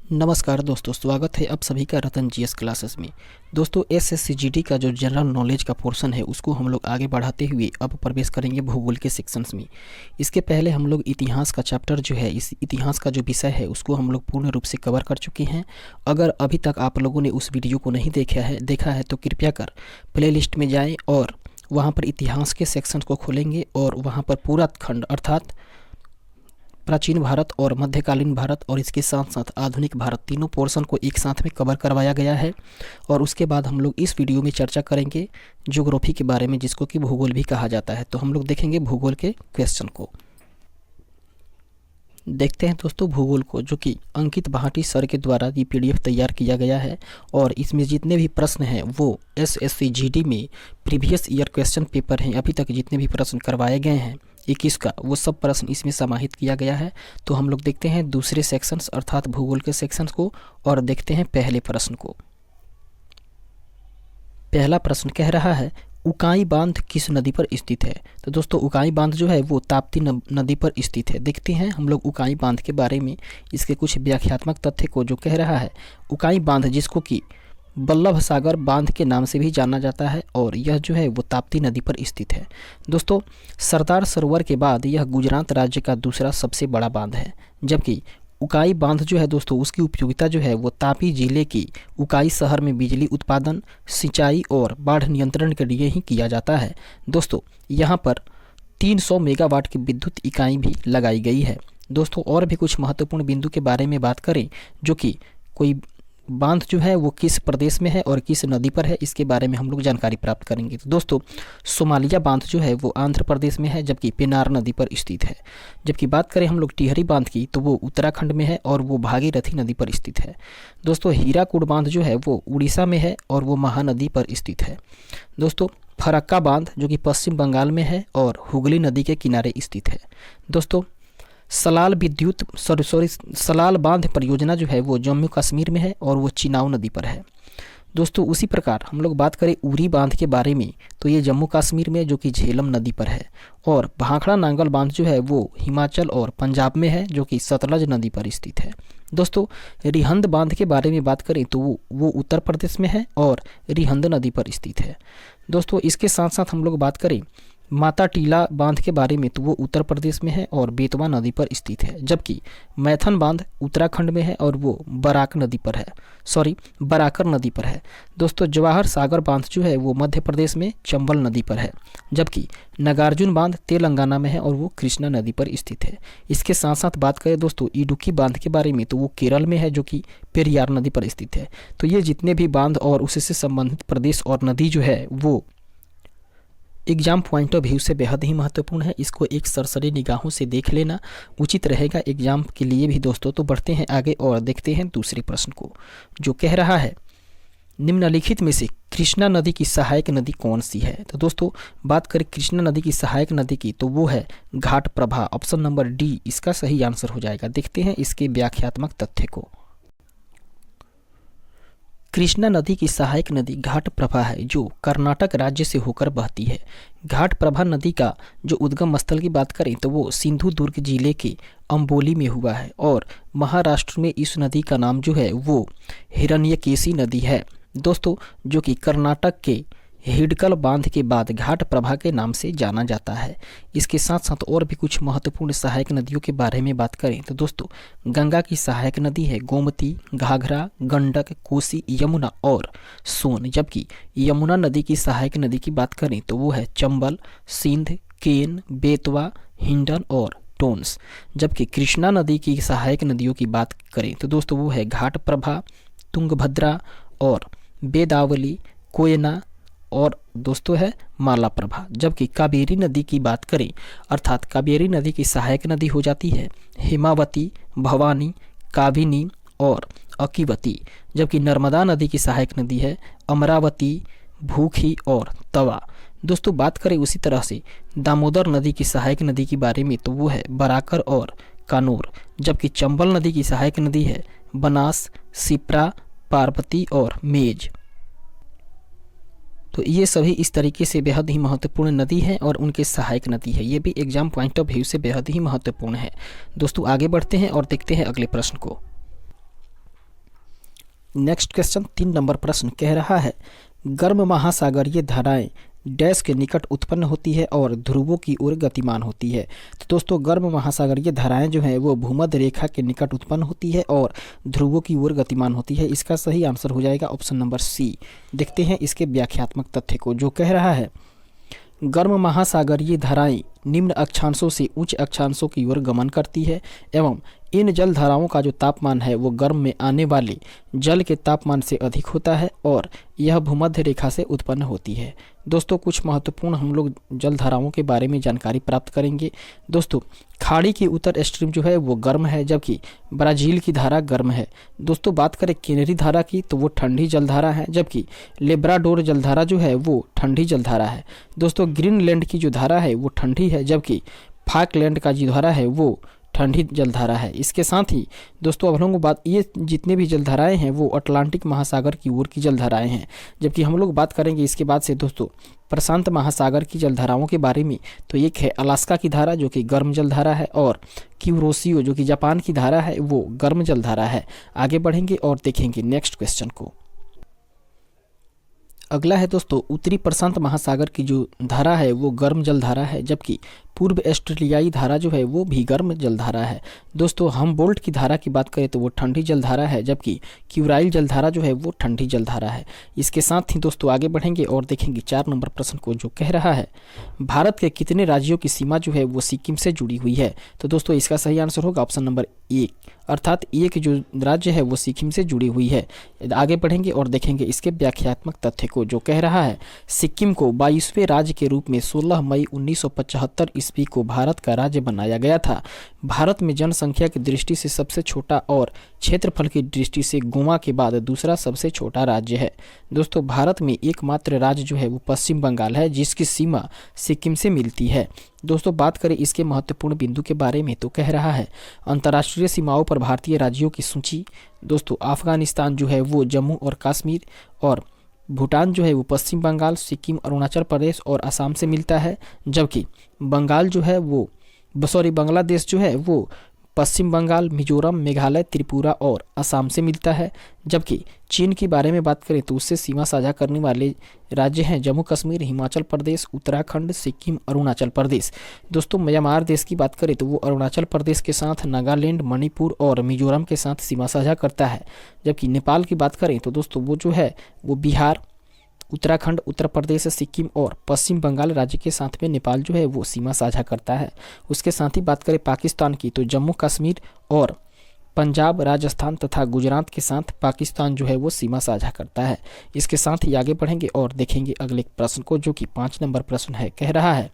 नमस्कार दोस्तों, स्वागत है आप सभी का रतन जीएस क्लासेस में। दोस्तों एसएससी का जो जनरल नॉलेज का पोर्शन है उसको हम लोग आगे बढ़ाते हुए अब प्रवेश करेंगे भूगोल के सेक्शंस में। इसके पहले हम लोग इतिहास का चैप्टर जो है, इस इतिहास का जो विषय है उसको हम लोग पूर्ण रूप से कवर कर चुके हैं। अगर अभी तक आप लोगों ने उस वीडियो को नहीं देखा है तो कृपया कर प्ले लिस्ट में जाएँ और वहाँ पर इतिहास के सेक्शन को खोलेंगे और वहाँ पर पूरा खंड अर्थात प्राचीन भारत और मध्यकालीन भारत और इसके साथ साथ आधुनिक भारत तीनों पोर्शन को एक साथ में कवर करवाया गया है। और उसके बाद हम लोग इस वीडियो में चर्चा करेंगे ज्योग्राफी के बारे में, जिसको कि भूगोल भी कहा जाता है। तो हम लोग देखेंगे भूगोल के क्वेश्चन को। देखते हैं दोस्तों भूगोल को, जो कि अंकित भाटी सर के द्वारा ये पीडीएफ तैयार किया गया है। और इसमें जितने भी प्रश्न हैं वो एसएससी में प्रीवियस ईयर क्वेश्चन पेपर हैं, अभी तक जितने भी प्रश्न करवाए गए हैं 21 का, वो सब प्रश्न इसमें समाहित किया गया है। तो हम लोग देखते हैं दूसरे सेक्शंस अर्थात भूगोल के सेक्शंस को और देखते हैं पहले प्रश्न को। पहला प्रश्न कह रहा है उकाई बांध किस नदी पर स्थित है। तो दोस्तों उकाई बांध जो है वो ताप्ती नदी पर स्थित है। देखते हैं हम लोग उकाई बांध के बारे में, इसके कुछ व्याख्यात्मक तथ्य को। जो कह रहा है उकाई बांध, जिसको कि बल्लभ सागर बांध के नाम से भी जाना जाता है, और यह जो है वो ताप्ती नदी पर स्थित है। दोस्तों सरदार सरोवर के बाद यह गुजरात राज्य का दूसरा सबसे बड़ा बांध है, जबकि उकाई बांध जो है दोस्तों उसकी उपयोगिता जो है वो तापी जिले की उकाई शहर में बिजली उत्पादन, सिंचाई और बाढ़ नियंत्रण के लिए ही किया जाता है। दोस्तों यहाँ पर 300 मेगावाट की विद्युत इकाई भी लगाई गई है। दोस्तों और भी कुछ महत्वपूर्ण बिंदु के बारे में बात करें, जो कि कोई बांध जो है वो किस प्रदेश में है और किस नदी पर है, इसके बारे में हम लोग जानकारी प्राप्त करेंगे। तो दोस्तों सोमालिया बांध जो है वो आंध्र प्रदेश में है, जबकि पेनार नदी पर स्थित है। जबकि बात करें हम लोग टिहरी बांध की, तो वो उत्तराखंड में है और वो भागीरथी नदी पर स्थित है। दोस्तों हीराकुड बांध जो है वो उड़ीसा में है और वो महानदी पर स्थित है। दोस्तों फरक्का बांध जो कि पश्चिम बंगाल में है और हुगली नदी के किनारे स्थित है। दोस्तों सलाल बांध परियोजना जो है वो जम्मू कश्मीर में है और वो चिनाव नदी पर है। दोस्तों उसी प्रकार हम लोग बात करें उरी बांध के बारे में, तो ये जम्मू कश्मीर में जो कि झेलम नदी पर है। और भाखड़ा नांगल बांध जो है वो हिमाचल और पंजाब में है, जो कि सतलज नदी पर स्थित है। दोस्तों रिहंद बांध के बारे में बात करें तो वो उत्तर प्रदेश में है और रिहंद नदी पर स्थित है। दोस्तों इसके साथ साथ हम लोग बात करें माता टीला बांध के बारे में, तो वो उत्तर प्रदेश में है और बेतवा नदी पर स्थित है। जबकि मैथन बांध उत्तराखंड में है और वो बराकर नदी पर है। दोस्तों जवाहर सागर बांध जो है वो मध्य प्रदेश में चंबल नदी पर है। जबकि नागार्जुन बांध तेलंगाना में है और वो कृष्णा नदी पर स्थित है। इसके साथ साथ बात करें दोस्तों इडुक्की बांध के बारे में, तो वो केरल में है, जो कि पेरियार नदी पर स्थित है। तो ये जितने भी बांध और उससे संबंधित प्रदेश और नदी जो है वो एग्जाम पॉइंट ऑफ व्यू से बेहद ही महत्वपूर्ण है। इसको एक सरसरी निगाहों से देख लेना उचित रहेगा एग्जाम के लिए भी दोस्तों। तो बढ़ते हैं आगे और देखते हैं दूसरे प्रश्न को, जो कह रहा है निम्नलिखित में से कृष्णा नदी की सहायक नदी कौन सी है। तो दोस्तों बात करें कृष्णा नदी की सहायक नदी की, तो वो है घाट प्रभा। ऑप्शन नंबर डी इसका सही आंसर हो जाएगा। देखते हैं इसके व्याख्यात्मक तथ्य को। कृष्णा नदी की सहायक नदी घाट प्रभा है, जो कर्नाटक राज्य से होकर बहती है। घाट प्रभा नदी का जो उद्गम स्थल की बात करें तो वो सिंधु दुर्ग जिले के अंबोली में हुआ है, और महाराष्ट्र में इस नदी का नाम जो है वो हिरण्यकेशी नदी है। दोस्तों जो कि कर्नाटक के हिडकल बांध के बाद घाट प्रभा के नाम से जाना जाता है। इसके साथ साथ और भी कुछ महत्वपूर्ण सहायक नदियों के बारे में बात करें तो दोस्तों गंगा की सहायक नदी है गोमती, घाघरा, गंडक, कोसी, यमुना और सोन। जबकि यमुना नदी की सहायक नदी की बात करें तो वो है चंबल, सिंध, केन, बेतवा, हिंडन और टोन्स। जबकि कृष्णा नदी की सहायक नदियों की बात करें तो दोस्तों वो है घाट प्रभा, तुंगभद्रा और बेदावली, कोयना और दोस्तों है मालाप्रभा। जबकि कावेरी नदी की बात करें अर्थात कावेरी नदी की सहायक नदी हो जाती है हिमावती, भवानी, काबिनी और अकीवती। जबकि नर्मदा नदी की सहायक नदी है अमरावती, भूखी और तवा। दोस्तों बात करें उसी तरह से दामोदर नदी की सहायक नदी के बारे में, तो वो है बराकर और कानूर। जबकि चंबल नदी की सहायक नदी है बनास, सिप्रा, पार्वती और मेज। तो ये सभी इस तरीके से बेहद ही महत्वपूर्ण नदी है और उनके सहायक नदी है। ये भी एग्जाम पॉइंट ऑफ व्यू से बेहद ही महत्वपूर्ण है। दोस्तों आगे बढ़ते हैं और देखते हैं अगले प्रश्न को। नेक्स्ट क्वेश्चन 3 नंबर प्रश्न कह रहा है गर्म महासागरीय धाराएं डैश के निकट उत्पन्न होती है और ध्रुवों की ओर गतिमान होती है। तो दोस्तों गर्म महासागरीय धाराएं जो है वो भूमध्य रेखा के निकट उत्पन्न होती है और ध्रुवों की ओर गतिमान होती है। इसका सही आंसर हो जाएगा ऑप्शन नंबर सी। देखते हैं इसके व्याख्यात्मक तथ्य को, जो कह रहा है गर्म महासागरीय धाराएं निम्न अक्षांशों से उच्च अक्षांशों की ओर गमन करती है एवं इन जल धाराओं का जो तापमान है वो गर्म में आने वाले जल के तापमान से अधिक होता है और यह भूमध्य रेखा से उत्पन्न होती है। दोस्तों कुछ महत्वपूर्ण हम लोग जल धाराओं के बारे में जानकारी प्राप्त करेंगे। दोस्तों खाड़ी की उत्तर स्ट्रीम जो है वो गर्म है, जबकि ब्राज़ील की धारा गर्म है। दोस्तों बात करें केनेरी धारा की तो वो ठंडी जलधारा है, जबकि लेब्राडोर जलधारा जो है वो ठंडी जलधारा है। दोस्तों ग्रीनलैंड की जो धारा है वो ठंडी है, जबकि फाकलैंड का जो धारा है वो ठंडी जलधारा है। इसके साथ ही दोस्तों अब हम लोग बात ये जितने भी जलधाराएं हैं वो अटलांटिक महासागर की ओर की जलधाराएं हैं, जबकि हम लोग बात करेंगे इसके बाद से दोस्तों प्रशांत महासागर की जलधाराओं के बारे में। तो एक है अलास्का की धारा जो कि गर्म जलधारा है और क्यूरोसियो जो कि जापान की धारा है वो गर्म जलधारा है। आगे बढ़ेंगे और देखेंगे नेक्स्ट क्वेश्चन को। अगला है दोस्तों उत्तरी प्रशांत महासागर की जो धारा है वो गर्म जलधारा है, जबकि पूर्व ऑस्ट्रेलियाई धारा जो है वो भी गर्म जलधारा है। दोस्तों हमबोल्ट की धारा की बात करें तो वो ठंडी जलधारा है, जबकि क्यूराइल जलधारा जो है वो ठंडी जलधारा है। इसके साथ ही दोस्तों आगे बढ़ेंगे और देखेंगे 4 नंबर प्रश्न को, जो कह रहा है भारत के कितने राज्यों की सीमा जो है वो सिक्किम से जुड़ी हुई है। तो दोस्तों इसका सही आंसर होगा ऑप्शन नंबर 1, अर्थात एक जो राज्य है वो सिक्किम से जुड़ी हुई है। आगे बढ़ेंगे और देखेंगे इसके व्याख्यात्मक तथ्य को, जो कह रहा है सिक्किम को 22वें राज्य के रूप में 16 मई 1975 ईस्वी को भारत का राज्य बनाया गया था। भारत में जनसंख्या की दृष्टि से सबसे छोटा और क्षेत्रफल की दृष्टि से गोवा के बाद दूसरा सबसे छोटा राज्य है। दोस्तों भारत में एकमात्र राज्य जो है वो पश्चिम बंगाल है, जिसकी सीमा सिक्किम से मिलती है। दोस्तों बात करें इसके महत्वपूर्ण बिंदु के बारे में तो कह रहा है अंतर्राष्ट्रीय सीमाओं पर भारतीय राज्यों की सूची। दोस्तों अफगानिस्तान जो है वो जम्मू और कश्मीर और भूटान जो है वो पश्चिम बंगाल, सिक्किम, अरुणाचल प्रदेश और असम से मिलता है, जबकि बंगाल जो है वो बांग्लादेश जो है वो पश्चिम बंगाल, मिजोरम, मेघालय, त्रिपुरा और असम से मिलता है। जबकि चीन के बारे में बात करें तो उससे सीमा साझा करने वाले राज्य हैं जम्मू कश्मीर, हिमाचल प्रदेश, उत्तराखंड, सिक्किम, अरुणाचल प्रदेश। दोस्तों म्यांमार देश की बात करें तो वो अरुणाचल प्रदेश के साथ नागालैंड, मणिपुर और मिजोरम के साथ सीमा साझा करता है। जबकि नेपाल की बात करें तो दोस्तों वो जो है वो बिहार, उत्तराखंड, उत्तर प्रदेश, सिक्किम और पश्चिम बंगाल राज्य के साथ में नेपाल जो है वो सीमा साझा करता है। उसके साथ ही बात करें पाकिस्तान की तो जम्मू कश्मीर और पंजाब, राजस्थान तथा गुजरात के साथ पाकिस्तान जो है वो सीमा साझा करता है। इसके साथ ही आगे बढ़ेंगे और देखेंगे अगले प्रश्न को, जो कि 5 नंबर प्रश्न है। कह रहा है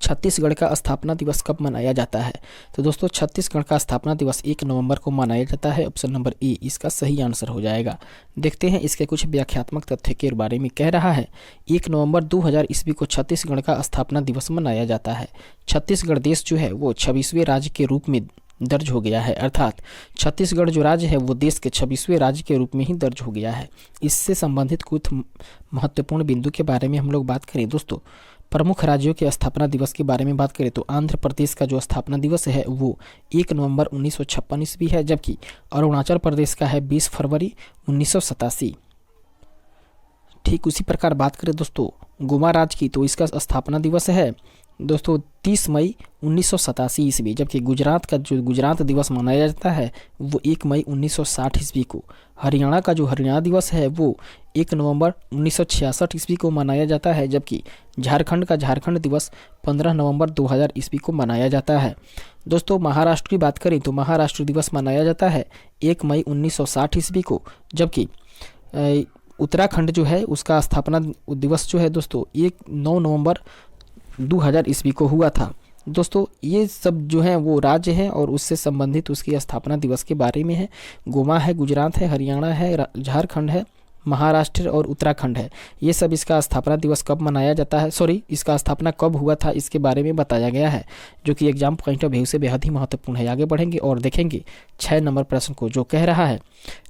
छत्तीसगढ़ का स्थापना दिवस कब मनाया जाता है। तो दोस्तों छत्तीसगढ़ का स्थापना दिवस 1 नवंबर को मनाया जाता है। ऑप्शन नंबर ए इसका सही आंसर हो जाएगा। देखते हैं इसके कुछ व्याख्यात्मक तथ्य के बारे में। कह रहा है 1 नवंबर 2000 ईस्वी को छत्तीसगढ़ का स्थापना दिवस मनाया जाता है। छत्तीसगढ़ देश जो है वो 26वें राज्य के रूप में दर्ज हो गया है, अर्थात छत्तीसगढ़ जो राज्य है वो देश के 26वें राज्य के रूप में ही दर्ज हो गया है। इससे संबंधित कुछ महत्वपूर्ण बिंदु के बारे में हम लोग बात करें दोस्तों, प्रमुख राज्यों के स्थापना दिवस के बारे में बात करें तो आंध्र प्रदेश का जो स्थापना दिवस है वो 1 नवंबर 1956 ईस्वी है, जबकि अरुणाचल प्रदेश का है 20 फरवरी 1987। ठीक उसी प्रकार बात करें दोस्तों गोवा राज्य की तो इसका स्थापना दिवस है दोस्तों 30 मई 1987 ईस्वी, जबकि गुजरात का जो गुजरात दिवस मनाया जाता है वो 1 मई 1960 ईस्वी को। हरियाणा का जो हरियाणा दिवस है वो 1 नवंबर 1966 ईस्वी को मनाया जाता है, जबकि झारखंड का झारखंड दिवस 15 नवंबर 2000 ईस्वी को मनाया जाता है। दोस्तों महाराष्ट्र की बात करें तो महाराष्ट्र दिवस मनाया जाता है 1 मई 1960 ईस्वी को, जबकि उत्तराखंड जो है उसका स्थापना दिवस जो है दोस्तों 9 नवंबर 2000 ईस्वी को हुआ था। दोस्तों ये सब जो है वो राज्य हैं और उससे संबंधित उसकी स्थापना दिवस के बारे में है। गोवा है, गुजरात है, हरियाणा है, झारखंड है, महाराष्ट्र और उत्तराखंड है। ये सब इसका स्थापना दिवस कब मनाया जाता है, इसका स्थापना कब हुआ था इसके बारे में बताया गया है, जो कि एग्जाम पॉइंट ऑफ व्यू से बेहद ही महत्वपूर्ण है। आगे बढ़ेंगे और देखेंगे 6 नंबर प्रश्न को, जो कह रहा है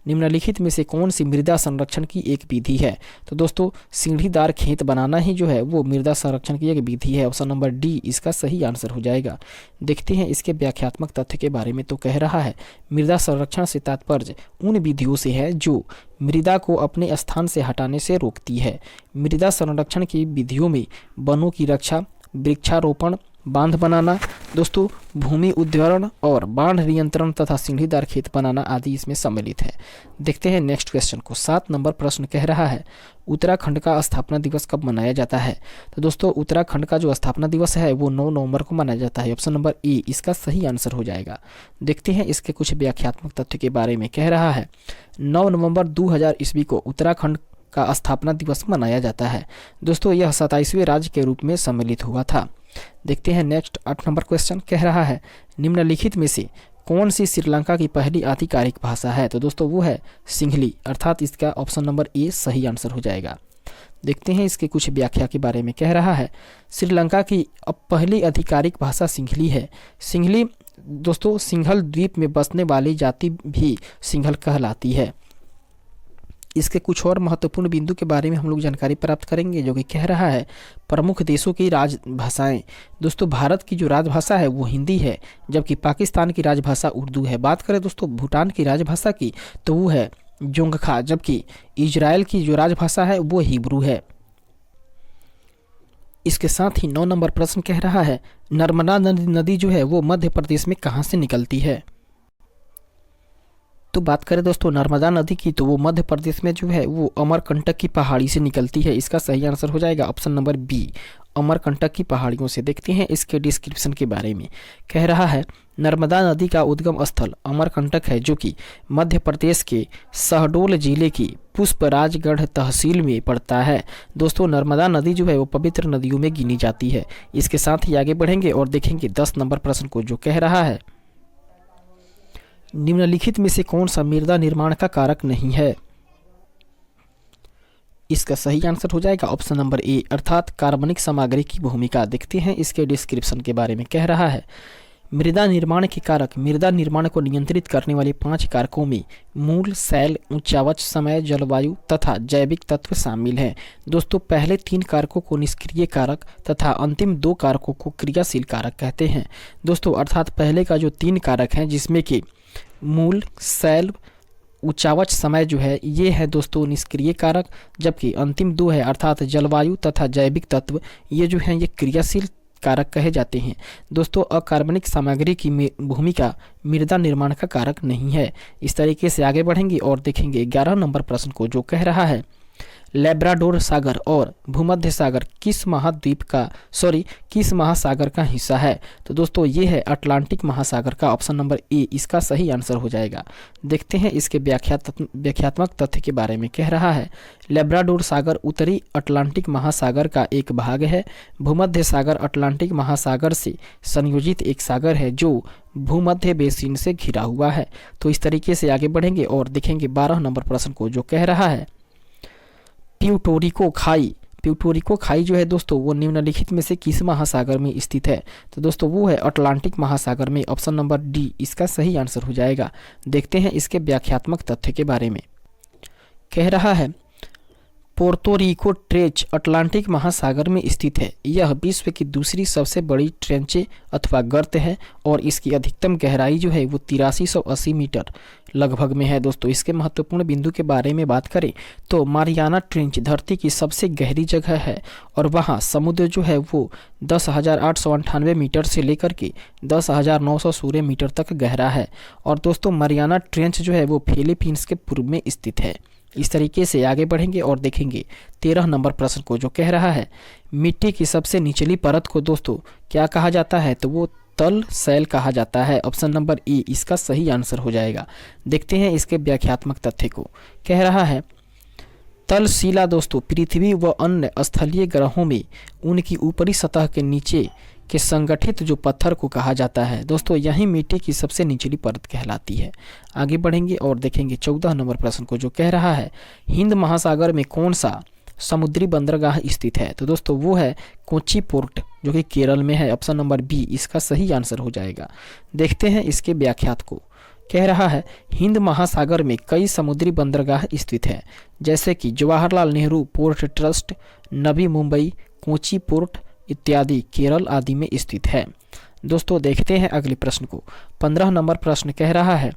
निम्नलिखित में से कौन सी मृदा संरक्षण की एक विधि है? तो दोस्तों सीढ़ीदार खेत बनाना ही जो है वो मृदा संरक्षण की एक विधि है। ऑप्शन नंबर डी इसका सही आंसर हो जाएगा। देखते हैं इसके व्याख्यात्मक तथ्य के बारे में। तो कह रहा है मृदा संरक्षण से तात्पर्य उन विधियों से है जो मृदा को अपने स्थान से हटाने से रोकती है। मृदा संरक्षण की विधियों में वनों की रक्षा, वृक्षारोपण, बांध बनाना, दोस्तों भूमि उद्वरण और बाढ़ नियंत्रण तथा सीढ़ीदार खेत बनाना आदि इसमें सम्मिलित है। देखते हैं नेक्स्ट क्वेश्चन को। 7 नंबर प्रश्न कह रहा है उत्तराखंड का स्थापना दिवस कब मनाया जाता है? तो दोस्तों उत्तराखंड का जो स्थापना दिवस है वो 9 नवंबर को मनाया जाता है। ऑप्शन नंबर ए इसका सही आंसर हो जाएगा। देखते हैं इसके कुछ व्याख्यात्मक तथ्य के बारे में। कह रहा है 9 नवंबर 2000 ईस्वी को उत्तराखंड का स्थापना दिवस मनाया जाता है। दोस्तों यह 27वें राज्य के रूप में सम्मिलित हुआ था। देखते हैं नेक्स्ट 8 नंबर क्वेश्चन कह रहा है निम्नलिखित में से कौन सी श्रीलंका की पहली आधिकारिक भाषा है? तो दोस्तों वो है सिंहली, अर्थात इसका ऑप्शन नंबर ए सही आंसर हो जाएगा। देखते हैं इसके कुछ व्याख्या के बारे में। कह रहा है श्रीलंका की अब पहली आधिकारिक भाषा सिंहली है। सिंहली दोस्तों सिंघल द्वीप में बसने वाली जाति भी सिंघल कहलाती है। इसके कुछ और महत्वपूर्ण बिंदु के बारे में हम लोग जानकारी प्राप्त करेंगे, जो कि कह रहा है प्रमुख देशों की राजभाषाएं। दोस्तों भारत की जो राजभाषा है वो हिंदी है, जबकि पाकिस्तान की राजभाषा उर्दू है। बात करें दोस्तों भूटान की राजभाषा की तो वो है जोंगखा, जबकि इजराइल की जो राजभाषा है वो हिब्रू है। इसके साथ ही 9 नंबर प्रश्न कह रहा है नर्मदा नदी जो है वो मध्य प्रदेश में कहाँ से निकलती है? तो बात करें दोस्तों नर्मदा नदी की तो वो मध्य प्रदेश में जो है वो अमरकंटक की पहाड़ी से निकलती है। इसका सही आंसर हो जाएगा ऑप्शन नंबर बी अमरकंटक की पहाड़ियों से। देखते हैं इसके डिस्क्रिप्शन के बारे में। कह रहा है नर्मदा नदी का उद्गम स्थल अमरकंटक है, जो कि मध्य प्रदेश के शहडोल जिले की पुष्पराजगढ़ तहसील में पड़ता है। दोस्तों नर्मदा नदी जो है वो पवित्र नदियों में गिनी जाती है। इसके साथ ही आगे बढ़ेंगे और देखेंगे 10 नंबर प्रश्न को, जो कह रहा है निम्नलिखित में से कौन सा मृदा निर्माण का कारक नहीं है? इसका सही आंसर हो जाएगा ऑप्शन नंबर ए अर्थात कार्बनिक सामग्री की भूमिका। देखते हैं इसके डिस्क्रिप्शन के बारे में। कह रहा है मृदा निर्माण के कारक मृदा निर्माण को नियंत्रित करने वाले 5 कारकों में मूल, शैल, उच्चावच, समय, जलवायु तथा जैविक तत्व शामिल हैं। दोस्तों पहले 3 कारकों को निष्क्रिय कारक तथा अंतिम 2 कारकों को क्रियाशील कारक कहते हैं। दोस्तों अर्थात पहले का जो 3 कारक हैं जिसमें कि मूल, शैल, उच्चावच, समय जो है ये है दोस्तों निष्क्रिय कारक, जबकि अंतिम 2 है अर्थात जलवायु तथा जैविक तत्व ये जो हैं ये क्रियाशील कारक कहे जाते हैं। दोस्तों अकार्बनिक सामग्री की भूमिका मृदा निर्माण का कारक नहीं है। इस तरीके से आगे बढ़ेंगे और देखेंगे 11 नंबर प्रश्न को, जो कह रहा है लैब्राडोर सागर और भूमध्य सागर किस महासागर का हिस्सा है? तो दोस्तों ये है अटलांटिक महासागर का। ऑप्शन नंबर ए इसका सही आंसर हो जाएगा। देखते हैं इसके व्याख्यात्मक तथ्य के बारे में। कह रहा है लैब्राडोर सागर उत्तरी अटलांटिक महासागर का एक भाग है। भूमध्य सागर अटलांटिक महासागर से संयोजित एक सागर है जो भूमध्य बेसिन से घिरा हुआ है। तो इस तरीके से आगे बढ़ेंगे और देखेंगे 12 नंबर प्रश्न को, जो कह रहा है प्यूटोरिको खाई जो है दोस्तों वो निम्नलिखित में से किस महासागर में स्थित है? तो दोस्तों वो है अटलांटिक महासागर में। ऑप्शन नंबर डी इसका सही आंसर हो जाएगा। देखते हैं इसके व्याख्यात्मक तथ्य के बारे में। कह रहा है पोर्टोरिको ट्रेंच अटलांटिक महासागर में स्थित है। यह विश्व की दूसरी सबसे बड़ी ट्रेंचे अथवा गर्त है और इसकी अधिकतम गहराई जो है वो 8380 मीटर लगभग में है। दोस्तों इसके महत्वपूर्ण बिंदु के बारे में बात करें तो मारियाना ट्रेंच धरती की सबसे गहरी जगह है और वहाँ समुद्र जो है वो 10,898 मीटर से लेकर के 10,916 मीटर तक गहरा है। और दोस्तों मारियाना ट्रेंच जो है वो फिलीपींस के पूर्व में स्थित है। इस तरीके से आगे बढ़ेंगे और देखेंगे 13 नंबर प्रश्न को, जो कह रहा है मिट्टी की सबसे निचली परत को दोस्तों क्या कहा जाता है? तो वो तल शैल कहा जाता है। ऑप्शन नंबर ए इसका सही आंसर हो जाएगा। देखते हैं इसके व्याख्यात्मक तथ्य को। कह रहा है तलशिला दोस्तों पृथ्वी व अन्य स्थलीय ग्रहों में उनकी ऊपरी सतह के नीचे के संगठित जो पत्थर को कहा जाता है। दोस्तों यही मिट्टी की सबसे निचली परत कहलाती है। आगे बढ़ेंगे और देखेंगे 14 नंबर प्रश्न को, जो कह रहा है हिंद महासागर में कौन सा समुद्री बंदरगाह स्थित है? तो दोस्तों वो है कोच्चि पोर्ट जो कि केरल में है। ऑप्शन नंबर बी इसका सही आंसर हो जाएगा। देखते हैं इसके व्याख्यात को। कह रहा है हिंद महासागर में कई समुद्री बंदरगाह स्थित हैं, जैसे कि Jawaharlal Nehru port trust, Navi Mumbai, Kochi port इत्यादि केरल आदि में स्थित है। दोस्तों देखते हैं अगले प्रश्न को। 15 नंबर प्रश्न कह रहा है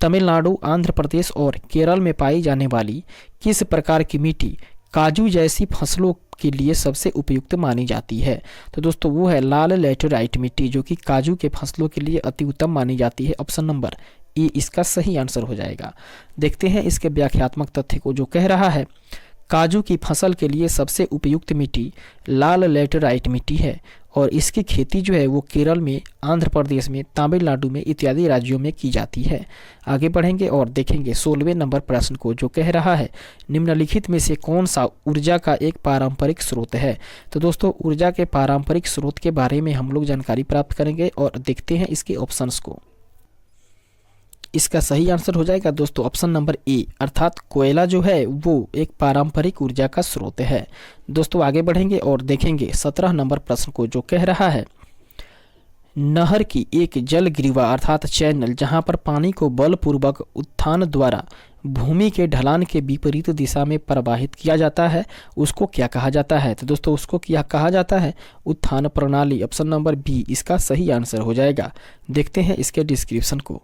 तमिलनाडु, आंध्र प्रदेश और केरल में पाई जाने वाली किस प्रकार की मिट्टी काजू जैसी फसलों के लिए सबसे उपयुक्त मानी जाती है? तो दोस्तों वो है लाल लैटेराइट मिट्टी, जो कि काजू के फसलों के लिए अति उत्तम मानी जाती है। ऑप्शन नंबर ए इसका सही आंसर हो जाएगा। देखते हैं इसके व्याख्यात्मक तथ्य को, जो कह रहा है काजू की फसल के लिए सबसे उपयुक्त मिट्टी लाल लैटेराइट मिट्टी है और इसकी खेती जो है वो केरल में, आंध्र प्रदेश में, तमिलनाडु में इत्यादि राज्यों में की जाती है। आगे बढ़ेंगे और देखेंगे 16वें नंबर प्रश्न को, जो कह रहा है निम्नलिखित में से कौन सा ऊर्जा का एक पारंपरिक स्रोत है? तो दोस्तों ऊर्जा के पारंपरिक स्रोत के बारे में हम लोग जानकारी प्राप्त करेंगे और देखते हैं इसके ऑप्शंस को। इसका सही आंसर हो जाएगा दोस्तों ऑप्शन नंबर ए, अर्थात कोयला जो है वो एक पारंपरिक ऊर्जा का स्रोत है। दोस्तों आगे बढ़ेंगे और देखेंगे 17 नंबर प्रश्न को, जो कह रहा है नहर की एक जल गिरवा अर्थात चैनल जहां पर पानी को बलपूर्वक उत्थान द्वारा भूमि के ढलान के विपरीत दिशा में प्रवाहित किया जाता है, उसको क्या कहा जाता है? तो दोस्तों उसको क्या कहा जाता है? उत्थान प्रणाली। ऑप्शन नंबर बी इसका सही आंसर हो जाएगा। देखते हैं इसके डिस्क्रिप्शन को।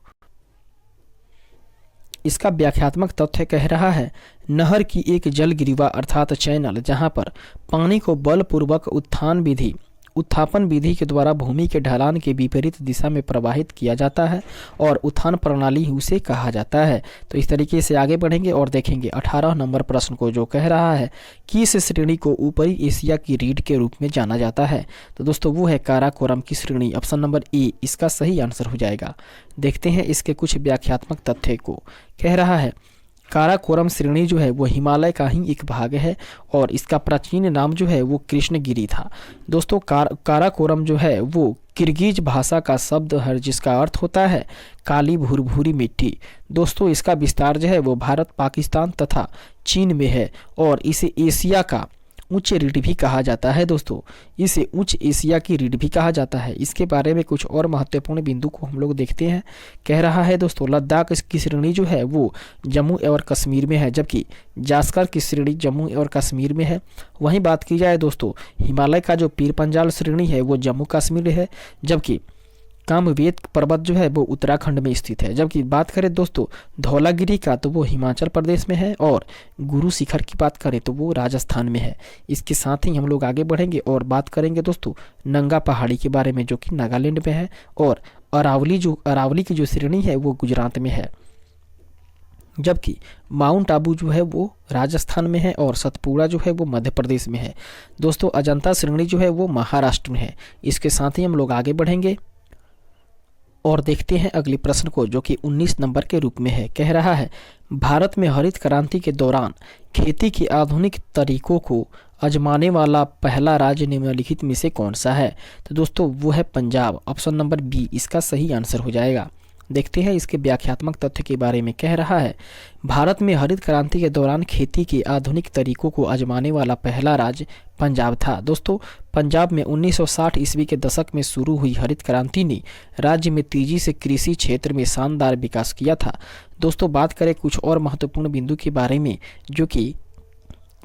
इसका व्याख्यात्मक तथ्य कह रहा है नहर की एक जल गिरिवा अर्थात चैनल जहां पर पानी को बलपूर्वक उत्थापन विधि के द्वारा भूमि के ढलान के विपरीत दिशा में प्रवाहित किया जाता है और उत्थान प्रणाली उसे कहा जाता है। तो इस तरीके से आगे बढ़ेंगे और देखेंगे 18 नंबर प्रश्न को, जो कह रहा है किस श्रेणी को ऊपरी एशिया की रीढ़ के रूप में जाना जाता है? तो दोस्तों वो है काराकोरम की श्रेणी। ऑप्शन नंबर ए इसका सही आंसर हो जाएगा। देखते हैं इसके कुछ व्याख्यात्मक तथ्य को। कह रहा है काराकोरम श्रेणी जो है वो हिमालय का ही एक भाग है और इसका प्राचीन नाम जो है वो कृष्णगिरी था। दोस्तों काराकोरम जो है वो किर्गिज भाषा का शब्द है जिसका अर्थ होता है काली भुरभुरी मिट्टी। दोस्तों इसका विस्तार जो है वो भारत, पाकिस्तान तथा चीन में है और इसे एशिया का उच्च रीढ़ भी कहा जाता है। दोस्तों इसे उच्च एशिया की रीढ़ भी कहा जाता है। इसके बारे में कुछ और महत्वपूर्ण बिंदु को हम लोग देखते हैं। कह रहा है दोस्तों लद्दाख की श्रेणी जो है वो जम्मू और कश्मीर में है, जबकि जास्कर की श्रेणी जम्मू और कश्मीर में है। वहीं बात की जाए दोस्तों हिमालय का जो पीर पंजाल श्रेणी है वो जम्मू कश्मीर है, जबकि कामवेद पर्वत जो है वो उत्तराखंड में स्थित है। जबकि बात करें दोस्तों धौलागिरी का तो वो हिमाचल प्रदेश में है और गुरु शिखर की बात करें तो वो राजस्थान में है। इसके साथ ही हम लोग आगे बढ़ेंगे और बात करेंगे दोस्तों नंगा पहाड़ी के बारे में, जो कि नागालैंड में है और अरावली की जो श्रेणी है वो गुजरात में है, जबकि माउंट आबू जो है वो राजस्थान में है और सतपुड़ा जो है वो मध्य प्रदेश में है। दोस्तों अजंता श्रेणी जो है वो महाराष्ट्र में है। इसके साथ ही हम लोग आगे बढ़ेंगे और देखते हैं अगले प्रश्न को, जो कि 19 नंबर के रूप में है। कह रहा है भारत में हरित क्रांति के दौरान खेती के आधुनिक तरीकों को आजमाने वाला पहला राज्य निम्नलिखित में से कौन सा है? तो दोस्तों वो है पंजाब। ऑप्शन नंबर बी इसका सही आंसर हो जाएगा। देखते हैं इसके व्याख्यात्मक तथ्य के बारे में। कह रहा है भारत में हरित क्रांति के दौरान खेती के आधुनिक तरीकों को आजमाने वाला पहला राज्य पंजाब था। दोस्तों पंजाब में 1960 ईस्वी के दशक में शुरू हुई हरित क्रांति ने राज्य में तेजी से कृषि क्षेत्र में शानदार विकास किया था। दोस्तों बात करें कुछ और महत्वपूर्ण बिंदु के बारे में जो कि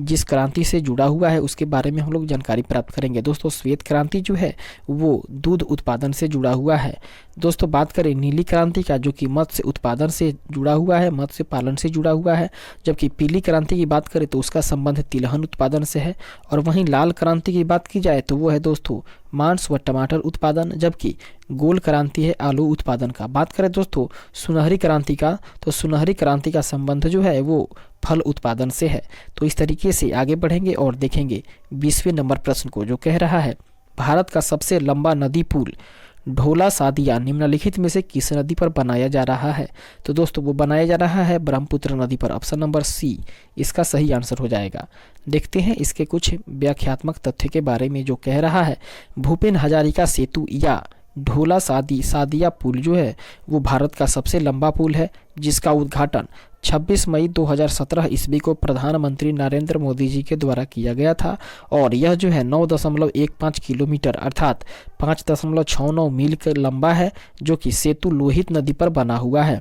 जिस क्रांति से जुड़ा हुआ है उसके बारे में हम लोग जानकारी प्राप्त करेंगे। दोस्तों श्वेत क्रांति जो है वो दूध उत्पादन से जुड़ा हुआ है। दोस्तों बात करें नीली क्रांति का, जो कि मत्स्य उत्पादन से जुड़ा हुआ है, मत्स्य पालन से जुड़ा हुआ है। जबकि पीली क्रांति की बात करें तो उसका संबंध तिलहन उत्पादन से है। और वहीं लाल क्रांति की बात की जाए तो वो है दोस्तों मांस व टमाटर उत्पादन, जबकि गोल क्रांति है आलू उत्पादन का। बात करें दोस्तों सुनहरी क्रांति का, तो सुनहरी क्रांति का संबंध जो है वो फल उत्पादन से है। तो इस तरीके से आगे बढ़ेंगे और देखेंगे 20वें नंबर प्रश्न को, जो कह रहा है भारत का सबसे लंबा नदी पुल ढोला सादिया निम्नलिखित में से किस नदी पर बनाया जा रहा है? तो दोस्तों वो बनाया जा रहा है ब्रह्मपुत्र नदी पर। ऑप्शन नंबर सी इसका सही आंसर हो जाएगा। देखते हैं इसके कुछ व्याख्यात्मक तथ्य के बारे में, जो कह रहा है भूपेन हजारिका सेतु या ढोला सादिया पुल जो है वो भारत का सबसे लंबा पुल है, जिसका उद्घाटन 26 मई 2017 ईस्वी को प्रधानमंत्री नरेंद्र मोदी जी के द्वारा किया गया था और यह जो है 9.15 किलोमीटर अर्थात 5.69 मील का लंबा है, जो कि सेतु लोहित नदी पर बना हुआ है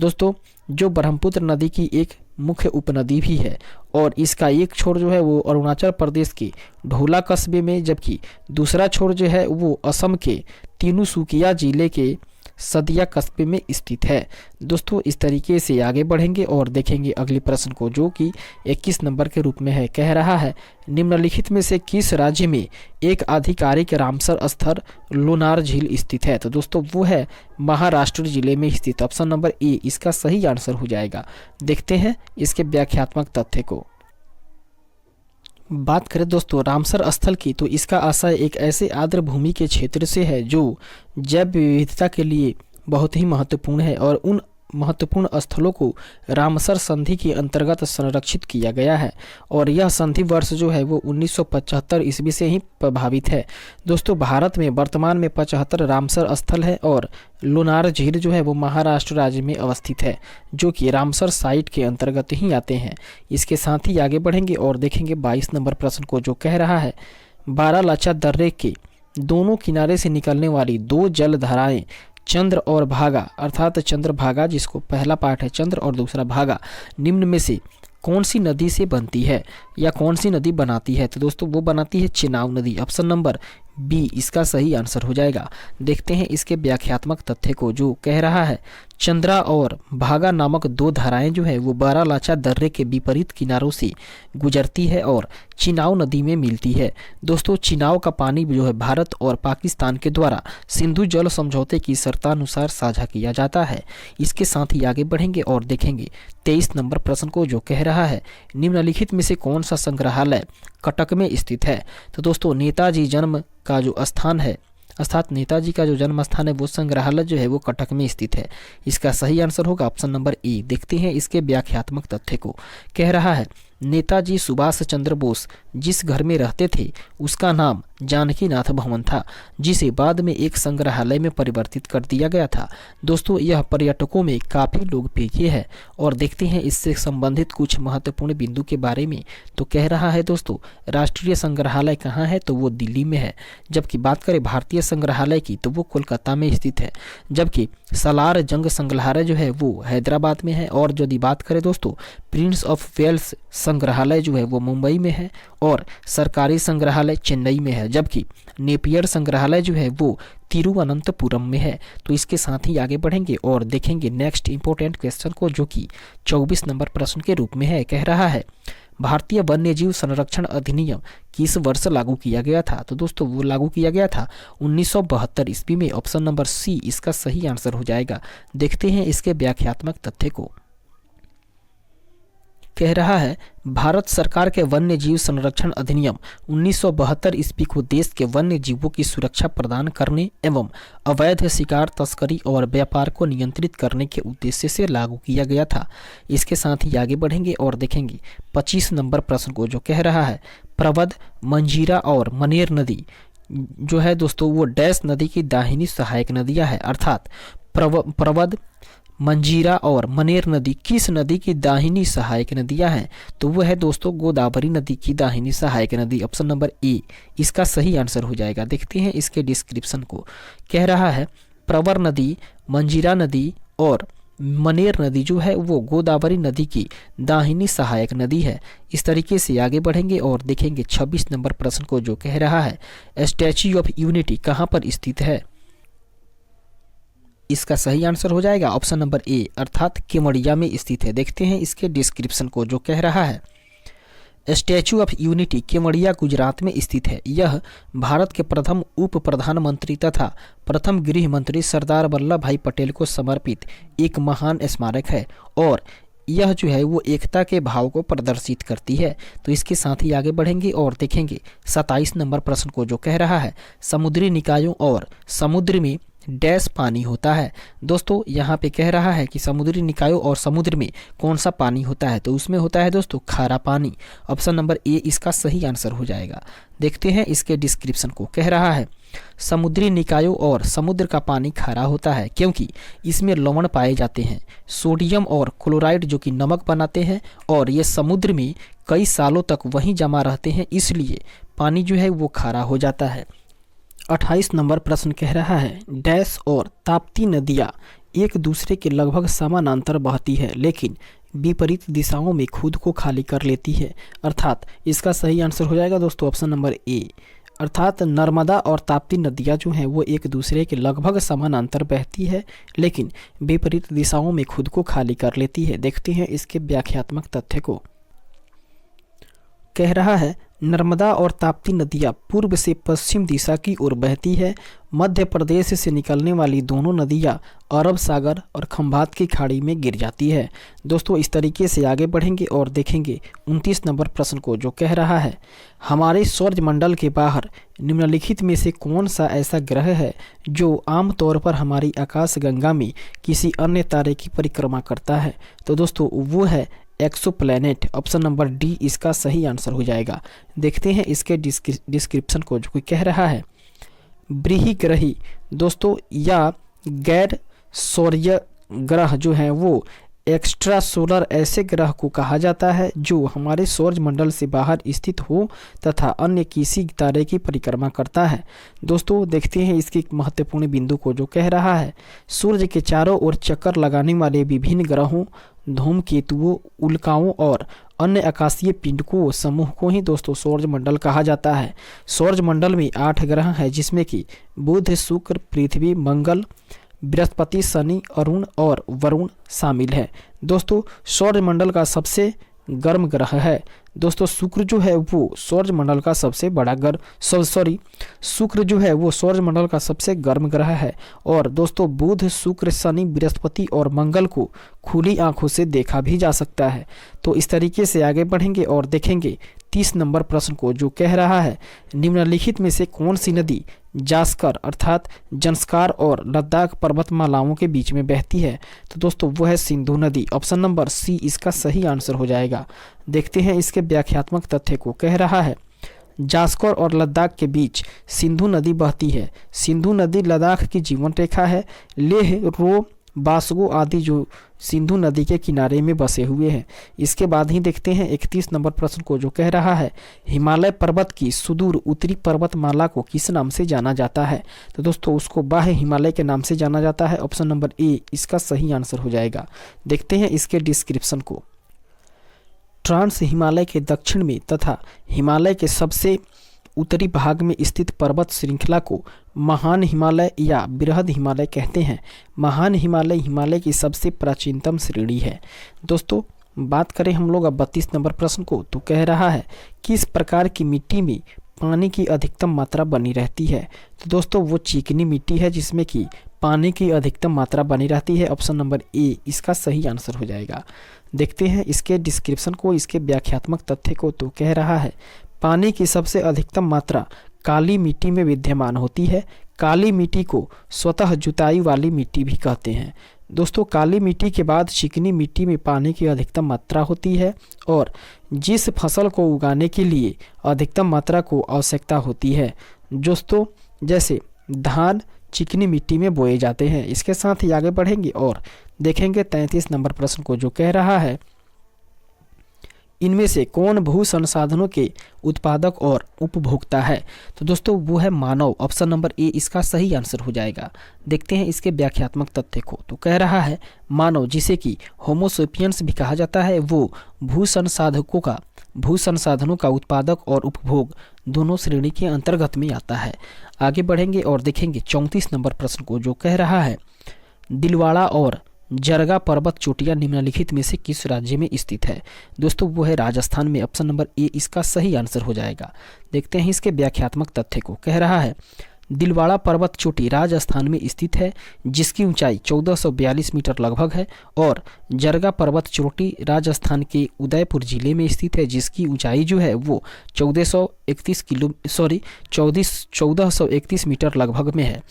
दोस्तों, जो ब्रह्मपुत्र नदी की एक मुख्य उपनदी भी है और इसका एक छोर जो है वो अरुणाचल प्रदेश के ढोला कस्बे में, जबकि दूसरा छोर जो है वो असम के तिनसुकिया जिले के सदिया कस्बे में स्थित है दोस्तों। इस तरीके से आगे बढ़ेंगे और देखेंगे अगले प्रश्न को, जो कि 21 नंबर के रूप में है। कह रहा है निम्नलिखित में से किस राज्य में एक आधिकारिक रामसर स्थल लोनार झील स्थित है? तो दोस्तों वो है महाराष्ट्र जिले में स्थित। ऑप्शन नंबर ए इसका सही आंसर हो जाएगा। देखते हैं इसके व्याख्यात्मक तथ्य को। बात करें दोस्तों रामसर स्थल की, तो इसका आशय एक ऐसे आर्द्र भूमि के क्षेत्र से है जो जैव विविधता के लिए बहुत ही महत्वपूर्ण है और उन महत्वपूर्ण स्थलों को रामसर संधि के अंतर्गत संरक्षित किया गया है और यह संधि वर्ष जो है वो 1975 ईस्वी से ही प्रभावित है दोस्तों। भारत में वर्तमान में 75 रामसर स्थल है और लोनार झील जो है वो महाराष्ट्र राज्य में अवस्थित है, जो कि रामसर साइट के अंतर्गत ही आते हैं। इसके साथ ही आगे बढ़ेंगे और देखेंगे 22 नंबर प्रश्न को, जो कह रहा है बारालाचा दर्रे के दोनों किनारे से निकलने वाली दो जल धाराएं चंद्र और भागा अर्थात चंद्रभागा, जिसको पहला पार्ट है चंद्र और दूसरा भागा, निम्न में से कौन सी नदी से बनती है या कौन सी नदी बनाती है? तो दोस्तों वो बनाती है चेनाब नदी। ऑप्शन नंबर बी इसका सही आंसर हो जाएगा। देखते हैं इसके व्याख्यात्मक तथ्य को, जो कह रहा है चंद्रा और भागा नामक दो धाराएं जो है वो बारालाचा दर्रे के विपरीत किनारों से गुजरती है और चिनाब नदी में मिलती है दोस्तों। चिनाब का पानी जो है भारत और पाकिस्तान के द्वारा सिंधु जल समझौते की शर्तानुसार साझा किया जाता है। इसके साथ ही आगे बढ़ेंगे और देखेंगे 23 नंबर प्रश्न को, जो कह रहा है निम्नलिखित में से कौन सा संग्रहालय कटक में स्थित है? तो दोस्तों नेताजी जन्म का जो स्थान है अर्थात नेताजी का जो जन्म स्थान है वो संग्रहालय जो है वो कटक में स्थित है। इसका सही आंसर होगा ऑप्शन नंबर ए। देखते हैं इसके व्याख्यात्मक तथ्य को। कह रहा है नेताजी सुभाष चंद्र बोस जिस घर में रहते थे उसका नाम जानकीनाथ भवन था, जिसे बाद में एक संग्रहालय में परिवर्तित कर दिया गया था दोस्तों। यह पर्यटकों में काफ़ी लोकप्रिय है और देखते हैं इससे संबंधित कुछ महत्वपूर्ण बिंदु के बारे में। तो कह रहा है दोस्तों राष्ट्रीय संग्रहालय कहाँ है? तो वो दिल्ली में है, जबकि बात करें भारतीय संग्रहालय की तो वो कोलकाता में स्थित है, जबकि सालार जंग संग्रहालय जो है वो हैदराबाद में है। और यदि बात करें दोस्तों प्रिंस ऑफ वेल्स संग्रहालय जो है वो मुंबई में है और सरकारी संग्रहालय चेन्नई में है, जबकि नेपियर संग्रहालय जो है वो तिरुवनंतपुरम में है। तो इसके साथ ही आगे बढ़ेंगे और देखेंगे नेक्स्ट इंपॉर्टेंट क्वेश्चन को, जो कि 24 नंबर प्रश्न के रूप में है। कह रहा है भारतीय वन्यजीव संरक्षण अधिनियम किस वर्ष लागू किया गया था? तो दोस्तों वो लागू किया गया था 1972 ईस्वी में। ऑप्शन नंबर सी इसका सही आंसर हो जाएगा। देखते हैं इसके व्याख्यात्मक तथ्य को। कह रहा है भारत सरकार के वन्य जीव संरक्षण अधिनियम 1972 ईस्वी को देश के वन्य जीवों की सुरक्षा प्रदान करने एवं अवैध शिकार, तस्करी और व्यापार को नियंत्रित करने के उद्देश्य से लागू किया गया था। इसके साथ ही आगे बढ़ेंगे और देखेंगे 25 नंबर प्रश्न को, जो कह रहा है प्रवद, मंजीरा और मनेर नदी जो है दोस्तों वो डैश नदी की दाहिनी सहायक नदियां है, अर्थात प्रवद, मंजीरा और मनेर नदी किस नदी की दाहिनी सहायक नदियां हैं? तो वह है दोस्तों गोदावरी नदी की दाहिनी सहायक नदी। ऑप्शन नंबर ए इसका सही आंसर हो जाएगा। देखते हैं इसके डिस्क्रिप्शन को। कह रहा है प्रवर नदी, मंजीरा नदी और मनेर नदी जो है वो गोदावरी नदी की दाहिनी सहायक नदी है। इस तरीके से आगे बढ़ेंगे और देखेंगे 26 नंबर प्रश्न को, जो कह रहा है स्टैच्यू ऑफ यूनिटी कहाँ पर स्थित है? इसका सही आंसर हो जाएगा ऑप्शन नंबर ए अर्थात केवड़िया में स्थित है। देखते हैं इसके डिस्क्रिप्शन को, जो कह रहा है statue of unity Kevadia Gujarat में स्थित है। यह भारत के प्रथम उप प्रधानमंत्री तथा प्रथम गृह मंत्री सरदार वल्लभ भाई पटेल को समर्पित एक महान स्मारक है और यह जो है वो एकता के भाव को प्रदर्शित करती है। तो इसके साथ ही आगे बढ़ेंगे और देखेंगे 27 नंबर प्रश्न को, जो कह रहा है समुद्री निकायों और समुद्र में डैश पानी होता है। दोस्तों यहाँ पे कह रहा है कि समुद्री निकायों और समुद्र में कौन सा पानी होता है, तो उसमें होता है दोस्तों खारा पानी। ऑप्शन नंबर ए इसका सही आंसर हो जाएगा। देखते हैं इसके डिस्क्रिप्शन को। कह रहा है समुद्री निकायों और समुद्र का पानी खारा होता है क्योंकि इसमें लवण पाए जाते हैं, सोडियम और क्लोराइड जो कि नमक बनाते हैं, और ये समुद्र में कई सालों तक वहीं जमा रहते हैं, इसलिए पानी जो है वो खारा हो जाता है। 28 नंबर प्रश्न कह रहा है डैश और ताप्ती नदियाँ एक दूसरे के लगभग समानांतर बहती है लेकिन विपरीत दिशाओं में खुद को खाली कर लेती है, अर्थात इसका सही आंसर हो जाएगा दोस्तों ऑप्शन नंबर ए। अर्थात नर्मदा और ताप्ती नदियाँ जो हैं वो एक दूसरे के लगभग समानांतर बहती है लेकिन विपरीत दिशाओं में खुद को खाली कर लेती है। देखते हैं इसके व्याख्यात्मक तथ्य को। कह रहा है नर्मदा और ताप्ती नदियाँ पूर्व से पश्चिम दिशा की ओर बहती है। मध्य प्रदेश से निकलने वाली दोनों नदियाँ अरब सागर और खंभात की खाड़ी में गिर जाती है। दोस्तों इस तरीके से आगे बढ़ेंगे और देखेंगे 29 नंबर प्रश्न को, जो कह रहा है हमारे सौरमंडल के बाहर निम्नलिखित में से कौन सा ऐसा ग्रह है जो आमतौर पर हमारी आकाशगंगा में किसी अन्य तारे की परिक्रमा करता है। तो दोस्तों वो है एक्सोप्लैनेट। ऑप्शन नंबर डी इसका सही आंसर हो जाएगा। देखते हैं इसके डिस्क्रिप्शन को, जो कोई कह रहा है बृहग्रही दोस्तों या गैर सौर्य ग्रह जो हैं वो एक्स्ट्रा सोलर ऐसे ग्रह को कहा जाता है जो हमारे सौरमंडल से बाहर स्थित हो तथा अन्य किसी तारे की परिक्रमा करता है। दोस्तों देखते हैं इसके महत्वपूर्ण बिंदु को, जो कह रहा है सूर्य के चारों ओर चक्कर लगाने वाले विभिन्न ग्रहों, धूमकेतुओं, उल्काओं और अन्य आकाशीय पिंडकों समूह को ही दोस्तों सौरमंडल कहा जाता है। सौरमंडल में 8 ग्रह हैं जिसमें कि बुध, शुक्र, पृथ्वी, मंगल, बृहस्पति, शनि, अरुण और वरुण शामिल है। दोस्तों सौरमंडल का सबसे गर्म ग्रह है दोस्तों शुक्र जो है वो सौरमंडल का सबसे बड़ा शुक्र जो है वो सौरमंडल का सबसे गर्म ग्रह है। और दोस्तों बुध, शुक्र, शनि, बृहस्पति और मंगल को खुली आंखों से देखा भी जा सकता है। तो इस तरीके से आगे बढ़ेंगे और देखेंगे 30 नंबर प्रश्न को, जो कह रहा है निम्नलिखित में से कौन सी नदी जास्कर अर्थात जंस्कार और लद्दाख पर्वतमालाओं के बीच में बहती है। तो दोस्तों वो है सिंधु नदी। ऑप्शन नंबर सी इसका सही आंसर हो जाएगा। देखते हैं इसके व्याख्यात्मक तथ्य को। कह रहा है जास्कर और लद्दाख के बीच सिंधु नदी बहती है। सिंधु नदी लद्दाख की जीवन रेखा है। लेह, रो, बासगो आदि जो सिंधु नदी के किनारे में बसे हुए हैं। इसके बाद ही देखते हैं 31 नंबर प्रश्न को, जो कह रहा है हिमालय पर्वत की सुदूर उत्तरी पर्वतमाला को किस नाम से जाना जाता है। तो दोस्तों उसको बाह्य हिमालय के नाम से जाना जाता है। ऑप्शन नंबर ए इसका सही आंसर हो जाएगा। देखते हैं इसके डिस्क्रिप्शन को। ट्रांस हिमालय के दक्षिण में तथा हिमालय के सबसे उत्तरी भाग में स्थित पर्वत श्रृंखला को महान हिमालय या बृहद हिमालय कहते हैं। महान हिमालय हिमालय की सबसे प्राचीनतम श्रेणी है। दोस्तों बात करें हम लोग अब 32 नंबर प्रश्न को, तो कह रहा है किस प्रकार की मिट्टी में पानी की अधिकतम मात्रा बनी रहती है। तो दोस्तों वो चिकनी मिट्टी है जिसमें कि पानी की अधिकतम मात्रा बनी रहती है। ऑप्शन नंबर ए इसका सही आंसर हो जाएगा। देखते हैं इसके डिस्क्रिप्शन को, इसके व्याख्यात्मक तथ्य को, तो कह रहा है पानी की सबसे अधिकतम मात्रा काली मिट्टी में विद्यमान होती है। काली मिट्टी को स्वतः जुताई वाली मिट्टी भी कहते हैं। दोस्तों काली मिट्टी के बाद चिकनी मिट्टी में पानी की अधिकतम मात्रा होती है और जिस फसल को उगाने के लिए अधिकतम मात्रा को आवश्यकता होती है दोस्तों जैसे धान चिकनी मिट्टी में बोए जाते हैं। इसके साथ ही आगे बढ़ेंगे और देखेंगे 33 नंबर प्रश्न को, जो कह रहा है इनमें से कौन भू संसाधनों के उत्पादक और उपभोक्ता है। तो दोस्तों वो है मानव। ऑप्शन नंबर ए इसका सही आंसर हो जाएगा। देखते हैं इसके व्याख्यात्मक तथ्य को, तो कह रहा है मानव जिसे कि होमोसेपियंस भी कहा जाता है वो भू संसाधनों का उत्पादक और उपभोग दोनों श्रेणी के अंतर्गत में आता है। आगे बढ़ेंगे और देखेंगे 34 नंबर प्रश्न को, जो कह रहा है दिलवाड़ा और जरगा पर्वत चोटियां निम्नलिखित में से किस राज्य में स्थित है। दोस्तों वो है राजस्थान में। ऑप्शन नंबर ए इसका सही आंसर हो जाएगा। देखते हैं इसके व्याख्यात्मक तथ्य को। कह रहा है दिलवाड़ा पर्वत चोटी राजस्थान में स्थित है जिसकी ऊंचाई 1442 मीटर लगभग है। और जरगा पर्वत चोटी राजस्थान के उदयपुर जिले में स्थित है जिसकी ऊंचाई जो है वो 1431 मीटर लगभग में है।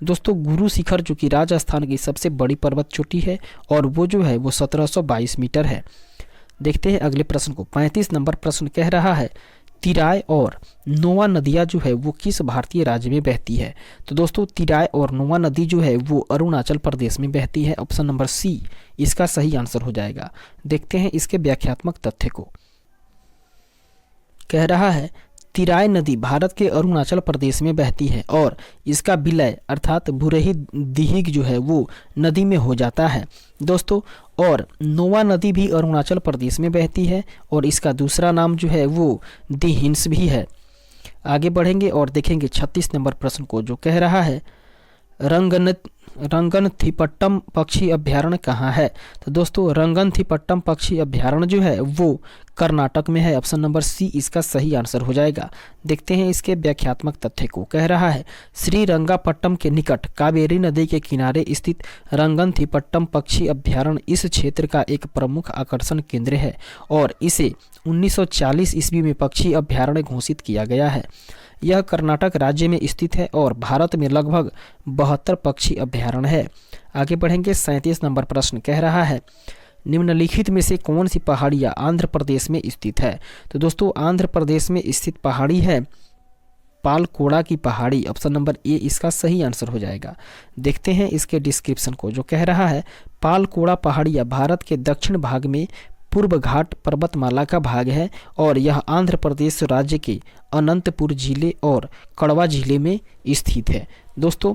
दोस्तों गुरु शिखर जो कि राजस्थान की सबसे बड़ी पर्वत चोटी है और वो जो है वो 1722 मीटर है। देखते हैं अगले प्रश्न को। 35 नंबर प्रश्न कह रहा है तिराय और नोआ नदियाँ जो है वो किस भारतीय राज्य में बहती है। तो दोस्तों तिराय और नोआ नदी जो है वो अरुणाचल प्रदेश में बहती है। ऑप्शन नंबर सी इसका सही आंसर हो जाएगा। देखते हैं इसके व्याख्यात्मक तथ्य को। कह रहा है तिराय नदी भारत के अरुणाचल प्रदेश में बहती है और इसका विलय अर्थात बुरही दिहिग जो है वो नदी में हो जाता है दोस्तों। और नोआ नदी भी अरुणाचल प्रदेश में बहती है और इसका दूसरा नाम जो है वो दिहिंस भी है। आगे बढ़ेंगे और देखेंगे 36 नंबर प्रश्न को जो कह रहा है रंगनथिपट्टम पक्षी अभ्यारण्य कहाँ है। तो दोस्तों रंगनथिपट्टम पक्षी अभ्यारण्य जो है वो कर्नाटक में है। ऑप्शन नंबर सी इसका सही आंसर हो जाएगा। देखते हैं इसके व्याख्यात्मक तथ्य को। कह रहा है श्रीरंगापट्टम के निकट कावेरी नदी के किनारे स्थित रंगनथिपट्टम पक्षी अभ्यारण्य इस क्षेत्र का एक प्रमुख आकर्षण केंद्र है और इसे 1940 ईस्वी में पक्षी अभ्यारण्य घोषित किया गया है। यह कर्नाटक राज्य में स्थित है और भारत में लगभग 72 पक्षी अभ्यारण्य है। आगे बढ़ेंगे 37 नंबर प्रश्न कह रहा है निम्नलिखित में से कौन सी पहाड़ियाँ आंध्र प्रदेश में स्थित है। तो दोस्तों आंध्र प्रदेश में स्थित पहाड़ी है पालकोड़ा की पहाड़ी। ऑप्शन नंबर ए इसका सही आंसर हो जाएगा। देखते हैं इसके डिस्क्रिप्शन को जो कह रहा है पालकोड़ा पहाड़ियाँ भारत के दक्षिण भाग में पूर्व घाट पर्वतमाला का भाग है और यह आंध्र प्रदेश राज्य के अनंतपुर जिले और कड़वा जिले में स्थित है। दोस्तों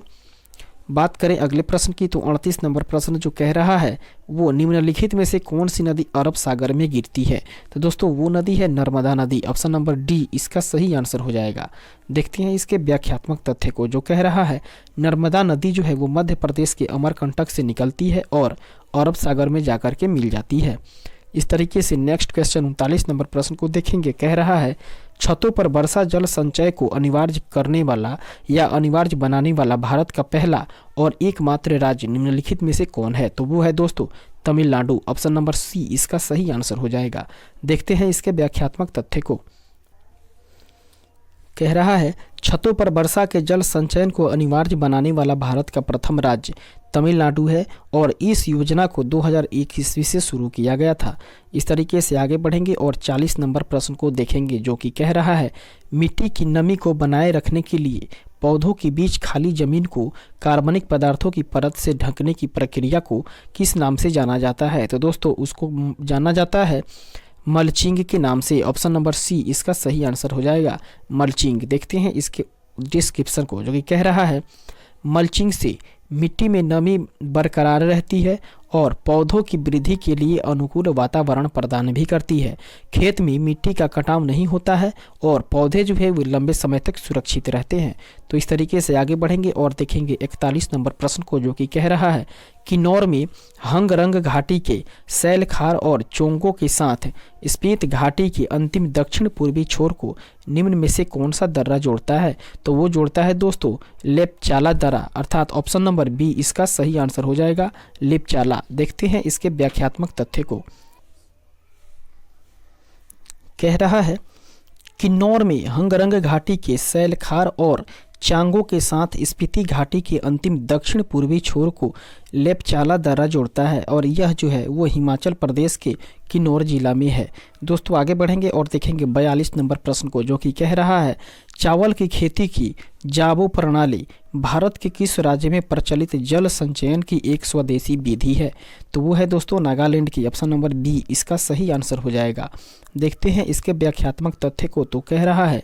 बात करें अगले प्रश्न की तो 38 नंबर प्रश्न जो कह रहा है वो निम्नलिखित में से कौन सी नदी अरब सागर में गिरती है। तो दोस्तों वो नदी है नर्मदा नदी। ऑप्शन नंबर डी इसका सही आंसर हो जाएगा। देखते हैं इसके व्याख्यात्मक तथ्य को जो कह रहा है नर्मदा नदी जो है वो मध्य प्रदेश के अमरकंटक से निकलती है और अरब सागर में जाकर के मिल जाती है। इस तरीके से नेक्स्ट क्वेश्चन 39 नंबर प्रश्न को देखेंगे। कह रहा है छतों पर वर्षा जल संचय को अनिवार्य करने वाला या अनिवार्य बनाने वाला भारत का पहला और एकमात्र राज्य निम्नलिखित में से कौन है। तो वो है दोस्तों तमिलनाडु। ऑप्शन नंबर सी इसका सही आंसर हो जाएगा। देखते हैं इसके व्याख्यात्मक तथ्य को। कह रहा है छतों पर वर्षा के जल संचयन को अनिवार्य बनाने वाला भारत का प्रथम राज्य तमिलनाडु है और इस योजना को 2001 ईस्वी से शुरू किया गया था। इस तरीके से आगे बढ़ेंगे और 40 नंबर प्रश्न को देखेंगे जो कि कह रहा है मिट्टी की नमी को बनाए रखने के लिए पौधों के बीच खाली जमीन को कार्बनिक पदार्थों की परत से ढकने की प्रक्रिया को किस नाम से जाना जाता है। तो दोस्तों उसको जाना जाता है मल्चिंग के नाम से। ऑप्शन नंबर सी इसका सही आंसर हो जाएगा मल्चिंग। देखते हैं इसके डिस्क्रिप्शन को जो कि कह रहा है मल्चिंग से मिट्टी में नमी बरकरार रहती है और पौधों की वृद्धि के लिए अनुकूल वातावरण प्रदान भी करती है। खेत में मिट्टी का कटाव नहीं होता है और पौधे जो है वो लंबे समय तक सुरक्षित रहते हैं। तो इस तरीके से आगे बढ़ेंगे और देखेंगे 41 नंबर प्रश्न को जो कि कह रहा है किन्नौर में हंगरंग घाटी के सैलखार और चोंगो के साथ स्पीत घाटी के अंतिम दक्षिण पूर्वी छोर को निम्न में से कौन सा दर्रा जोड़ता है। तो वो जोड़ता है दोस्तों लेपचाला दर्रा अर्थात ऑप्शन नंबर बी इसका सही आंसर हो जाएगा लेपचाला। देखते हैं इसके व्याख्यात्मक तथ्य को। कह रहा है किन्नौर में हंगरंग घाटी के सैलखार और चांगो के साथ स्पीति घाटी के अंतिम दक्षिण पूर्वी छोर को लेपचाला दर्रा जोड़ता है और यह जो है वो हिमाचल प्रदेश के किन्नौर जिला में है। दोस्तों आगे बढ़ेंगे और देखेंगे 42 नंबर प्रश्न को जो कि कह रहा है चावल की खेती की जाबो प्रणाली भारत के किस राज्य में प्रचलित जल संचयन की एक स्वदेशी विधि है। तो वो है दोस्तों नागालैंड की। ऑप्शन नंबर बी इसका सही आंसर हो जाएगा। देखते हैं इसके व्याख्यात्मक तथ्य को। तो कह रहा है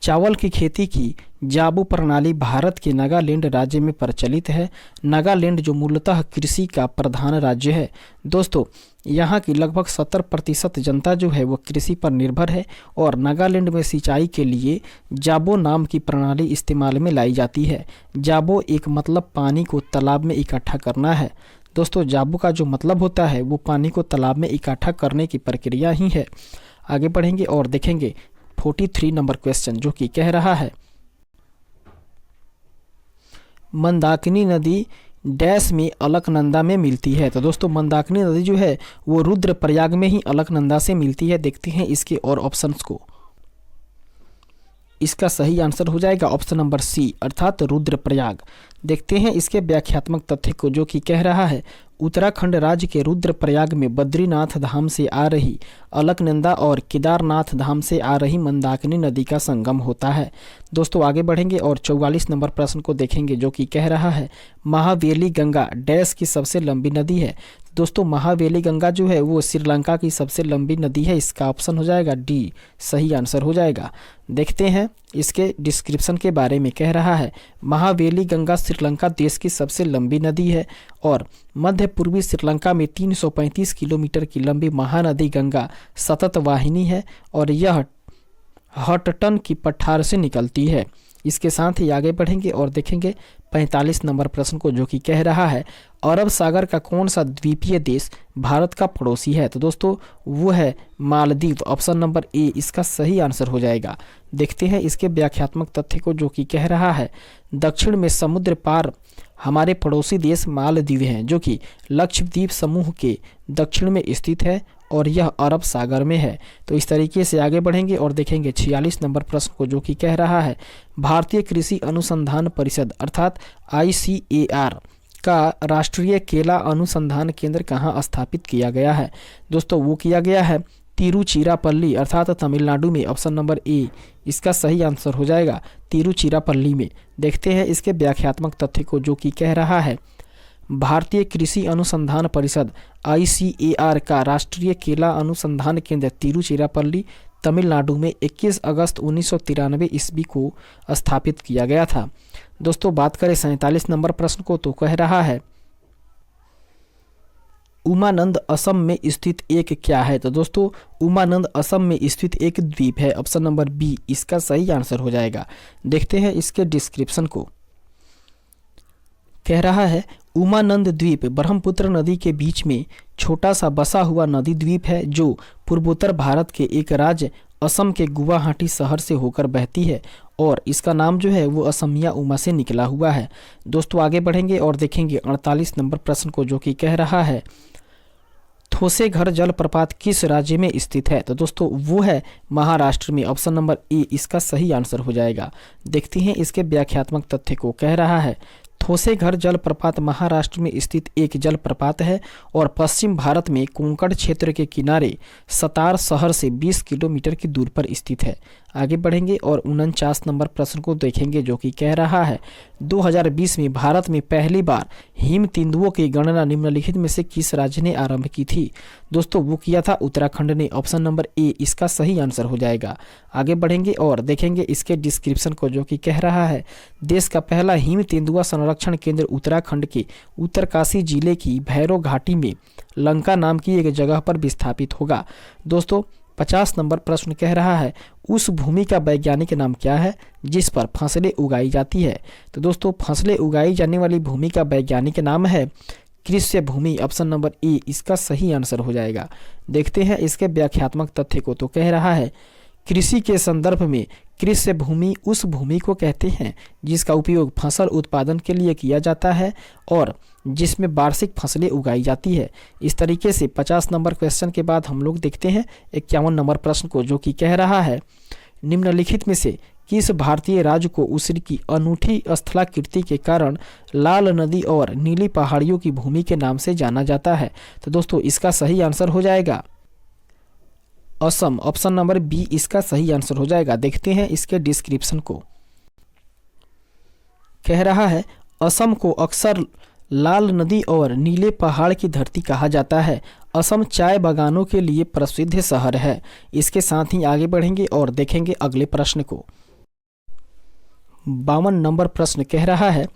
चावल की खेती की जाबू प्रणाली भारत के नागालैंड राज्य में प्रचलित है। नागालैंड जो मूलतः कृषि का प्रधान राज्य है दोस्तों, यहाँ की लगभग 70% जनता जो है वो कृषि पर निर्भर है और नागालैंड में सिंचाई के लिए जाबो नाम की प्रणाली इस्तेमाल में लाई जाती है। जाबो एक मतलब पानी को तालाब में इकट्ठा करना है। दोस्तों जाबो का जो मतलब होता है वो पानी को तालाब में इकट्ठा करने की प्रक्रिया ही है। आगे बढ़ेंगे और देखेंगे 43 नंबर क्वेश्चन जो कि कह रहा है मंदाकिनी नदी डैश में अलकनंदा में मिलती है। तो दोस्तों मंदाकिनी नदी जो है वो रुद्रप्रयाग में ही अलकनंदा से मिलती है। देखते हैं इसके और ऑप्शंस को। इसका सही आंसर हो जाएगा ऑप्शन नंबर सी अर्थात रुद्रप्रयाग। देखते हैं इसके व्याख्यात्मक तथ्य को, जो कि कह रहा है उत्तराखंड राज्य के रुद्रप्रयाग में बद्रीनाथ धाम से आ रही अलकनंदा और केदारनाथ धाम से आ रही मंदाकिनी नदी का संगम होता है। दोस्तों आगे बढ़ेंगे और 44 नंबर प्रश्न को देखेंगे, जो कि कह रहा है महावेली गंगा डैश की सबसे लंबी नदी है। दोस्तों महावेली गंगा जो है वो श्रीलंका की सबसे लंबी नदी है। इसका ऑप्शन हो जाएगा डी, सही आंसर हो जाएगा। देखते हैं इसके डिस्क्रिप्शन के बारे में। कह रहा है महावेली गंगा श्रीलंका देश की सबसे लंबी नदी है और मध्य पूर्वी श्रीलंका में 335 किलोमीटर की लंबी महानदी गंगा सतत वाहिनी है और यह हटटन की पठार से निकलती है। इसके साथ ही आगे बढ़ेंगे और देखेंगे 45 नंबर प्रश्न को, जो कि कह रहा है अरब सागर का कौन सा द्वीपीय देश भारत का पड़ोसी है। तो दोस्तों वो है मालदीव। ऑप्शन नंबर ए इसका सही आंसर हो जाएगा। देखते हैं इसके व्याख्यात्मक तथ्य को, जो कि कह रहा है दक्षिण में समुद्र पार हमारे पड़ोसी देश मालदीव हैं, जो कि लक्षद्वीप समूह के दक्षिण में स्थित है और यह अरब सागर में है। तो इस तरीके से आगे बढ़ेंगे और देखेंगे 46 नंबर प्रश्न को, जो कि कह रहा है भारतीय कृषि अनुसंधान परिषद अर्थात ICAR का राष्ट्रीय केला अनुसंधान केंद्र कहाँ स्थापित किया गया है। दोस्तों वो किया गया है तिरुचिरापल्ली अर्थात तमिलनाडु में। ऑप्शन नंबर ए इसका सही आंसर हो जाएगा तिरुचिरापल्ली में। देखते हैं इसके व्याख्यात्मक तथ्य को, जो कि कह रहा है भारतीय कृषि अनुसंधान परिषद ICAR का राष्ट्रीय केला अनुसंधान केंद्र तिरुचिरापल्ली तमिलनाडु में 21 अगस्त 1993 ईस्वी को स्थापित किया गया था। दोस्तों बात करें 47 नंबर प्रश्न को, तो कह रहा है उमानंद असम में स्थित एक क्या है। तो दोस्तों उमानंद असम में स्थित एक द्वीप है। ऑप्शन नंबर बी इसका सही आंसर हो जाएगा। देखते हैं इसके डिस्क्रिप्शन को। कह रहा है उमानंद द्वीप ब्रह्मपुत्र नदी के बीच में छोटा सा बसा हुआ नदी द्वीप है, जो पूर्वोत्तर भारत के एक राज्य असम के गुवाहाटी शहर से होकर बहती है और इसका नाम जो है वो असमिया उमा से निकला हुआ है। दोस्तों आगे बढ़ेंगे और देखेंगे 48 नंबर प्रश्न को, जो कि कह रहा है थोसेघर जलप्रपात किस राज्य में स्थित है। तो दोस्तों वो है महाराष्ट्र में। ऑप्शन नंबर ए इसका सही आंसर हो जाएगा। देखते हैं इसके व्याख्यात्मक तथ्य को। कह रहा है थोसेघर जलप्रपात महाराष्ट्र में स्थित एक जलप्रपात है और पश्चिम भारत में कोंकण क्षेत्र के किनारे सतार शहर से 20 किलोमीटर की दूर पर स्थित है। आगे बढ़ेंगे और 49 नंबर प्रश्न को देखेंगे, जो कि कह रहा है 2020 में भारत में पहली बार हिम तेंदुओं की गणना निम्नलिखित में से किस राज्य ने आरंभ की थी। दोस्तों वो किया था उत्तराखंड ने। ऑप्शन नंबर ए इसका सही आंसर हो जाएगा। आगे बढ़ेंगे और देखेंगे इसके डिस्क्रिप्शन को, जो कि कह रहा है देश का पहला हिम तेंदुआ संरक्षण केंद्र उत्तराखंड के उत्तरकाशी जिले की भैरव घाटी में लंका नाम की एक जगह पर विस्थापित होगा। दोस्तों 50 नंबर प्रश्न कह रहा है उस भूमि का वैज्ञानिक नाम क्या है जिस पर फसलें उगाई जाती है। तो दोस्तों फसलें उगाई जाने वाली भूमि का वैज्ञानिक नाम है कृषि भूमि। ऑप्शन नंबर ए इसका सही आंसर हो जाएगा। देखते हैं इसके व्याख्यात्मक तथ्य को। तो कह रहा है कृषि के संदर्भ में कृषि भूमि उस भूमि को कहते हैं जिसका उपयोग फसल उत्पादन के लिए किया जाता है और जिसमें वार्षिक फसलें उगाई जाती है। इस तरीके से 50 नंबर क्वेश्चन के बाद हम लोग देखते हैं 51 नंबर प्रश्न को, जो कि कह रहा है निम्नलिखित में से किस भारतीय राज्य को उसकी अनूठी स्थलाकृति के कारण लाल नदी और नीली पहाड़ियों की भूमि के नाम से जाना जाता है। तो दोस्तों इसका सही आंसर हो जाएगा असम। ऑप्शन नंबर बी इसका सही आंसर हो जाएगा। देखते हैं इसके डिस्क्रिप्शन को। कह रहा है असम को अक्सर लाल नदी और नीले पहाड़ की धरती कहा जाता है। असम चाय बागानों के लिए प्रसिद्ध शहर है। इसके साथ ही आगे बढ़ेंगे और देखेंगे अगले प्रश्न को। 52 नंबर प्रश्न कह रहा है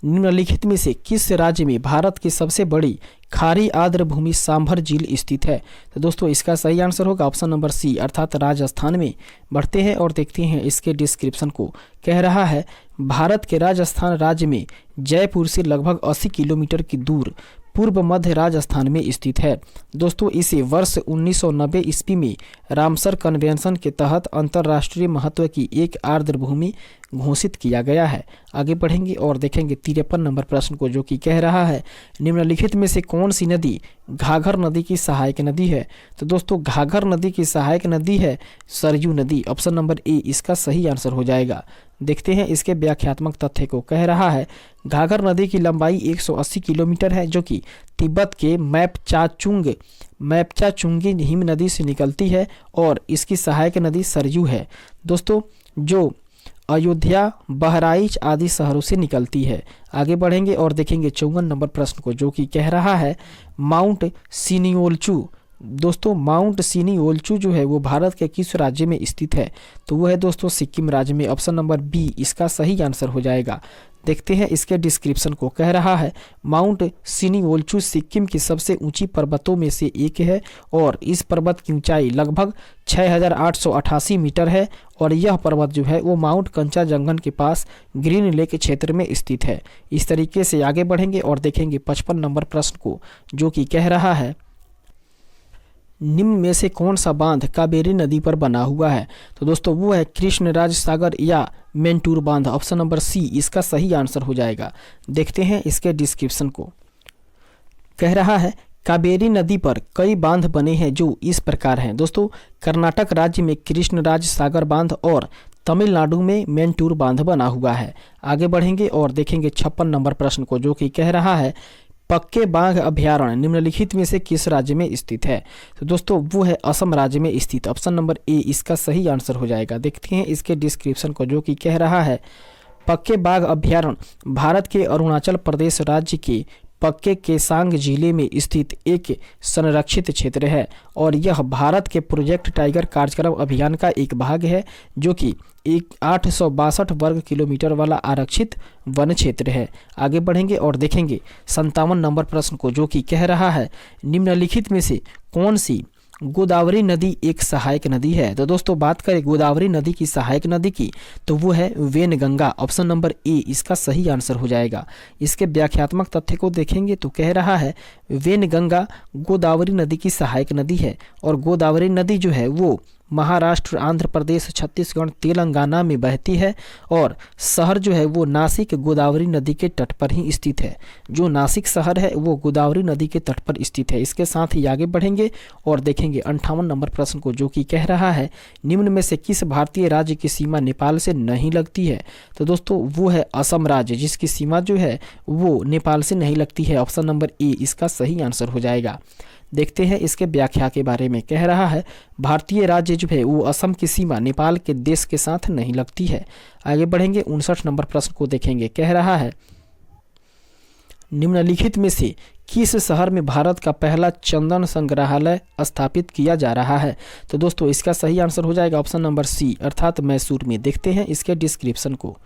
निम्नलिखित में से किस राज्य में भारत की सबसे बड़ी खारी आर्द्र भूमि सांभर झील स्थित है। तो दोस्तों इसका सही आंसर होगा ऑप्शन नंबर सी अर्थात राजस्थान में। बढ़ते हैं और देखते हैं इसके डिस्क्रिप्शन को। कह रहा है भारत के राजस्थान राज्य में जयपुर से लगभग 80 किलोमीटर की दूर पूर्व मध्य राजस्थान में स्थित है। दोस्तों इसे वर्ष 1990 ईस्वी में रामसर कन्वेंशन के तहत अंतर्राष्ट्रीय महत्व की एक आर्द्र भूमि घोषित किया गया है। आगे बढ़ेंगे और देखेंगे 53 नंबर प्रश्न को, जो कि कह रहा है निम्नलिखित में से कौन सी नदी घाघर नदी की सहायक नदी है। तो दोस्तों घाघर नदी की सहायक नदी है सरयू नदी। ऑप्शन नंबर ए इसका सही आंसर हो जाएगा। देखते हैं इसके व्याख्यात्मक तथ्य को। कह रहा है घाघर नदी की लंबाई 180 किलोमीटर है, जो कि तिब्बत के मैपचाचुंगी हिम नदी से निकलती है और इसकी सहायक नदी सरयू है दोस्तों, जो अयोध्या, बहराइच आदि शहरों से निकलती है। आगे बढ़ेंगे और देखेंगे 54 नंबर प्रश्न को, जो कि कह रहा है माउंट सिनियोलचू। दोस्तों माउंट सिनियोलचू जो है वो भारत के किस राज्य में स्थित है। तो वो है दोस्तों सिक्किम राज्य में। ऑप्शन नंबर बी इसका सही आंसर हो जाएगा। देखते हैं इसके डिस्क्रिप्शन को। कह रहा है माउंट सिनियोलचू सिक्किम की सबसे ऊंची पर्वतों में से एक है और इस पर्वत की ऊंचाई लगभग 6888 मीटर है और यह पर्वत जो है वो माउंट कंचनजंगा के पास ग्रीन लेक क्षेत्र में स्थित है। इस तरीके से आगे बढ़ेंगे और देखेंगे 55 नंबर प्रश्न को, जो कि कह रहा है निम्न में से कौन सा बांध कावेरी नदी पर बना हुआ है। तो दोस्तों वो है कृष्णराज सागर या मेंटूर बांध। ऑप्शन नंबर सी इसका सही आंसर हो जाएगा। देखते हैं इसके डिस्क्रिप्शन को। कह रहा है कावेरी नदी पर कई बांध बने हैं जो इस प्रकार हैं। दोस्तों कर्नाटक राज्य में कृष्णराज सागर बांध और तमिलनाडु में मेंटूर बांध बना हुआ है। आगे बढ़ेंगे और देखेंगे 56 नंबर प्रश्न को, जो कि कह रहा है पक्के बाघ अभयारण्य निम्नलिखित में से किस राज्य में स्थित है। तो दोस्तों वो है असम राज्य में स्थित। ऑप्शन नंबर ए इसका सही आंसर हो जाएगा। देखते हैं इसके डिस्क्रिप्शन को, जो कि कह रहा है पक्के बाघ अभयारण्य भारत के अरुणाचल प्रदेश राज्य के पक्के केसांग जिले में स्थित एक संरक्षित क्षेत्र है और यह भारत के प्रोजेक्ट टाइगर कार्यक्रम अभियान का एक भाग है, जो कि एक 862 वर्ग किलोमीटर वाला आरक्षित वन क्षेत्र है। आगे बढ़ेंगे और देखेंगे 57 नंबर प्रश्न को, जो कि कह रहा है निम्नलिखित में से कौन सी गोदावरी नदी एक सहायक नदी है। तो दोस्तों बात करें गोदावरी नदी की सहायक नदी की, तो वो है वेनगंगा। ऑप्शन नंबर ए इसका सही आंसर हो जाएगा। इसके व्याख्यात्मक तथ्य को देखेंगे तो कह रहा है वेनगंगा गोदावरी नदी की सहायक नदी है और गोदावरी नदी जो है वो महाराष्ट्र, आंध्र प्रदेश, छत्तीसगढ़, तेलंगाना में बहती है और शहर जो है वो नासिक गोदावरी नदी के तट पर ही स्थित है। जो नासिक शहर है वो गोदावरी नदी के तट पर स्थित है। इसके साथ ही आगे बढ़ेंगे और देखेंगे 58 नंबर प्रश्न को, जो कि कह रहा है निम्न में से किस भारतीय राज्य की सीमा नेपाल से नहीं लगती है। तो दोस्तों वो है असम राज्य, जिसकी सीमा जो है वो नेपाल से नहीं लगती है। ऑप्शन नंबर ए इसका सही आंसर हो जाएगा। देखते हैं इसके व्याख्या के बारे में। कह रहा है भारतीय राज्य जो है वो असम की सीमा नेपाल के देश के साथ नहीं लगती है। आगे बढ़ेंगे 59 नंबर प्रश्न को देखेंगे। कह रहा है निम्नलिखित में से किस शहर में भारत का पहला चंदन संग्रहालय स्थापित किया जा रहा है। तो दोस्तों इसका सही आंसर हो जाएगा ऑप्शन नंबर सी अर्थात मैसूर में। देखते हैं इसके डिस्क्रिप्शन को।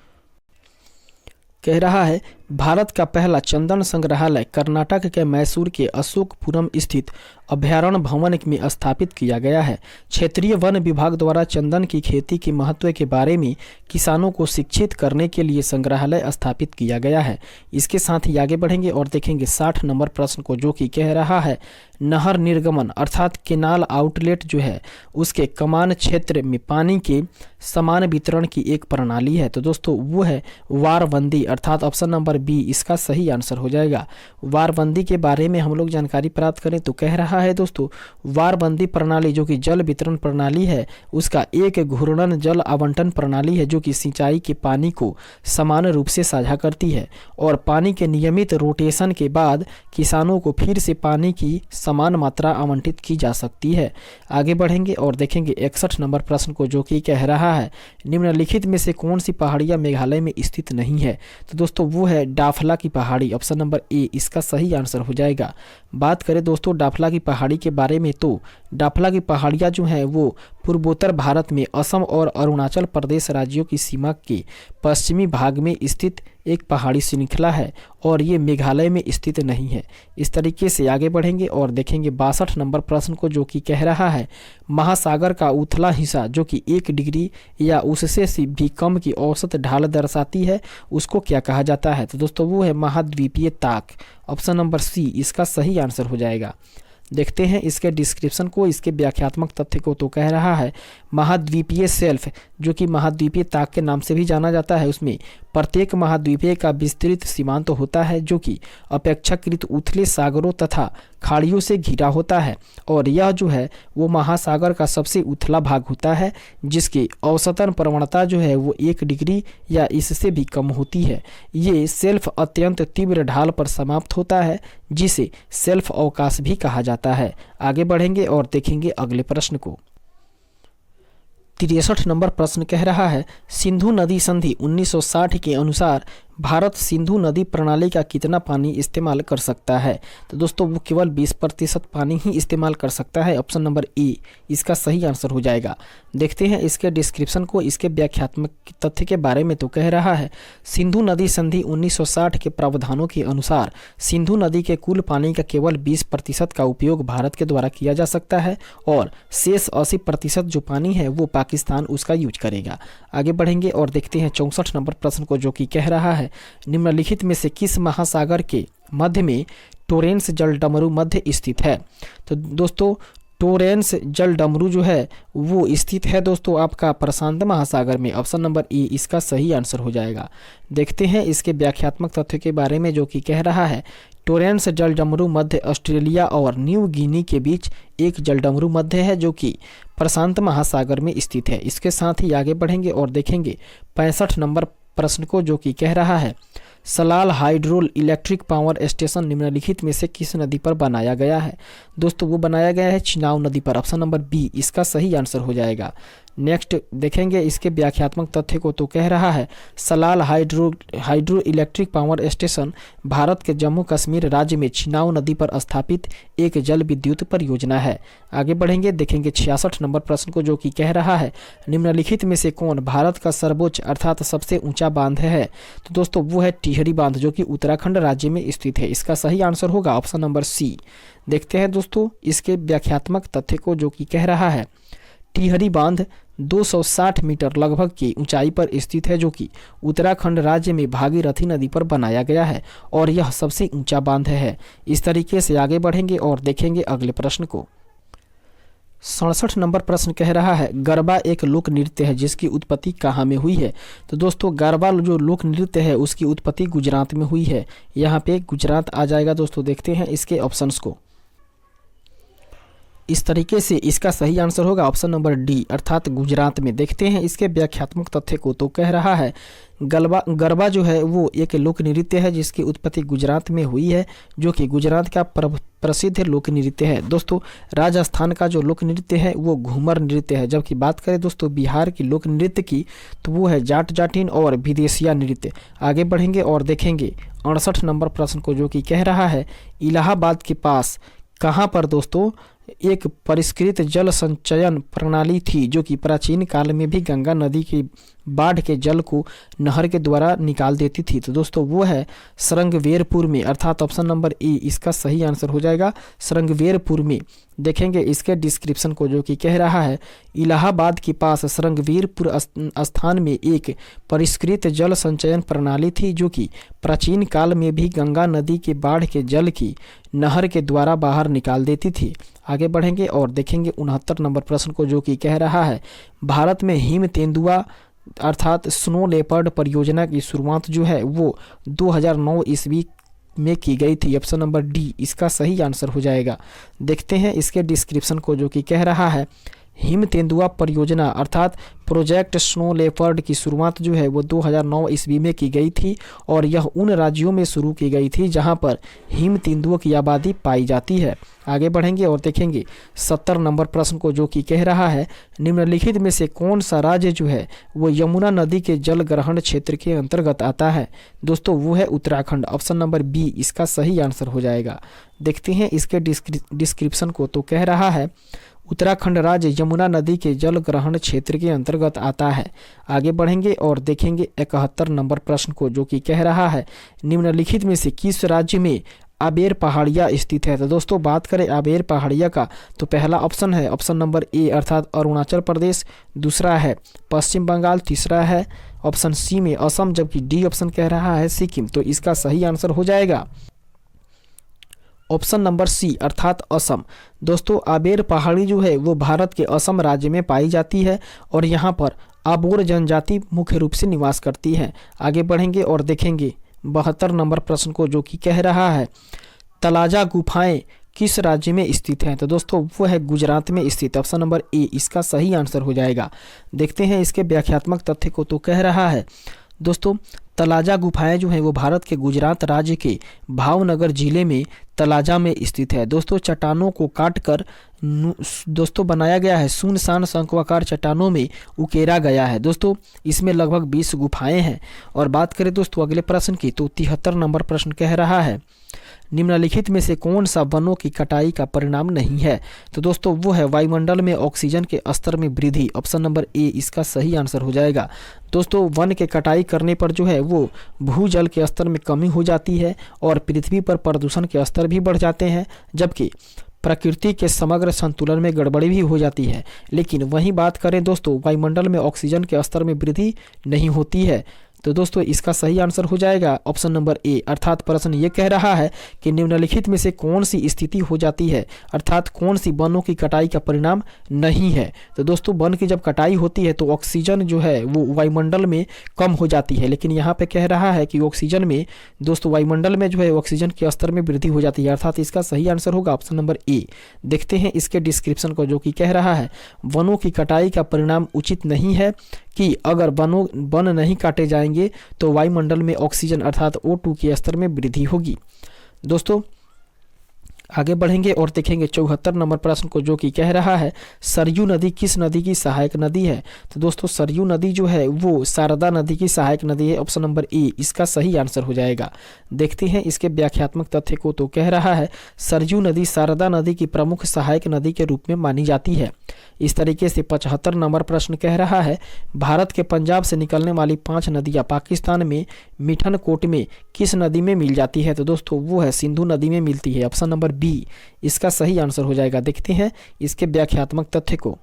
कह रहा है भारत का पहला चंदन संग्रहालय कर्नाटक के मैसूर के अशोकपुरम स्थित अभयारण्य भवन में स्थापित किया गया है। क्षेत्रीय वन विभाग द्वारा चंदन की खेती के महत्व के बारे में किसानों को शिक्षित करने के लिए संग्रहालय स्थापित किया गया है। इसके साथ ही आगे बढ़ेंगे और देखेंगे 60 नंबर प्रश्न को, जो कि कह रहा है नहर निर्गमन अर्थात केनाल आउटलेट जो है उसके कमान क्षेत्र में पानी के समान वितरण की एक प्रणाली है। तो दोस्तों वो है वारबंदी अर्थात ऑप्शन नंबर बी इसका सही आंसर हो जाएगा। वारबंदी के बारे में हम लोग जानकारी प्राप्त करें तो कह रहा है दोस्तों वारबंदी प्रणाली जो कि जल वितरण प्रणाली है उसका एक घूर्णन जल आवंटन प्रणाली है, जो कि सिंचाई के पानी को समान रूप से साझा करती है और पानी के नियमित रोटेशन के बाद किसानों को फिर से पानी की समान मात्रा आवंटित की जा सकती है। आगे बढ़ेंगे और देखेंगे 61 नंबर प्रश्न को, जो कि कह रहा है निम्नलिखित में से कौन सी पहाड़ियां मेघालय में स्थित नहीं है। तो दोस्तों वो है डाफला की पहाड़ी। ऑप्शन नंबर ए इसका सही आंसर हो जाएगा। बात करें दोस्तों डाफला की पहाड़ी के बारे में तो डाफला की पहाड़ियाँ जो हैं वो पूर्वोत्तर भारत में असम और अरुणाचल प्रदेश राज्यों की सीमा के पश्चिमी भाग में स्थित एक पहाड़ी श्रृंखला है और ये मेघालय में स्थित नहीं है। इस तरीके से आगे बढ़ेंगे और देखेंगे 62 नंबर प्रश्न को, जो कि कह रहा है महासागर का उथला हिस्सा जो कि 1 डिग्री या उससे भी कम की औसत ढाल दर्शाती है उसको क्या कहा जाता है। तो दोस्तों वो है महाद्वीपीय ताक। ऑप्शन नंबर सी इसका सही आंसर हो जाएगा। देखते हैं इसके डिस्क्रिप्शन को, इसके व्याख्यात्मक तथ्य को। तो कह रहा है महाद्वीपीय शेल्फ, जो कि महाद्वीपीय ताक के नाम से भी जाना जाता है, उसमें प्रत्येक महाद्वीपीय का विस्तृत सीमांत तो होता है जो कि अपेक्षाकृत उथले सागरों तथा खाड़ियों से घिरा होता है, और यह जो है वो महासागर का सबसे उथला भाग होता है, जिसकी औसतन प्रवणता जो है वो 1 डिग्री या इससे भी कम होती है। ये शेल्फ अत्यंत तीव्र ढाल पर समाप्त होता है, जिसे शेल्फ अवकाश भी कहा जाता है। आगे बढ़ेंगे और देखेंगे अगले प्रश्न को। 63 नंबर प्रश्न कह रहा है सिंधु नदी संधि 1960 के अनुसार भारत सिंधु नदी प्रणाली का कितना पानी इस्तेमाल कर सकता है। तो दोस्तों वो केवल 20% पानी ही इस्तेमाल कर सकता है। ऑप्शन नंबर ए इसका सही आंसर हो जाएगा। देखते हैं इसके डिस्क्रिप्शन को, इसके व्याख्यात्मक तथ्य के बारे में। तो कह रहा है सिंधु नदी संधि 1960 के प्रावधानों के अनुसार सिंधु नदी के कुल पानी का केवल 20% का उपयोग भारत के द्वारा किया जा सकता है, और शेष 80% जो पानी है वो पाकिस्तान उसका यूज करेगा। आगे बढ़ेंगे और देखते हैं 64 नंबर प्रश्न को, जो कि कह रहा है निम्नलिखित में से किस महासागर के मध्य में टोरेंस जल डमरू मध्य स्थित है। तो दोस्तों टोरेंस जल डमरू जो है वो स्थित है दोस्तों आपका प्रशांत महासागर में। ऑप्शन नंबर ए इसका सही आंसर हो जाएगा। देखते हैं इसके व्याख्यात्मक तथ्य के बारे में, जो कि कह रहा है टोरेंस जल डमरू मध्य ऑस्ट्रेलिया और न्यू गिनी के बीच एक जल डमरू मध्य है, जो कि प्रशांत महासागर में स्थित है। इसके साथ ही आगे बढ़ेंगे और देखेंगे 65 नंबर प्रश्न को, जो कि कह रहा है Salal hydro electric power station निम्नलिखित में से किस नदी पर बनाया गया है। दोस्तों वो बनाया गया है चिनाब नदी पर। ऑप्शन नंबर बी इसका सही आंसर हो जाएगा। नेक्स्ट देखेंगे इसके व्याख्यात्मक तथ्य को। तो कह रहा है Salal hydro electric power station Bharat के जम्मू कश्मीर राज्य में चिनाब नदी पर स्थापित एक जल विद्युत परियोजना है। आगे बढ़ेंगे देखेंगे 66 नंबर प्रश्न को, जो कि कह रहा है निम्नलिखित में से कौन भारत का सर्वोच्च अर्थात सबसे ऊंचा बांध है। तो दोस्तों वो है टिहरी बांध, जो कि उत्तराखंड राज्य में स्थित है। इसका सही आंसर होगा ऑप्शन नंबर सी। देखते हैं दोस्तों इसके व्याख्यात्मक तथ्य को, जो कि कह रहा है टिहरी बांध 260 मीटर लगभग की ऊंचाई पर स्थित है, जो कि उत्तराखंड राज्य में भागीरथी नदी पर बनाया गया है, और यह सबसे ऊंचा बांध है। इस तरीके से आगे बढ़ेंगे और देखेंगे अगले प्रश्न को। 67 नंबर प्रश्न कह रहा है गरबा एक लोक नृत्य है जिसकी उत्पत्ति कहाँ में हुई है। तो दोस्तों गरबा जो लोक नृत्य है उसकी उत्पत्ति गुजरात में हुई है। यहाँ पे गुजरात आ जाएगा दोस्तों। देखते हैं इसके ऑप्शंस को। इस तरीके से इसका सही आंसर होगा ऑप्शन नंबर डी अर्थात गुजरात में। देखते हैं इसके व्याख्यात्मक तथ्य को। तो कह रहा है गरबा जो है वो एक लोक नृत्य है जिसकी उत्पत्ति गुजरात में हुई है, जो कि गुजरात का प्रसिद्ध लोक नृत्य है। दोस्तों राजस्थान का जो लोक नृत्य है वो घूमर नृत्य है। जबकि बात करें दोस्तों बिहार की लोक नृत्य की तो वो है जाट जाटिन और विदेशिया नृत्य। आगे बढ़ेंगे और देखेंगे 68 नंबर प्रश्न को, जो कि कह रहा है इलाहाबाद के पास कहाँ पर दोस्तों एक परिष्कृत जल संचयन प्रणाली थी, जो कि प्राचीन काल में भी गंगा नदी की बाढ़ के जल को नहर के द्वारा निकाल देती थी। तो दोस्तों वो है श्रृंगवेरपुर में, अर्थात ऑप्शन नंबर ए इसका सही आंसर हो जाएगा श्रृंगवेरपुर में। देखेंगे इसके डिस्क्रिप्शन को, जो कि कह रहा है इलाहाबाद के पास श्रृंगवेरपुर स्थान में एक परिष्कृत जल संचयन प्रणाली थी, जो कि प्राचीन काल में भी गंगा नदी के बाढ़ के जल की नहर के द्वारा बाहर निकाल देती थी। आगे बढ़ेंगे और देखेंगे 69 नंबर प्रश्न को, जो कि कह रहा है भारत में हिम तेंदुआ अर्थात स्नो लेपर्ड परियोजना की शुरुआत जो है वो 2009 ईस्वी में की गई थी। ऑप्शन नंबर डी इसका सही आंसर हो जाएगा। देखते हैं इसके डिस्क्रिप्शन को, जो कि कह रहा है हिम तेंदुआ परियोजना अर्थात प्रोजेक्ट स्नो लेपर्ड की शुरुआत जो है वो 2009 ईस्वी में की गई थी, और यह उन राज्यों में शुरू की गई थी जहां पर हिम तेंदुओं की आबादी पाई जाती है। आगे बढ़ेंगे और देखेंगे 70 नंबर प्रश्न को, जो कि कह रहा है निम्नलिखित में से कौन सा राज्य जो है वो यमुना नदी के जल ग्रहण क्षेत्र के अंतर्गत आता है। दोस्तों वो है उत्तराखंड। ऑप्शन नंबर बी इसका सही आंसर हो जाएगा। देखते हैं इसके डिस्क्रिप्शन को। तो कह रहा है उत्तराखंड राज्य यमुना नदी के जल ग्रहण क्षेत्र के अंतर्गत आता है। आगे बढ़ेंगे और देखेंगे 71 नंबर प्रश्न को, जो कि कह रहा है निम्नलिखित में से किस राज्य में आबेर पहाड़ियाँ स्थित है। तो दोस्तों बात करें आबेर पहाड़ियाँ का तो पहला ऑप्शन है ऑप्शन नंबर ए अर्थात अरुणाचल प्रदेश, दूसरा है पश्चिम बंगाल, तीसरा है ऑप्शन सी में असम, जबकि डी ऑप्शन कह रहा है सिक्किम। तो इसका सही आंसर हो जाएगा ऑप्शन नंबर सी अर्थात असम। दोस्तों आबेर पहाड़ी जो है वो भारत के असम राज्य में पाई जाती है और यहाँ पर आबोर जनजाति मुख्य रूप से निवास करती है। आगे बढ़ेंगे और देखेंगे 72 नंबर प्रश्न को, जो कि कह रहा है तलाजा गुफाएं किस राज्य में स्थित हैं। तो दोस्तों वो है गुजरात में स्थित। ऑप्शन नंबर ए इसका सही आंसर हो जाएगा। देखते हैं इसके व्याख्यात्मक तथ्य को। तो कह रहा है दोस्तों तलाजा गुफाएं जो हैं वो भारत के गुजरात राज्य के भावनगर जिले में तलाजा में स्थित है। दोस्तों चट्टानों को काटकर दोस्तों बनाया गया है, सुनसान शंक्वाकार चट्टानों में उकेरा गया है। दोस्तों इसमें लगभग 20 गुफाएं हैं। और बात करें दोस्तों अगले प्रश्न की, तो 73 नंबर प्रश्न कह रहा है निम्नलिखित में से कौन सा वनों की कटाई का परिणाम नहीं है। तो दोस्तों वो है वायुमंडल में ऑक्सीजन के स्तर में वृद्धि। ऑप्शन नंबर ए इसका सही आंसर हो जाएगा। दोस्तों वन के कटाई करने पर जो है वो भूजल के स्तर में कमी हो जाती है और पृथ्वी पर प्रदूषण के स्तर भी बढ़ जाते हैं, जबकि प्रकृति के समग्र संतुलन में गड़बड़ी भी हो जाती है। लेकिन वहीं बात करें दोस्तों वायुमंडल में ऑक्सीजन के स्तर में वृद्धि नहीं होती है। तो दोस्तों इसका सही आंसर हो जाएगा ऑप्शन नंबर ए। अर्थात प्रश्न ये कह रहा है कि निम्नलिखित में से कौन सी स्थिति हो जाती है, अर्थात कौन सी वनों की कटाई का परिणाम नहीं है। तो दोस्तों वन की जब कटाई होती है तो ऑक्सीजन जो है वो वायुमंडल में कम हो जाती है, लेकिन यहाँ पे कह रहा है कि ऑक्सीजन में दोस्तों वायुमंडल में जो है ऑक्सीजन के स्तर में वृद्धि हो जाती है। अर्थात इसका सही आंसर होगा ऑप्शन नंबर ए। देखते हैं इसके डिस्क्रिप्शन को, जो कि कह रहा है वनों की कटाई का परिणाम उचित नहीं है कि अगर वन नहीं काटे जाएंगे तो वायुमंडल में ऑक्सीजन अर्थात O2 के स्तर में वृद्धि होगी। दोस्तों आगे बढ़ेंगे और देखेंगे 74 नंबर प्रश्न को, जो कि कह रहा है सरयू नदी किस नदी की सहायक नदी है। तो दोस्तों सरयू नदी जो है वो शारदा नदी की सहायक नदी है। ऑप्शन नंबर ए इसका सही आंसर हो जाएगा। देखते हैं इसके व्याख्यात्मक तथ्य को। तो कह रहा है सरयू नदी शारदा नदी की प्रमुख सहायक नदी के रूप में मानी जाती है। इस तरीके से 75 नंबर प्रश्न कह रहा है भारत के पंजाब से निकलने वाली 5 नदियां पाकिस्तान में मिठनकोट में किस नदी में मिल जाती है। तो दोस्तों वो है सिंधु नदी में मिलती है। ऑप्शन नंबर बी इसका सही आंसर हो जाएगा। देखते हैं इसके व्याख्यात्मक तथ्य को।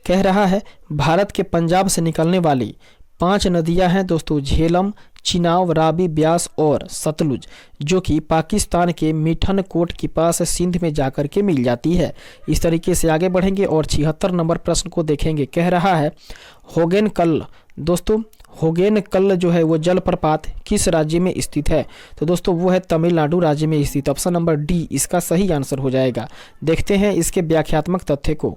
कह रहा है भारत के पंजाब से निकलने वाली 5 नदियां हैं दोस्तों झेलम, चिनाब, रावी, ब्यास और सतलुज, जो कि पाकिस्तान के मिठनकोट के पास सिंध में जाकर के मिल जाती है। इस तरीके से आगे बढ़ेंगे और 76 नंबर प्रश्न को देखेंगे। कह रहा है होगेनकल दोस्तों होगेनकल जो है वो जलप्रपात किस राज्य में स्थित है। तो दोस्तों वो है तमिलनाडु राज्य में स्थित। ऑप्शन नंबर डी इसका सही आंसर हो जाएगा। देखते हैं इसके व्याख्यात्मक तथ्य को।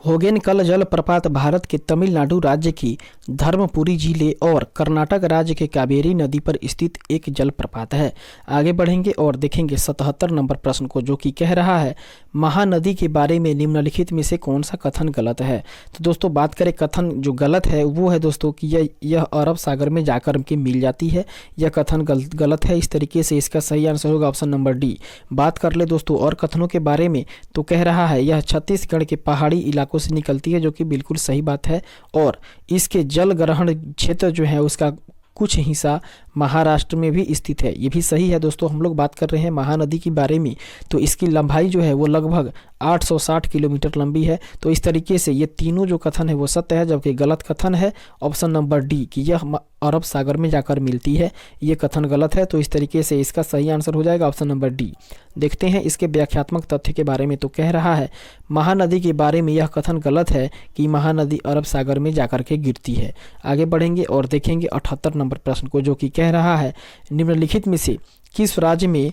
होगेनकल जलप्रपात भारत के तमिलनाडु राज्य की धर्मपुरी जिले और कर्नाटक राज्य के कावेरी नदी पर स्थित एक जलप्रपात है। आगे बढ़ेंगे और देखेंगे 77 नंबर प्रश्न को, जो कि कह रहा है महानदी के बारे में निम्नलिखित में से कौन सा कथन गलत है। तो दोस्तों बात करें कथन जो गलत है वो है दोस्तों कि यह अरब सागर में जाकर के मिल जाती है। यह कथन गलत है। इस तरीके से इसका सही आंसर होगा ऑप्शन नंबर डी। बात कर ले दोस्तों और कथनों के बारे में, तो कह रहा है यह छत्तीसगढ़ के पहाड़ी इलाकों से निकलती है, जो कि बिल्कुल सही बात है। और इसके जल ग्रहण क्षेत्र जो है उसका कुछ हिस्सा महाराष्ट्र में भी स्थित है। ये भी सही है दोस्तों। हम लोग बात कर रहे हैं महानदी के बारे में, तो इसकी लंबाई जो है वो लगभग 860 किलोमीटर लंबी है। तो इस तरीके से ये तीनों जो कथन है वो सत्य है, जबकि गलत कथन है ऑप्शन नंबर डी कि यह अरब सागर में जाकर मिलती है। ये कथन गलत है। तो इस तरीके से इसका सही आंसर हो जाएगा ऑप्शन नंबर डी। देखते हैं इसके व्याख्यात्मक तथ्य के बारे में। तो कह रहा है महानदी के बारे में यह कथन गलत है कि महानदी अरब सागर में जाकर के गिरती है। आगे बढ़ेंगे और देखेंगे 78 नंबर प्रश्न को, जो कि कह रहा है निम्नलिखित में से किस राज्य में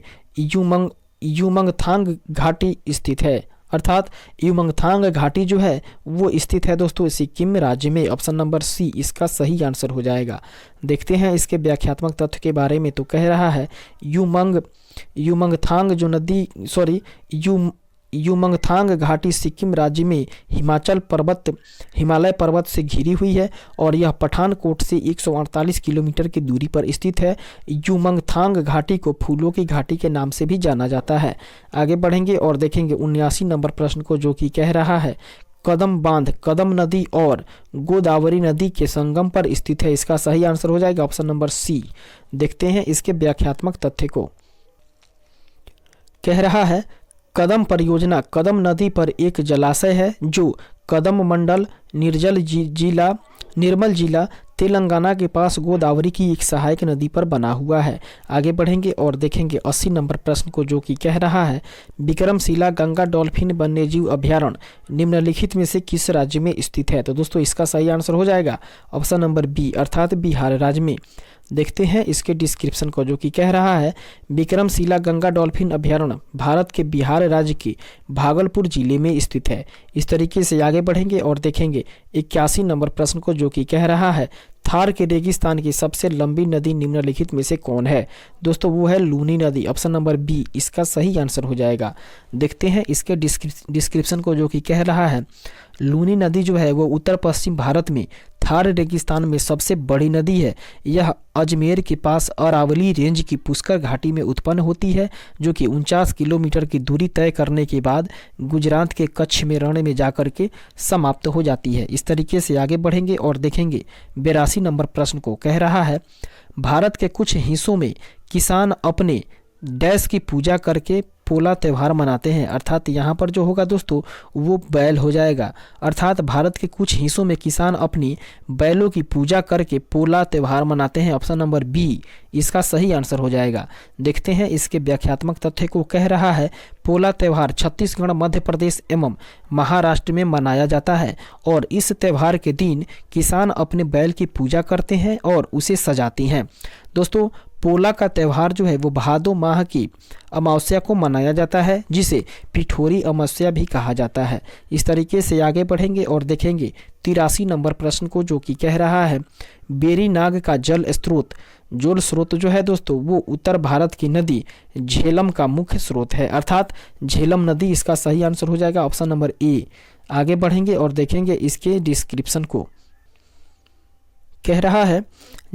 युमंगथांग घाटी स्थित है। अर्थात युमंगथांग घाटी जो है वो स्थित है दोस्तों सिक्किम राज्य में। ऑप्शन नंबर सी इसका सही आंसर हो जाएगा। देखते हैं इसके व्याख्यात्मक तथ्य के बारे में। तो कह रहा है युमंगथांग जो नदी युमंगथांग घाटी सिक्किम राज्य में हिमालय पर्वत से घिरी हुई है और यह पठानकोट से 148 किलोमीटर की दूरी पर स्थित है। युमंगथांग घाटी को फूलों की घाटी के नाम से भी जाना जाता है। आगे बढ़ेंगे और देखेंगे 79 नंबर प्रश्न को, जो कि कह रहा है कदम बांध कदम नदी और गोदावरी नदी के संगम पर स्थित है। इसका सही आंसर हो जाएगा ऑप्शन नंबर सी। देखते हैं इसके व्याख्यात्मक तथ्य को। कह रहा है कदम परियोजना कदम नदी पर एक जलाशय है जो कदम मंडल निर्मल जिला तेलंगाना के पास गोदावरी की एक सहायक नदी पर बना हुआ है। आगे बढ़ेंगे और देखेंगे 80 नंबर प्रश्न को, जो कि कह रहा है विक्रमशिला गंगा डॉल्फिन वन्यजीव अभयारण्य निम्नलिखित में से किस राज्य में स्थित है। तो दोस्तों इसका सही आंसर हो जाएगा ऑप्शन नंबर बी अर्थात बिहार राज्य में। देखते हैं इसके डिस्क्रिप्शन को, जो कि कह रहा है विक्रमशिला गंगा डॉल्फिन अभयारण्य भारत के बिहार राज्य के भागलपुर जिले में स्थित है। इस तरीके से आगे बढ़ेंगे और देखेंगे 81 नंबर प्रश्न को, जो कि कह रहा है थार के रेगिस्तान की सबसे लंबी नदी निम्नलिखित में से कौन है। दोस्तों वो है लूनी नदी, ऑप्शन नंबर बी इसका सही आंसर हो जाएगा। देखते हैं इसके डिस्क्रिप्शन को, जो कि कह रहा है लूनी नदी जो है वो उत्तर पश्चिम भारत में थार रेगिस्तान में सबसे बड़ी नदी है। यह अजमेर के पास अरावली रेंज की पुष्कर घाटी में उत्पन्न होती है, जो कि 49 किलोमीटर की दूरी तय करने के बाद गुजरात के कच्छ में रण में जाकर के समाप्त हो जाती है। इस तरीके से आगे बढ़ेंगे और देखेंगे 82 नंबर प्रश्न को, कह रहा है भारत के कुछ हिस्सों में किसान अपने डैश की पूजा करके पोला त्यौहार मनाते हैं। अर्थात यहाँ पर जो होगा दोस्तों वो बैल हो जाएगा। अर्थात भारत के कुछ हिस्सों में किसान अपनी बैलों की पूजा करके पोला त्यौहार मनाते हैं। ऑप्शन नंबर बी इसका सही आंसर हो जाएगा। देखते हैं इसके व्याख्यात्मक तथ्य को, कह रहा है पोला त्यौहार छत्तीसगढ़, मध्य प्रदेश एवं महाराष्ट्र में मनाया जाता है और इस त्यौहार के दिन किसान अपने बैल की पूजा करते हैं और उसे सजाते हैं। दोस्तों पोला का त्यौहार जो है वो भादो माह की अमावस्या को मनाया जाता है, जिसे पिठोरी अमावस्या भी कहा जाता है। इस तरीके से आगे बढ़ेंगे और देखेंगे 83 नंबर प्रश्न को, जो कि कह रहा है बेरी नाग का जल स्रोत जो है दोस्तों वो उत्तर भारत की नदी झेलम का मुख्य स्रोत है। अर्थात झेलम नदी इसका सही आंसर हो जाएगा, ऑप्शन नंबर ए। आगे बढ़ेंगे और देखेंगे इसके डिस्क्रिप्शन को, कह रहा है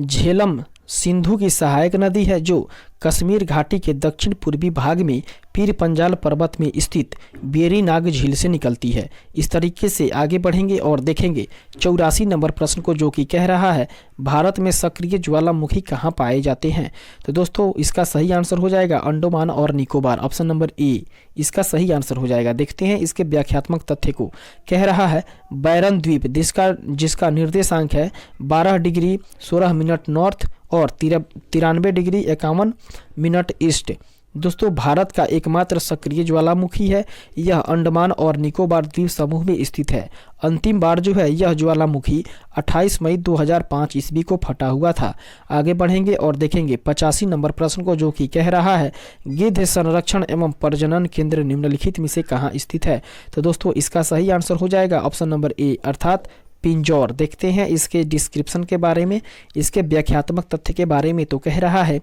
झेलम सिंधु की सहायक नदी है जो कश्मीर घाटी के दक्षिण पूर्वी भाग में पीर पंजाल पर्वत में स्थित बेरी नाग झील से निकलती है। इस तरीके से आगे बढ़ेंगे और देखेंगे 84 नंबर प्रश्न को, जो कि कह रहा है भारत में सक्रिय ज्वालामुखी कहाँ पाए जाते हैं। तो दोस्तों इसका सही आंसर हो जाएगा अंडमान और निकोबार, ऑप्शन नंबर ए इसका सही आंसर हो जाएगा। देखते हैं इसके व्याख्यात्मक तथ्य को, कह रहा है बैरन द्वीप जिसका निर्देशांक है 12 डिग्री 16 मिनट नॉर्थ और 93 डिग्री 51 मिनट ईस्ट दोस्तों भारत का एकमात्र सक्रिय ज्वालामुखी है। यह अंडमान और निकोबार द्वीप समूह में स्थित है। अंतिम बार जो है यह ज्वालामुखी 28 मई 2005 ईस्वी को फटा हुआ था। आगे बढ़ेंगे और देखेंगे 85 नंबर प्रश्न को, जो कि कह रहा है गिद्ध संरक्षण एवं प्रजनन केंद्र निम्नलिखित में से कहाँ स्थित है। तो दोस्तों इसका सही आंसर हो जाएगा ऑप्शन नंबर ए अर्थात पिंजौर। देखते हैं इसके डिस्क्रिप्शन के बारे में, इसके व्याख्यात्मक तथ्य के बारे में। तो कह रहा है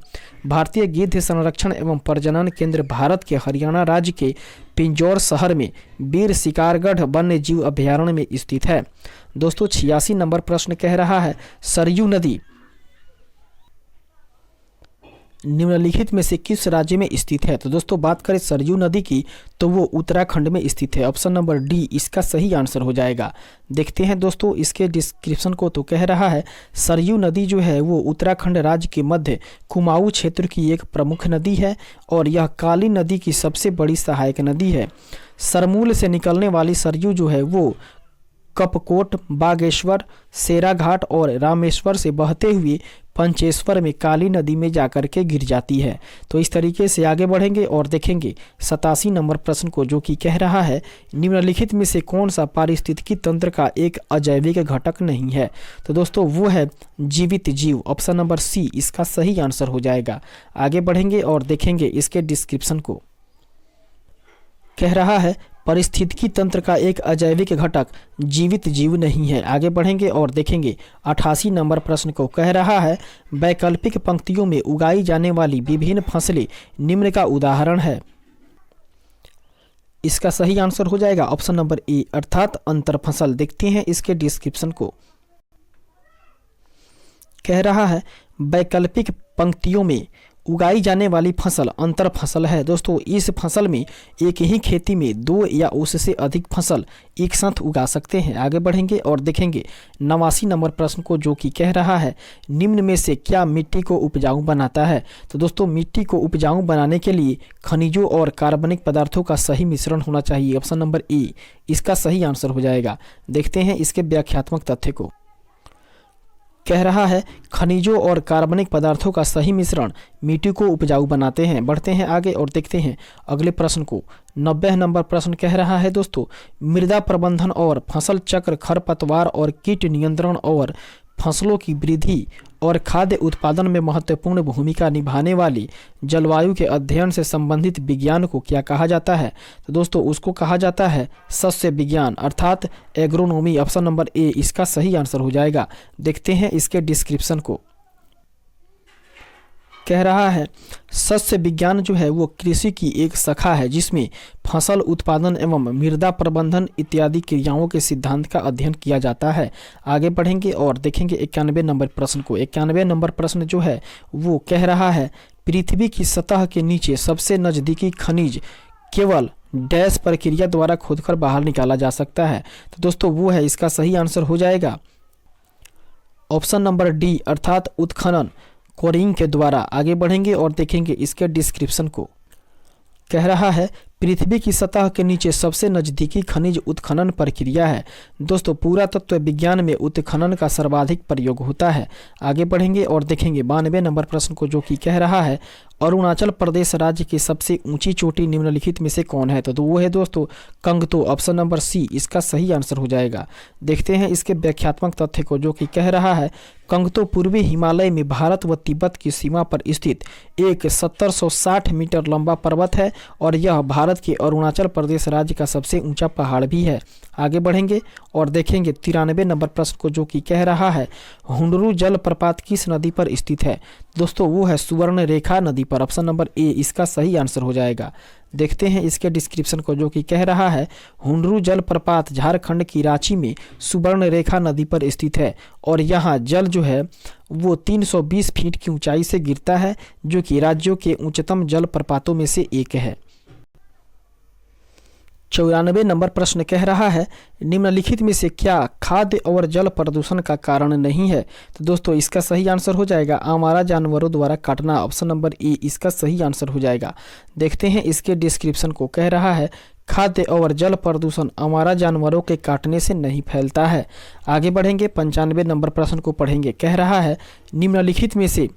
भारतीय गिद्ध संरक्षण एवं प्रजनन केंद्र भारत के हरियाणा राज्य के पिंजौर शहर में वीर शिकारगढ़ वन्य जीव अभयारण्य में स्थित है। दोस्तों 86 नंबर प्रश्न कह रहा है सरयू नदी निम्नलिखित में से किस राज्य में स्थित है। तो दोस्तों बात करें सरयू नदी की तो वो उत्तराखंड में स्थित है। ऑप्शन नंबर डी इसका सही आंसर हो जाएगा। देखते हैं दोस्तों इसके डिस्क्रिप्शन को, तो कह रहा है सरयू नदी जो है वो उत्तराखंड राज्य के मध्य कुमाऊं क्षेत्र की एक प्रमुख नदी है और यह काली नदी की सबसे बड़ी सहायक नदी है। सरमूल से निकलने वाली सरयू जो है वो कपकोट, बागेश्वर, सेराघाट और रामेश्वर से बहते हुए पंचेश्वर में काली नदी में जाकर के गिर जाती है। तो इस तरीके से आगे बढ़ेंगे और देखेंगे 87 नंबर प्रश्न को, जो कि कह रहा है निम्नलिखित में से कौन सा पारिस्थितिकी तंत्र का एक अजैविक घटक नहीं है। तो दोस्तों वो है जीवित जीव, ऑप्शन नंबर सी इसका सही आंसर हो जाएगा। आगे बढ़ेंगे और देखेंगे इसके डिस्क्रिप्शन को, कह रहा है पारिस्थितिकी तंत्र का एक अजैविक घटक जीवित जीव नहीं है। आगे बढ़ेंगे और देखेंगे 88 नंबर प्रश्न को, कह रहा है वैकल्पिक पंक्तियों में उगाई जाने वाली विभिन्न फसलें निम्न का उदाहरण है। इसका सही आंसर हो जाएगा ऑप्शन नंबर ए अर्थात अंतर फसल। देखते हैं इसके डिस्क्रिप्शन को, कह रहा है वैकल्पिक पंक्तियों में उगाई जाने वाली फसल अंतर फसल है। दोस्तों इस फसल में एक ही खेती में 2 या उससे अधिक फसल एक साथ उगा सकते हैं। आगे बढ़ेंगे और देखेंगे 89 नंबर प्रश्न को, जो कि कह रहा है निम्न में से क्या मिट्टी को उपजाऊ बनाता है। तो दोस्तों मिट्टी को उपजाऊ बनाने के लिए खनिजों और कार्बनिक पदार्थों का सही मिश्रण होना चाहिए। ऑप्शन नंबर ए इसका सही आंसर हो जाएगा। देखते हैं इसके व्याख्यात्मक तथ्य को, कह रहा है खनिजों और कार्बनिक पदार्थों का सही मिश्रण मिट्टी को उपजाऊ बनाते हैं। बढ़ते हैं आगे और देखते हैं अगले प्रश्न को। 90 नंबर प्रश्न कह रहा है दोस्तों, मृदा प्रबंधन और फसल चक्र खरपतवार और कीट नियंत्रण और फसलों की वृद्धि और खाद्य उत्पादन में महत्वपूर्ण भूमिका निभाने वाली जलवायु के अध्ययन से संबंधित विज्ञान को क्या कहा जाता है? तो दोस्तों उसको कहा जाता है सस्य विज्ञान अर्थात एग्रोनॉमी। ऑप्शन नंबर ए इसका सही आंसर हो जाएगा। देखते हैं इसके डिस्क्रिप्शन को। कह रहा है सस्य विज्ञान जो है वो कृषि की एक शाखा है जिसमें फसल उत्पादन एवं मृदा प्रबंधन इत्यादि क्रियाओं के सिद्धांत का अध्ययन किया जाता है। आगे बढ़ेंगे और देखेंगे 91 नंबर प्रश्न को। 91 नंबर प्रश्न जो है वो कह रहा है पृथ्वी की सतह के नीचे सबसे नजदीकी खनिज केवल डैश प्रक्रिया द्वारा खोदकर बाहर निकाला जा सकता है। तो दोस्तों वो है, इसका सही आंसर हो जाएगा ऑप्शन नंबर डी अर्थात उत्खनन कोरिंग के द्वारा। आगे बढ़ेंगे और देखेंगे इसके डिस्क्रिप्शन को। कह रहा है पृथ्वी की सतह के नीचे सबसे नजदीकी खनिज उत्खनन प्रक्रिया है। दोस्तों पुरातत्व विज्ञान में उत्खनन का सर्वाधिक प्रयोग होता है। आगे बढ़ेंगे और देखेंगे 92 नंबर प्रश्न को, जो कि कह रहा है अरुणाचल प्रदेश राज्य की सबसे ऊंची चोटी निम्नलिखित में से कौन है? तो वो है दोस्तों कंगतो। ऑप्शन नंबर सी इसका सही आंसर हो जाएगा। देखते हैं इसके व्याख्यात्मक तथ्य को, जो कि कह रहा है कंगतो पूर्वी हिमालय में भारत व तिब्बत की सीमा पर स्थित एक 1760 मीटर लंबा पर्वत है और यह भारत के अरुणाचल प्रदेश राज्य का सबसे ऊंचा पहाड़ भी है। आगे बढ़ेंगे और देखेंगे 93 नंबर प्रश्न को, जो कि कह रहा है हुंडरू जलप्रपात किस नदी पर स्थित है? दोस्तों वो है सुवर्ण रेखा नदी पर। ऑप्शन नंबर ए इसका सही आंसर हो जाएगा। देखते हैं इसके डिस्क्रिप्शन को, जो कि कह रहा है हुंडरू जलप्रपात झारखंड की रांची में सुवर्ण रेखा नदी पर स्थित है और यहाँ जल जो है वो 320 फीट की ऊंचाई से गिरता है, जो कि राज्यों के उच्चतम जलप्रपातों में से एक है। 94 नंबर प्रश्न कह रहा है निम्नलिखित में से क्या खाद्य और जल प्रदूषण का कारण नहीं है? तो दोस्तों इसका सही आंसर हो जाएगा आवारा जानवरों द्वारा काटना। ऑप्शन नंबर ए इसका सही आंसर हो जाएगा। देखते हैं इसके डिस्क्रिप्शन को। कह रहा है खाद्य और जल प्रदूषण आवारा जानवरों के काटने से नहीं फैलता है। आगे बढ़ेंगे 95 नंबर प्रश्न को पढ़ेंगे। कह रहा है निम्नलिखित में से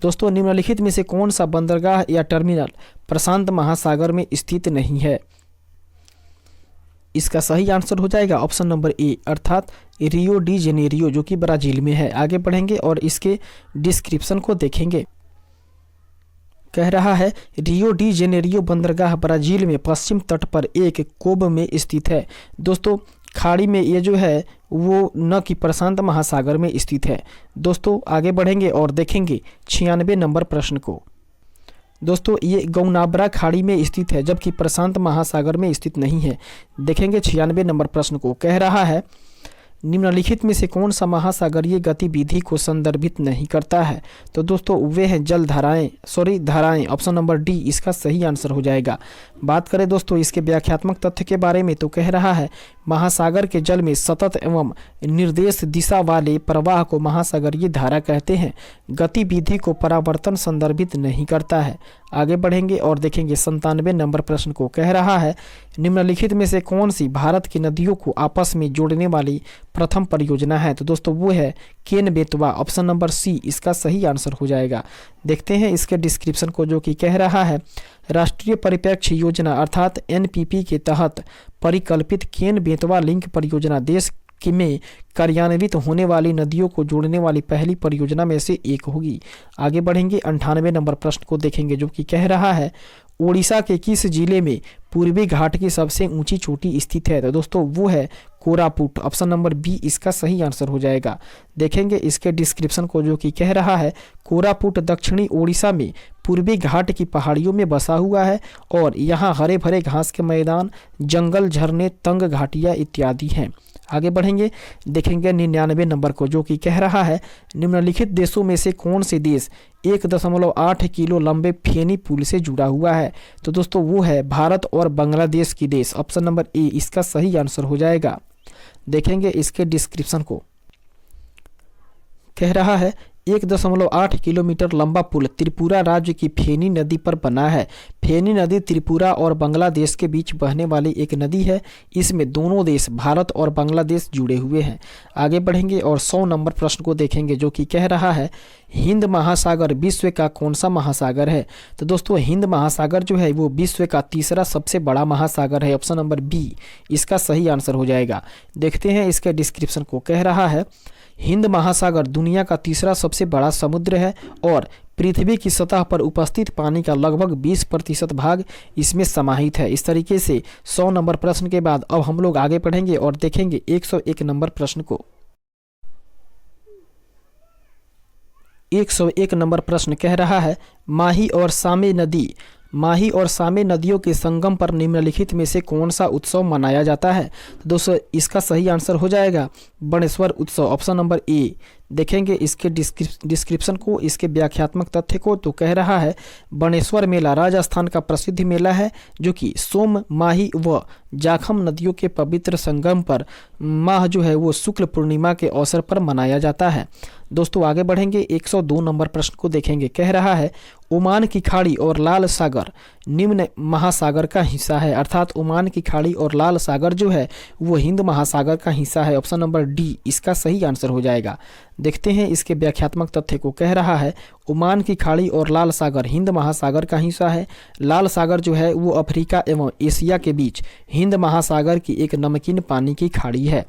दोस्तों निम्नलिखित में से कौन सा बंदरगाह या टर्मिनल प्रशांत महासागर में स्थित नहीं है? इसका सही आंसर हो जाएगा ऑप्शन नंबर ए अर्थात रियो डी जेनेरियो, जो कि ब्राजील में है। आगे बढ़ेंगे और इसके डिस्क्रिप्शन को देखेंगे। कह रहा है रियो डी जेनेरियो बंदरगाह ब्राजील में पश्चिम तट पर एक कोब में स्थित है। दोस्तों खाड़ी में ये जो है वो न कि प्रशांत महासागर में स्थित है। दोस्तों आगे बढ़ेंगे और देखेंगे 96 नंबर प्रश्न को। दोस्तों ये गौनाब्रा खाड़ी में स्थित है, जबकि प्रशांत महासागर में स्थित नहीं है। देखेंगे 96 नंबर प्रश्न को। कह रहा है निम्नलिखित में से कौन सा महासागरीय गतिविधि को संदर्भित नहीं करता है? तो दोस्तों वे हैं धाराएं। ऑप्शन नंबर डी इसका सही आंसर हो जाएगा। बात करें दोस्तों इसके व्याख्यात्मक तथ्य के बारे में, तो कह रहा है महासागर के जल में सतत एवं निर्देश दिशा वाले प्रवाह को महासागरीय धारा कहते हैं। गतिविधि को परावर्तन संदर्भित नहीं करता है। आगे बढ़ेंगे और देखेंगे 97 नंबर प्रश्न को। कह रहा है निम्नलिखित में से कौन सी भारत की नदियों को आपस में जोड़ने वाली प्रथम परियोजना है? तो दोस्तों वो है Ken Betwa. Option number C इसका सही आंसर हो जाएगा। देखते हैं इसके डिस्क्रिप्शन को, जो कि कह रहा है राष्ट्रीय परिप्रेक्ष्य योजना अर्थात एनपीपी के तहत परिकल्पित केन बेतवा लिंक परियोजना देश में कार्यान्वित होने वाली नदियों को जोड़ने वाली पहली परियोजना में से एक होगी। आगे बढ़ेंगे 98 नंबर प्रश्न को देखेंगे, जो कि कह रहा है ओडिशा के किस जिले में पूर्वी घाट की सबसे ऊंची चोटी स्थित है? तो दोस्तों वो है कोरापुट। ऑप्शन नंबर बी इसका सही आंसर हो जाएगा। देखेंगे इसके डिस्क्रिप्शन को, जो कि कह रहा है कोरापुट दक्षिणी ओडिशा में पूर्वी घाट की पहाड़ियों में बसा हुआ है और यहाँ हरे भरे घास के मैदान, जंगल, झरने, तंग घाटियाँ इत्यादि हैं। आगे बढ़ेंगे देखेंगे 99 नंबर को, जो कि कह रहा है निम्नलिखित देशों में से कौन से देश 1.8 किलो लंबे फेनी पुल से जुड़ा हुआ है? तो दोस्तों वो है भारत और बांग्लादेश की देश। ऑप्शन नंबर ए इसका सही आंसर हो जाएगा। देखेंगे इसके डिस्क्रिप्शन को। कह रहा है 1.8 किलोमीटर लंबा पुल त्रिपुरा राज्य की फेनी नदी पर बना है। फेनी नदी त्रिपुरा और बांग्लादेश के बीच बहने वाली एक नदी है। इसमें दोनों देश भारत और बांग्लादेश जुड़े हुए हैं। आगे बढ़ेंगे और 100 नंबर प्रश्न को देखेंगे जो कि कह रहा है हिंद महासागर विश्व का कौन सा महासागर है। तो दोस्तों हिंद महासागर जो है वो विश्व का तीसरा सबसे बड़ा महासागर है। ऑप्शन नंबर बी इसका सही आंसर हो जाएगा। देखते हैं इसके डिस्क्रिप्शन को। कह रहा है हिंद महासागर दुनिया का तीसरा सबसे बड़ा समुद्र है और पृथ्वी की सतह पर उपस्थित पानी का लगभग 20% भाग इसमें समाहित है। इस तरीके से 100 नंबर प्रश्न के बाद अब हम लोग आगे बढ़ेंगे और देखेंगे 101 नंबर प्रश्न को। 101 नंबर प्रश्न कह रहा है माही और सामे नदियों के संगम पर निम्नलिखित में से कौन सा उत्सव मनाया जाता है। तो दोस्तों इसका सही आंसर हो जाएगा बनेश्वर उत्सव। Option number A. देखेंगे इसके डिस्क्रिप्शन को, इसके व्याख्यात्मक तथ्य को। तो कह रहा है बनेश्वर मेला राजस्थान का प्रसिद्ध मेला है जो कि सोम, माही व जाखम नदियों के पवित्र संगम पर माह जो है वो शुक्ल पूर्णिमा के अवसर पर मनाया जाता है। दोस्तों आगे बढ़ेंगे 102 नंबर प्रश्न को देखेंगे। कह रहा है ओमान की खाड़ी और लाल सागर निम्न महासागर का हिस्सा है। अर्थात ओमान की खाड़ी और लाल सागर जो है वो हिंद महासागर का हिस्सा है। ऑप्शन नंबर डी इसका सही आंसर हो जाएगा। देखते हैं इसके व्याख्यात्मक तथ्य को। कह रहा है ओमान की खाड़ी और लाल सागर हिंद महासागर का हिस्सा है। लाल सागर जो है वो अफ्रीका एवं एशिया के बीच हिंद महासागर की एक नमकीन पानी की खाड़ी है।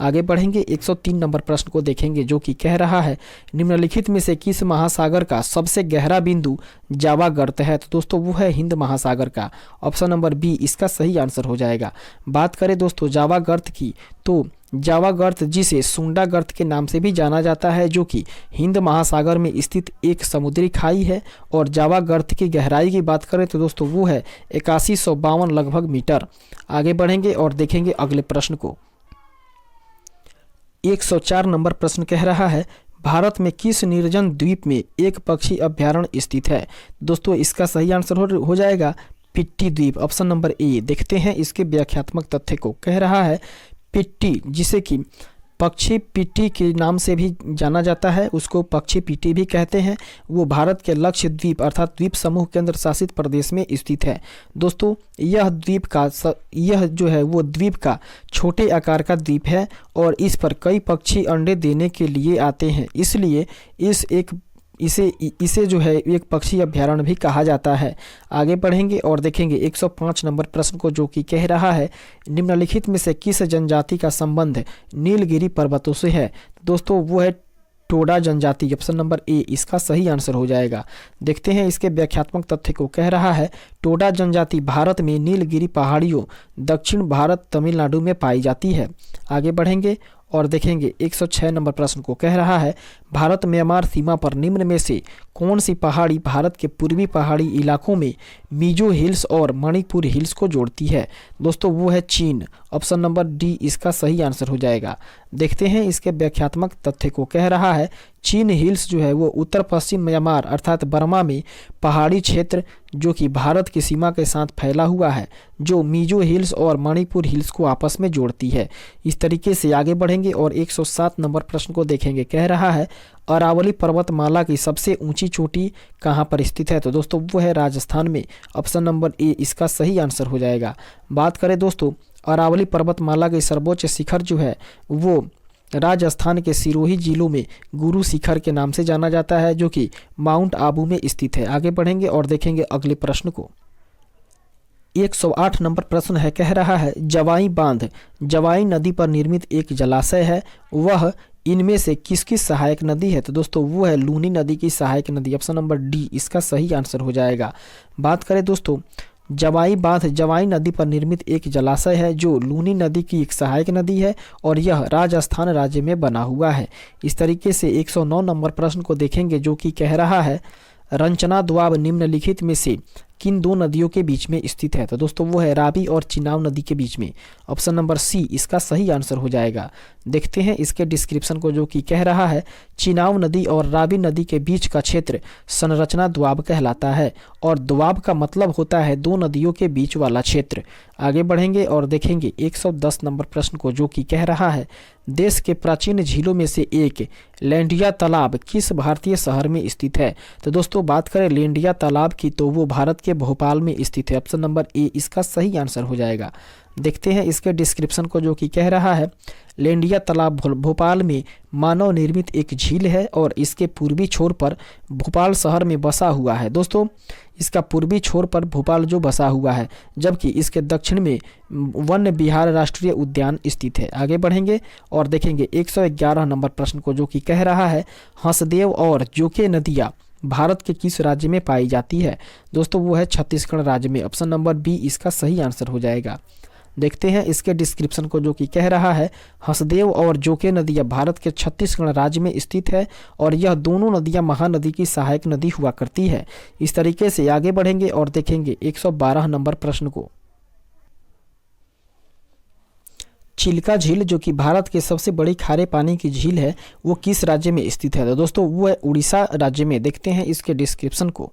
आगे बढ़ेंगे 103 नंबर प्रश्न को देखेंगे जो कि कह रहा है निम्नलिखित में से किस महासागर का सबसे गहरा बिंदु जावा गर्त है। तो दोस्तों वो है हिंद महासागर का। ऑप्शन नंबर बी इसका सही आंसर हो जाएगा। बात करें दोस्तों जावा गर्त की, तो जावा गर्त जिसे सुंडा गर्त के नाम से भी जाना जाता है जो कि हिंद महासागर में स्थित एक समुद्री खाई है। और जावा गर्त की गहराई की बात करें तो दोस्तों वो है 8152 लगभग मीटर। आगे बढ़ेंगे और देखेंगे अगले प्रश्न को। 104 नंबर प्रश्न कह रहा है भारत में किस निर्जन द्वीप में एक पक्षी अभ्यारण्य स्थित है। दोस्तों इसका सही आंसर हो जाएगा पिट्टी द्वीप। Option number A. देखते हैं इसके व्याख्यात्मक तथ्य को। कह रहा है पिट्टी जिसे कि पक्षी पिट्टी के नाम से भी जाना जाता है, उसको पक्षी पिट्टी भी कहते हैं, वो भारत के लक्षद्वीप अर्थात द्वीप समूह केंद्र शासित प्रदेश में स्थित है। दोस्तों यह जो है वो द्वीप का छोटे आकार का द्वीप है और इस पर कई पक्षी अंडे देने के लिए आते हैं, इसलिए इसे जो है एक पक्षी अभ्यारण्य भी कहा जाता है। आगे बढ़ेंगे और देखेंगे 105 नंबर प्रश्न को जो कि कह रहा है निम्नलिखित में से किस जनजाति का संबंध नीलगिरी पर्वतों से है। दोस्तों वो है टोडा जनजाति। ऑप्शन नंबर ए इसका सही आंसर हो जाएगा। देखते हैं इसके व्याख्यात्मक तथ्य को। कह रहा है टोडा जनजाति भारत में नीलगिरी पहाड़ियों दक्षिण भारत तमिलनाडु में पाई जाती है। आगे बढ़ेंगे और देखेंगे 106 नंबर प्रश्न को। कह रहा है भारत म्यांमार सीमा पर निम्न में से कौन सी पहाड़ी भारत के पूर्वी पहाड़ी इलाकों में मिजो हिल्स और मणिपुर हिल्स को जोड़ती है। दोस्तों वो है चीन। ऑप्शन नंबर डी इसका सही आंसर हो जाएगा। देखते हैं इसके व्याख्यात्मक तथ्य को। कह रहा है चीन हिल्स जो है वो उत्तर पश्चिम म्यांमार अर्थात बर्मा में पहाड़ी क्षेत्र जो कि भारत की सीमा के साथ फैला हुआ है, जो मिजो हिल्स और मणिपुर हिल्स को आपस में जोड़ती है। इस तरीके से आगे बढ़ेंगे और 107 नंबर प्रश्न को देखेंगे। कह रहा है अरावली पर्वतमाला की सबसे ऊंची चोटी कहाँ पर स्थित है। तो दोस्तों वो है राजस्थान में। ऑप्शन नंबर ए इसका सही आंसर हो जाएगा। बात करें दोस्तों अरावली पर्वतमाला के सर्वोच्च शिखर जो है वो राजस्थान के सिरोही जिलों में गुरु शिखर के नाम से जाना जाता है जो कि माउंट आबू में स्थित है। आगे बढ़ेंगे और देखेंगे अगले प्रश्न को। 108 नंबर प्रश्न है। कह रहा है जवाई बांध जवाई नदी पर निर्मित एक जलाशय है, वह इनमें से किसकी सहायक नदी है। तो दोस्तों वो है लूनी नदी की सहायक नदी। ऑप्शन नंबर डी इसका सही आंसर हो जाएगा। बात करें दोस्तों जवाई बांध जवाई नदी पर निर्मित एक जलाशय है जो लूनी नदी की एक सहायक नदी है और यह राजस्थान राज्य में बना हुआ है। इस तरीके से 109 नंबर प्रश्न को देखेंगे जो कि कह रहा है रंचना द्वाब निम्नलिखित में से किन दो नदियों के बीच में स्थित है? तो दोस्तों वो है रावी और चिनाब नदी के बीच में। ऑप्शन नंबर सी इसका सही आंसर हो जाएगा। देखते हैं इसके डिस्क्रिप्शन को, जो कि कह रहा है चिनाब नदी और रावी नदी के बीच का क्षेत्र संरचना दोआब कहलाता है, और दोआब का मतलब होता है दो नदियों के बीच वाला क्षेत्र। आगे बढ़ेंगे और देखेंगे 110 नंबर प्रश्न को, जो कि कह रहा है देश के प्राचीन झीलों में से एक लेंडिया तालाब किस भारतीय शहर में स्थित है? तो दोस्तों बात करें लेंडिया तालाब की, तो वो भारत के भोपाल में स्थित है। ऑप्शन नंबर ए इसका सही आंसर हो जाएगा। देखते हैं इसके डिस्क्रिप्शन को, जो कि कह रहा है लेंडिया तालाब भोपाल में मानव निर्मित एक झील है और इसके पूर्वी छोर पर भोपाल शहर में बसा हुआ है। दोस्तों इसका पूर्वी छोर पर भोपाल जो बसा हुआ है, जबकि इसके दक्षिण में वन विहार राष्ट्रीय उद्यान स्थित है। आगे बढ़ेंगे और देखेंगे 111 नंबर प्रश्न को, जो कि कह रहा है हंसदेव और जोके नदियाँ भारत के किस राज्य में पाई जाती है? दोस्तों वो है छत्तीसगढ़ राज्य में। ऑप्शन नंबर बी इसका सही आंसर हो जाएगा। देखते हैं इसके डिस्क्रिप्शन को, जो कि कह रहा है हंसदेव और जोके नदियाँ भारत के छत्तीसगढ़ राज्य में स्थित है और यह दोनों नदियाँ महानदी की सहायक नदी हुआ करती है। इस तरीके से आगे बढ़ेंगे और देखेंगे 112 नंबर प्रश्न को। चिल्का झील जो कि भारत के सबसे बड़ी खारे पानी की झील है, वो किस राज्य में स्थित है? तो दोस्तों वो है उड़ीसा राज्य में। देखते हैं इसके डिस्क्रिप्शन को,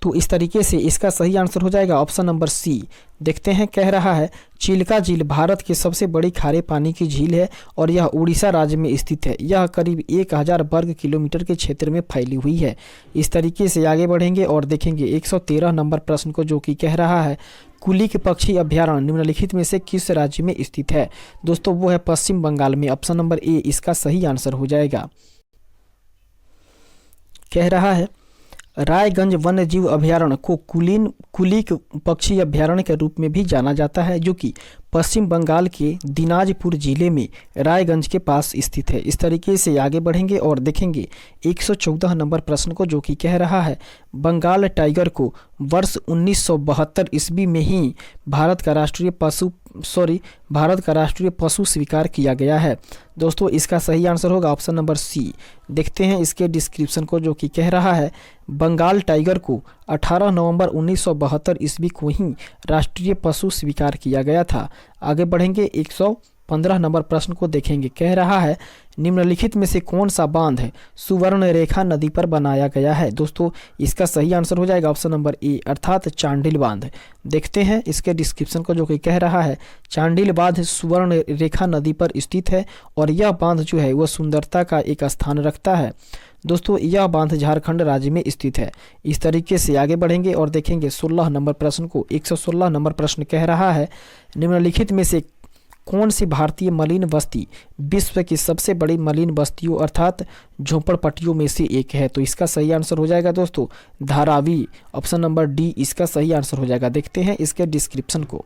तो इस तरीके से इसका सही आंसर हो जाएगा ऑप्शन नंबर सी। देखते हैं कह रहा है चिल्का झील भारत की सबसे बड़ी खारे पानी की झील है और यह उड़ीसा राज्य में स्थित है। यह करीब 1000 वर्ग किलोमीटर के क्षेत्र में फैली हुई है। इस तरीके से आगे बढ़ेंगे और देखेंगे 113 नंबर प्रश्न को, जो कि कह रहा है कुलिक पक्षी अभ्यारण्य निम्नलिखित में से किस राज्य में स्थित है? दोस्तों वो है पश्चिम बंगाल में। ऑप्शन नंबर ए इसका सही आंसर हो जाएगा। कह रहा है रायगंज वन्य जीव अभ्यारण्य को कुलिक पक्षी अभ्यारण्य के रूप में भी जाना जाता है, जो कि पश्चिम बंगाल के दिनाजपुर जिले में रायगंज के पास स्थित है। इस तरीके से आगे बढ़ेंगे और देखेंगे 114 नंबर प्रश्न को, जो कि कह रहा है बंगाल टाइगर को वर्ष 1972 ईस्वी में ही भारत का राष्ट्रीय पशु स्वीकार किया गया है। दोस्तों इसका सही आंसर होगा ऑप्शन नंबर सी। देखते हैं इसके डिस्क्रिप्शन को, जो कि कह रहा है बंगाल टाइगर को 18 नवंबर 1972 ईस्वी को ही राष्ट्रीय पशु स्वीकार किया गया था। आगे बढ़ेंगे 115 नंबर प्रश्न को देखेंगे। कह रहा है निम्नलिखित में से कौन सा बांध है सुवर्ण रेखा नदी पर बनाया गया है? दोस्तों इसका सही आंसर हो जाएगा ऑप्शन नंबर ए अर्थात चांडिल बांध। देखते हैं इसके डिस्क्रिप्शन को, जो कि कह रहा है चांडिल बांध सुवर्ण रेखा नदी पर स्थित है और यह बांध जो है वह सुंदरता का एक स्थान रखता है। दोस्तों यह बांध झारखंड राज्य में स्थित है। इस तरीके से आगे बढ़ेंगे और देखेंगे 16 नंबर प्रश्न को। 116 नंबर प्रश्न कह रहा है निम्नलिखित में से कौन सी भारतीय मलिन बस्ती विश्व की सबसे बड़ी मलिन बस्तियों अर्थात झोपड़पट्टियों में से एक है? तो इसका सही आंसर हो जाएगा दोस्तों धारावी। ऑप्शन नंबर डी इसका सही आंसर हो जाएगा। देखते हैं इसके डिस्क्रिप्शन को।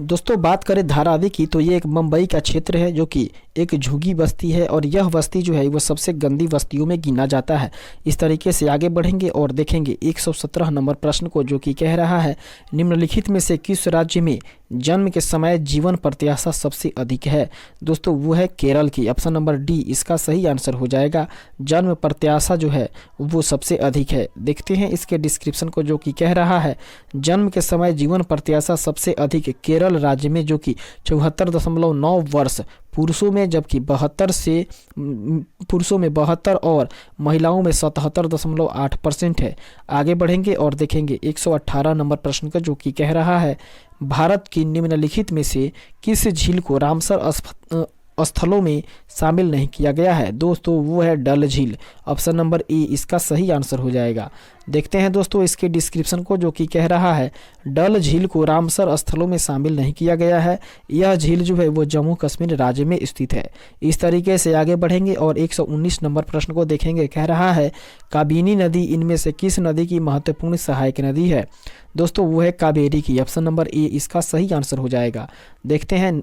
दोस्तों बात करें धारावी की, तो ये एक मुंबई का क्षेत्र है, जो कि एक झुग्गी बस्ती है और यह बस्ती जो है वो सबसे गंदी बस्तियों में गिना जाता है। इस तरीके से आगे बढ़ेंगे और देखेंगे 117 नंबर प्रश्न को, जो कि कह रहा है निम्नलिखित में से किस राज्य में जन्म के समय जीवन प्रत्याशा सबसे अधिक है? दोस्तों वो है केरल की। ऑप्शन नंबर डी इसका सही आंसर हो जाएगा। जन्म प्रत्याशा जो है वो सबसे अधिक है। देखते हैं इसके डिस्क्रिप्शन को, जो कि कह रहा है जन्म के समय जीवन प्रत्याशा सबसे अधिक केरल राज्य में, जो कि 74.9 वर्ष पुरुषों में, जबकि 72 और महिलाओं में 77.8% है। आगे बढ़ेंगे और देखेंगे 118 नंबर प्रश्न का, जो कि कह रहा है भारत की निम्नलिखित में से किस झील को रामसर स्थलों में शामिल नहीं किया गया है? दोस्तों वो है डल झील। ऑप्शन नंबर ए इसका सही आंसर हो जाएगा। देखते हैं दोस्तों इसके डिस्क्रिप्शन को, जो कि कह रहा है डल झील को रामसर स्थलों में शामिल नहीं किया गया है। यह झील जो है वो जम्मू कश्मीर राज्य में स्थित है। इस तरीके से आगे बढ़ेंगे और 119 नंबर प्रश्न को देखेंगे। कह रहा है काबिनी नदी इनमें से किस नदी की महत्वपूर्ण सहायक नदी है? दोस्तों वो है कावेरी की। ऑप्शन नंबर ए इसका सही आंसर हो जाएगा। देखते हैं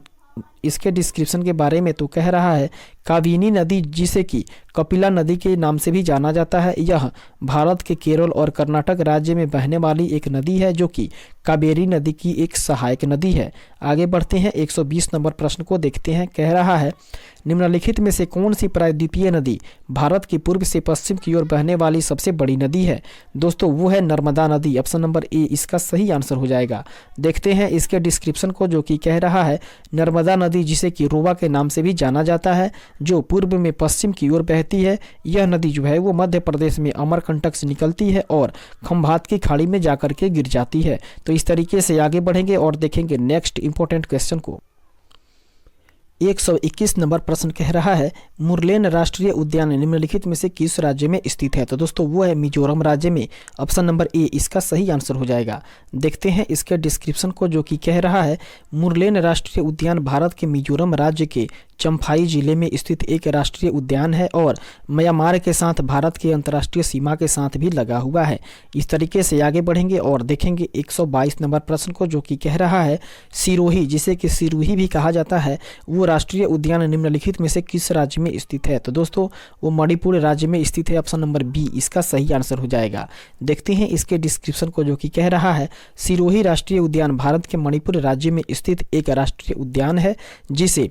इसके डिस्क्रिप्शन के बारे में तो कह रहा है काबिनी नदी, जिसे कि कपिला नदी के नाम से भी जाना जाता है, यह भारत के केरल और कर्नाटक राज्य में बहने वाली एक नदी है जो कि कावेरी नदी की एक सहायक नदी है। आगे बढ़ते हैं 120 नंबर प्रश्न को देखते हैं। कह रहा है निम्नलिखित में से कौन सी प्रायद्वीपीय नदी भारत की पूर्व से पश्चिम की ओर बहने वाली सबसे बड़ी नदी है? दोस्तों वो है नर्मदा नदी। ऑप्शन नंबर ए इसका सही आंसर हो जाएगा। देखते हैं इसके डिस्क्रिप्शन को, जो कि कह रहा है नर्मदा नदी, जिसे कि रोवा के नाम से भी जाना जाता है, जो पूर्व में पश्चिम की ओर बहती है। यह नदी जो है वो मध्य प्रदेश में अमरकंटक से निकलती है और खंभात की खाड़ी में जाकर के गिर जाती है। तो इस तरीके से आगे बढ़ेंगे और देखेंगे नेक्स्ट इंपॉर्टेंट क्वेश्चन को। 121 नंबर प्रश्न कह रहा है मुरलेन राष्ट्रीय उद्यान निम्नलिखित में से किस राज्य में स्थित है? तो दोस्तों वो है मिजोरम राज्य में। ऑप्शन नंबर ए इसका सही आंसर हो जाएगा। देखते हैं इसके डिस्क्रिप्शन को, जो कि कह रहा है मुरलेन राष्ट्रीय उद्यान भारत के मिजोरम राज्य के चम्फाई जिले में स्थित एक राष्ट्रीय उद्यान है और म्यांमार के साथ भारत के अंतर्राष्ट्रीय सीमा के साथ भी लगा हुआ है। इस तरीके से आगे बढ़ेंगे और देखेंगे 122 नंबर प्रश्न को, जो कि कह रहा है सिरोही, जिसे कि सिरोही भी कहा जाता है, वो राष्ट्रीय उद्यान निम्नलिखित में से किस राज्य में स्थित है? तो दोस्तों वो मणिपुर राज्य में स्थित है। ऑप्शन नंबर बी इसका सही आंसर हो जाएगा। देखते हैं इसके डिस्क्रिप्शन को, जो कि कह रहा है सिरोही राष्ट्रीय उद्यान भारत के मणिपुर राज्य में स्थित एक राष्ट्रीय उद्यान है, जिसे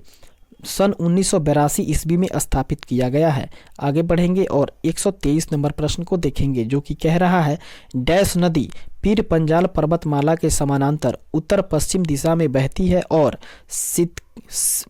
सन 1982 ईस्वी में स्थापित किया गया है। आगे बढ़ेंगे और 123 नंबर प्रश्न को देखेंगे, जो कि कह रहा है डैश नदी पीर पंजाल पर्वतमाला के समानांतर उत्तर पश्चिम दिशा में बहती है और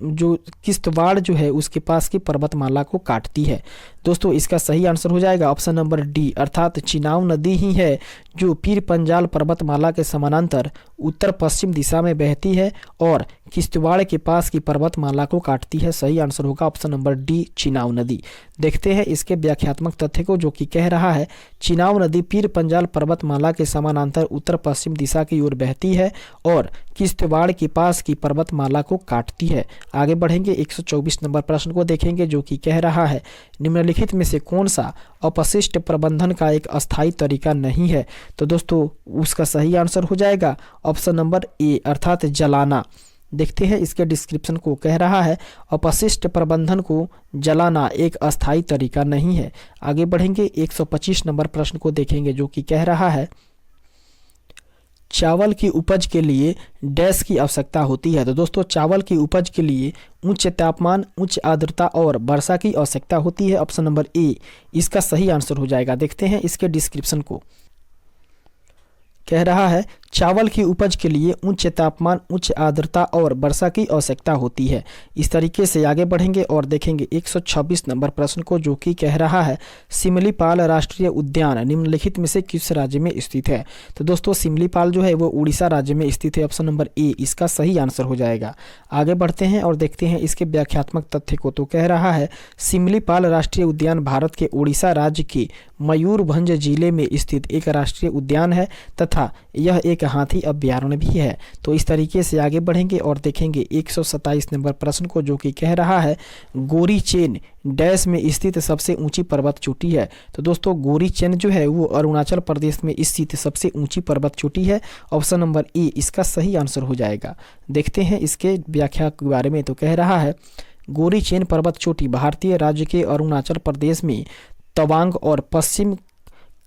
जो किश्तवाड़ जो है उसके पास की पर्वतमाला को काटती है। दोस्तों इसका सही आंसर हो जाएगा ऑप्शन नंबर डी, अर्थात चिनाव नदी ही है जो पीर पंजाल पर्वतमाला के समानांतर उत्तर पश्चिम दिशा में बहती है और किश्तवाड़ के पास की पर्वतमाला को काटती है। सही आंसर होगा ऑप्शन नंबर डी, चिनाव नदी। देखते हैं इसके व्याख्यात्मक तथ्य को, जो कि कह रहा है चिनाव नदी पीर पंजाल पर्वतमाला के समानांतर उत्तर पश्चिम दिशा की ओर बहती है और किश्तवाड़ के पास की पर्वतमाला को काटती है। आगे बढ़ेंगे 124 नंबर प्रश्न को देखेंगे, जो कि कह रहा है निम्नलिखित में से कौन सा अपशिष्ट प्रबंधन का एक अस्थायी तरीका नहीं है? तो दोस्तों उसका सही आंसर हो जाएगा ऑप्शन नंबर ए, अर्थात जलाना। देखते हैं इसके डिस्क्रिप्शन को, कह रहा है अपशिष्ट प्रबंधन को जलाना एक अस्थायी तरीका नहीं है। आगे बढ़ेंगे 125 नंबर प्रश्न को देखेंगे, जो कि कह रहा है चावल की उपज के लिए डैश की आवश्यकता होती है? तो दोस्तों चावल की उपज के लिए उच्च तापमान, उच्च आर्द्रता और वर्षा की आवश्यकता होती है। ऑप्शन नंबर ए इसका सही आंसर हो जाएगा। देखते हैं इसके डिस्क्रिप्शन को, कह रहा है चावल की उपज के लिए उच्च तापमान, उच्च आर्द्रता और वर्षा की आवश्यकता होती है। इस तरीके से आगे बढ़ेंगे और देखेंगे 126 नंबर प्रश्न को, जो कि कह रहा है सिमलीपाल राष्ट्रीय उद्यान निम्नलिखित में से किस राज्य में स्थित है? तो दोस्तों सिमलीपाल जो है वो उड़ीसा राज्य में स्थित है। ऑप्शन नंबर ए इसका सही आंसर हो जाएगा। आगे बढ़ते हैं और देखते हैं इसके व्याख्यात्मक तथ्य को, तो कह रहा है सिमलीपाल राष्ट्रीय उद्यान भारत के उड़ीसा राज्य के मयूरभंज जिले में स्थित एक राष्ट्रीय उद्यान है तथा यह एक हाथी अभयारण्य भी है। तो इस तरीके से आगे बढ़ेंगे और देखेंगे 127 नंबर प्रश्न को, जो कि कह रहा है गोरी चेन डैश में स्थित सबसे ऊंची पर्वत चोटी है? तो दोस्तों गोरी चेन जो है वो अरुणाचल प्रदेश में स्थित सबसे ऊंची पर्वत चोटी है। ऑप्शन नंबर ए इसका सही आंसर हो जाएगा। देखते हैं इसके व्याख्या के बारे में, तो कह रहा है गोरी चेन पर्वत चोटी भारतीय राज्य के अरुणाचल प्रदेश में तवांग और पश्चिम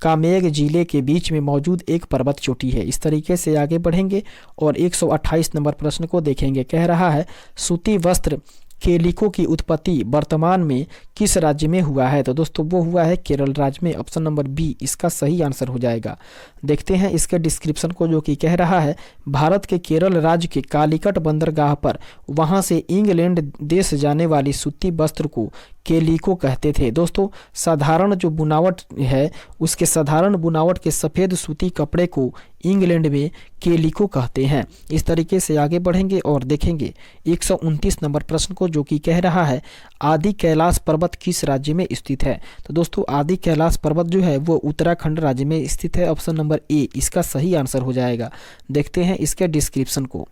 कामेंग जिले के बीच में मौजूद एक पर्वत चोटी है। इस तरीके से आगे बढ़ेंगे और 128 नंबर प्रश्न को देखेंगे, कह रहा है सूती वस्त्र केलिको की उत्पत्ति वर्तमान में किस राज्य में हुआ है? तो दोस्तों वो हुआ है केरल राज्य में। ऑप्शन नंबर बी इसका सही आंसर हो जाएगा। देखते हैं इसके डिस्क्रिप्शन को, जो कि कह रहा है भारत के केरल राज्य के कालीकट बंदरगाह पर वहां से इंग्लैंड देश जाने वाली सूती वस्त्र को केलिको कहते थे। दोस्तों साधारण जो बुनावट है उसके साधारण बुनावट के सफ़ेद सूती कपड़े को इंग्लैंड में केलिको कहते हैं। इस तरीके से आगे बढ़ेंगे और देखेंगे 129 नंबर प्रश्न को, जो कि कह रहा है आदि कैलाश पर्वत किस राज्य में स्थित है? तो दोस्तों आदि कैलाश पर्वत जो है वो उत्तराखंड राज्य में स्थित है। ऑप्शन नंबर ए इसका सही आंसर हो जाएगा। देखते हैं इसके डिस्क्रिप्शन को,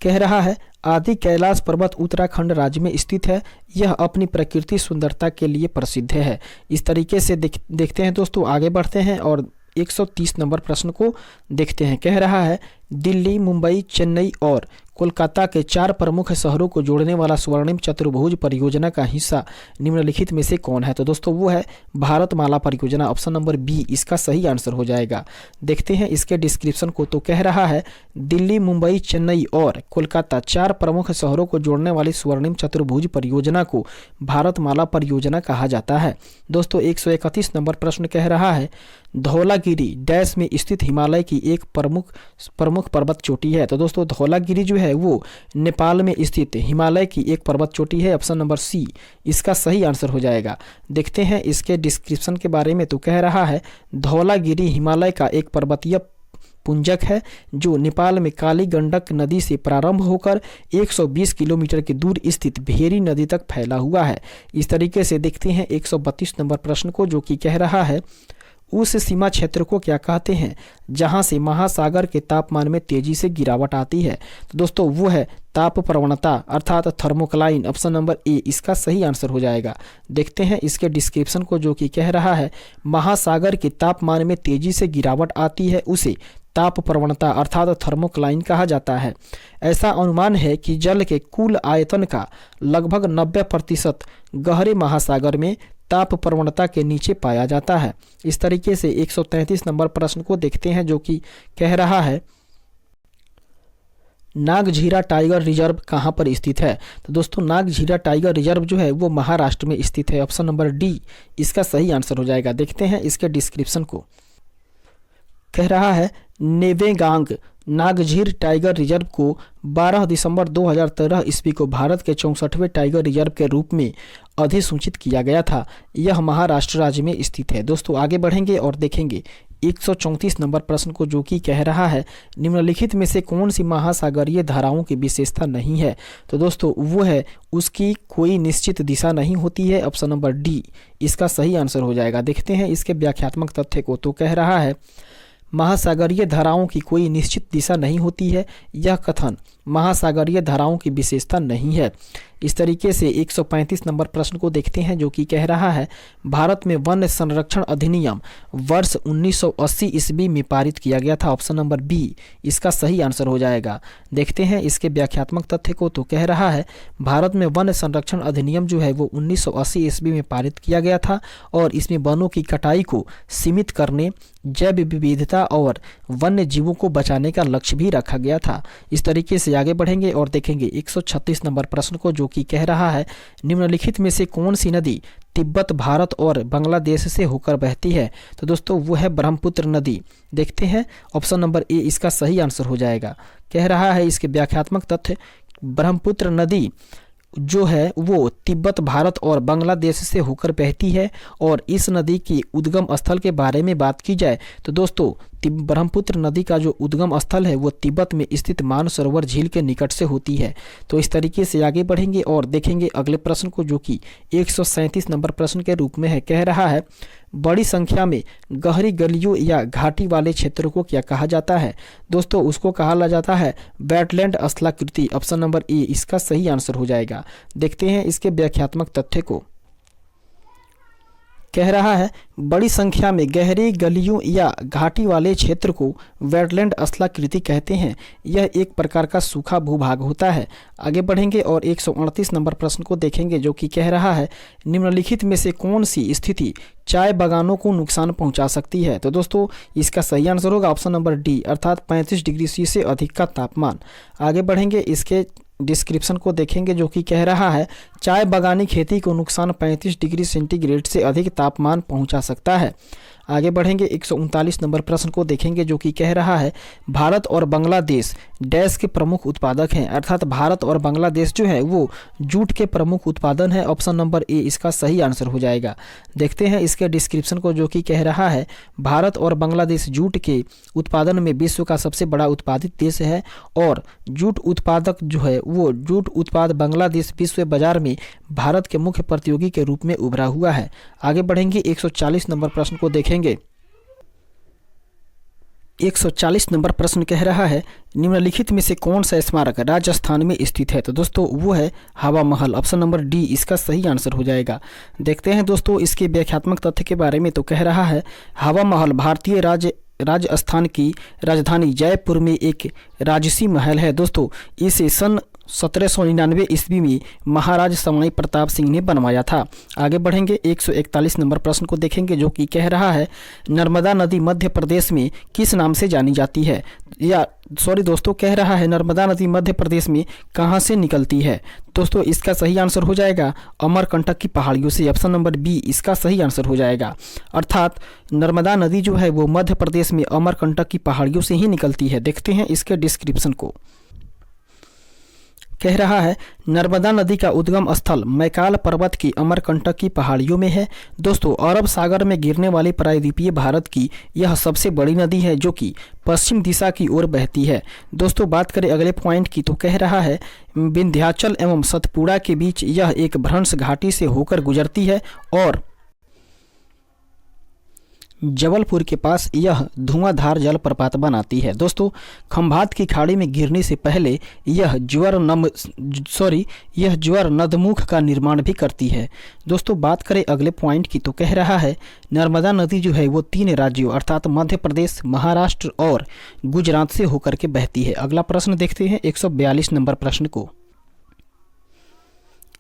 कह रहा है आदि कैलाश पर्वत उत्तराखंड राज्य में स्थित है। यह अपनी प्रकृति सुंदरता के लिए प्रसिद्ध है। इस तरीके से देखते हैं दोस्तों, आगे बढ़ते हैं और 130 नंबर प्रश्न को देखते हैं। कह रहा है दिल्ली, मुंबई, चेन्नई और कोलकाता के 4 प्रमुख शहरों को जोड़ने वाला स्वर्णिम चतुर्भुज परियोजना का हिस्सा निम्नलिखित में से कौन है? तो दोस्तों वो है भारतमाला परियोजना। ऑप्शन नंबर बी इसका सही आंसर हो जाएगा। देखते हैं इसके डिस्क्रिप्शन को। तो कह रहा है दिल्ली, मुंबई, चेन्नई और कोलकाता 4 प्रमुख शहरों को जोड़ने वाली स्वर्णिम चतुर्भुज परियोजना को भारतमाला परियोजना कहा जाता है। दोस्तों 131 नंबर प्रश्न कह रहा है धौलागिरी डैश में स्थित हिमालय की एक प्रमुख पर्वत चोटी है। तो दोस्तों धौलागिरी जो है वो नेपाल में स्थित हिमालय की एक पर्वत चोटी है। ऑप्शन नंबर सी इसका सही आंसर हो जाएगा। देखते हैं इसके डिस्क्रिप्शन के बारे में। तो कह रहा है धौलागिरी हिमालय का एक पर्वतीय पुंजक है जो नेपाल में काली गंडक नदी से प्रारंभ होकर 120 किलोमीटर की दूर स्थित भेरी नदी तक फैला हुआ है। इस तरीके से देखते हैं 132 नंबर प्रश्न को, जो कि कह रहा है उस सीमा क्षेत्र को क्या कहते हैं जहां से महासागर के तापमान में तेजी से गिरावट आती है? तो दोस्तों वो है ताप प्रवणता अर्थात थर्मोक्लाइन। ऑप्शन नंबर ए इसका सही आंसर हो जाएगा। देखते हैं इसके डिस्क्रिप्शन को, जो कि कह रहा है महासागर के तापमान में तेजी से गिरावट आती है उसे ताप प्रवणता अर्थात थर्मोक्लाइन कहा जाता है। ऐसा अनुमान है कि जल के कुल आयतन का लगभग 90% गहरे महासागर में ताप प्रवणता के नीचे पाया जाता है। इस तरीके से 133 नंबर प्रश्न को देखते हैं, जो कि कह रहा है नागझीरा टाइगर रिजर्व कहाँ पर स्थित है? तो दोस्तों नागझीरा टाइगर रिजर्व जो है वो महाराष्ट्र में स्थित है। ऑप्शन नंबर डी इसका सही आंसर हो जाएगा। देखते हैं इसके डिस्क्रिप्शन को। कह रहा है नेवेगांग नागझीर टाइगर रिजर्व को 12 दिसंबर 2013 ईस्वी को भारत के 64वें टाइगर रिजर्व के रूप में अधिसूचित किया गया था। यह महाराष्ट्र राज्य में स्थित है। दोस्तों आगे बढ़ेंगे और देखेंगे 134 नंबर प्रश्न को, जो कि कह रहा है निम्नलिखित में से कौन सी महासागरीय धाराओं की विशेषता नहीं है? तो दोस्तों वो है उसकी कोई निश्चित दिशा नहीं होती है। ऑप्शन नंबर डी इसका सही आंसर हो जाएगा। देखते हैं इसके व्याख्यात्मक तथ्य को। तो कह रहा है महासागरीय धाराओं की कोई निश्चित दिशा नहीं होती है। यह कथन महासागरीय धाराओं की विशेषता नहीं है। इस तरीके से 135 नंबर प्रश्न को देखते हैं, जो कि कह रहा है भारत में वन्य संरक्षण अधिनियम वर्ष 1980 ईस्वी में पारित किया गया था। ऑप्शन नंबर बी इसका सही आंसर हो जाएगा। देखते हैं इसके व्याख्यात्मक तथ्य को। तो कह रहा है भारत में वन्य संरक्षण अधिनियम जो है वो 1980 ईस्वी में पारित किया गया था और इसमें वनों की कटाई को सीमित करने, जैव विविधता और वन्य जीवों को बचाने का लक्ष्य भी रखा गया था। इस तरीके से आगे बढ़ेंगे और देखेंगे 136 नंबर प्रश्न को, जो कि कह रहा है निम्नलिखित में से कौन सी नदी तिब्बत, भारत और बांग्लादेश से होकर बहती है? तो दोस्तों वो है ब्रह्मपुत्र नदी। देखते हैं ऑप्शन नंबर ए इसका सही आंसर हो जाएगा। कह रहा है इसके व्याख्यात्मक तथ्य ब्रह्मपुत्र नदी जो है वो तिब्बत, भारत और बांग्लादेश से होकर बहती है। और इस नदी की उद्गम स्थल के बारे में बात की जाए तो दोस्तों ब्रह्मपुत्र नदी का जो उद्गम स्थल है वो तिब्बत में स्थित मानसरोवर झील के निकट से होती है। तो इस तरीके से आगे बढ़ेंगे और देखेंगे अगले प्रश्न को, जो कि 137 नंबर प्रश्न के रूप में है। कह रहा है बड़ी संख्या में गहरी गलियों या घाटी वाले क्षेत्रों को क्या कहा जाता है? दोस्तों उसको कहा जाता है वेटलैंड स्थलाकृति। ऑप्शन नंबर ए इसका सही आंसर हो जाएगा। देखते हैं इसके व्याख्यात्मक तथ्य को। कह रहा है बड़ी संख्या में गहरी गलियों या घाटी वाले क्षेत्र को वेटलैंड स्थलाकृति कहते हैं। यह एक प्रकार का सूखा भूभाग होता है। आगे बढ़ेंगे और 138 नंबर प्रश्न को देखेंगे, जो कि कह रहा है निम्नलिखित में से कौन सी स्थिति चाय बागानों को नुकसान पहुंचा सकती है? तो दोस्तों इसका सही आंसर होगा ऑप्शन नंबर डी अर्थात 35 डिग्री सी से अधिक का तापमान। आगे बढ़ेंगे इसके डिस्क्रिप्शन को देखेंगे, जो कि कह रहा है चाय बागानी खेती को नुकसान 35 डिग्री सेंटीग्रेड से अधिक तापमान पहुंचा सकता है। आगे बढ़ेंगे 139 नंबर प्रश्न को देखेंगे, जो कि कह रहा है भारत और बांग्लादेश डैश के प्रमुख उत्पादक हैं। अर्थात भारत और बांग्लादेश जो है वो जूट के प्रमुख उत्पादन है। ऑप्शन नंबर ए इसका सही आंसर हो जाएगा। देखते हैं इसके डिस्क्रिप्शन को, जो कि कह रहा है भारत और बांग्लादेश जूट के उत्पादन में विश्व का सबसे बड़ा उत्पादित देश है और जूट उत्पादक जो है वो जूट उत्पाद बांग्लादेश विश्व बाजार में भारत के मुख्य प्रतियोगी के रूप में उभरा हुआ है। आगे बढ़ेंगे 140 नंबर प्रश्न को देखेंगे। 140 नंबर प्रश्न कह रहा है निम्नलिखित में से कौन सा स्मारक राजस्थान में स्थित है? तो दोस्तों वो है हवा महल। ऑप्शन नंबर डी इसका सही आंसर हो जाएगा। देखते हैं दोस्तों इसके व्याख्यात्मक तथ्य के बारे में। तो कह रहा है हवा महल भारतीय राज्य राजस्थान की राजधानी जयपुर में एक राजसी महल है दोस्तों। इसे सन 1799 ईस्वी में महाराज सवाई प्रताप सिंह ने बनवाया था। आगे बढ़ेंगे, 141 नंबर प्रश्न को देखेंगे जो कि कह रहा है नर्मदा नदी मध्य प्रदेश में किस नाम से जानी जाती है। या सॉरी दोस्तों, कह रहा है नर्मदा नदी मध्य प्रदेश में कहाँ से निकलती है। दोस्तों इसका सही आंसर हो जाएगा अमरकंटक की पहाड़ियों से। ऑप्शन नंबर बी इसका सही आंसर हो जाएगा। अर्थात नर्मदा नदी जो है वो मध्य प्रदेश में अमरकंटक की पहाड़ियों से ही निकलती है। देखते हैं इसके डिस्क्रिप्शन को। कह रहा है नर्मदा नदी का उद्गम स्थल मैकाल पर्वत की अमरकंटक की पहाड़ियों में है। दोस्तों अरब सागर में गिरने वाली प्रायद्वीपीय भारत की यह सबसे बड़ी नदी है जो कि पश्चिम दिशा की ओर बहती है। दोस्तों बात करें अगले पॉइंट की तो कह रहा है विंध्याचल एवं सतपुड़ा के बीच यह एक भ्रंश घाटी से होकर गुजरती है और जबलपुर के पास यह धुआंधार जलप्रपात बनाती है। दोस्तों खंभात की खाड़ी में गिरने से पहले यह ज्वर नदमुख का निर्माण भी करती है। दोस्तों बात करें अगले पॉइंट की तो कह रहा है नर्मदा नदी जो है वो 3 राज्यों अर्थात मध्य प्रदेश, महाराष्ट्र और गुजरात से होकर के बहती है। अगला प्रश्न देखते हैं 142 नंबर प्रश्न को।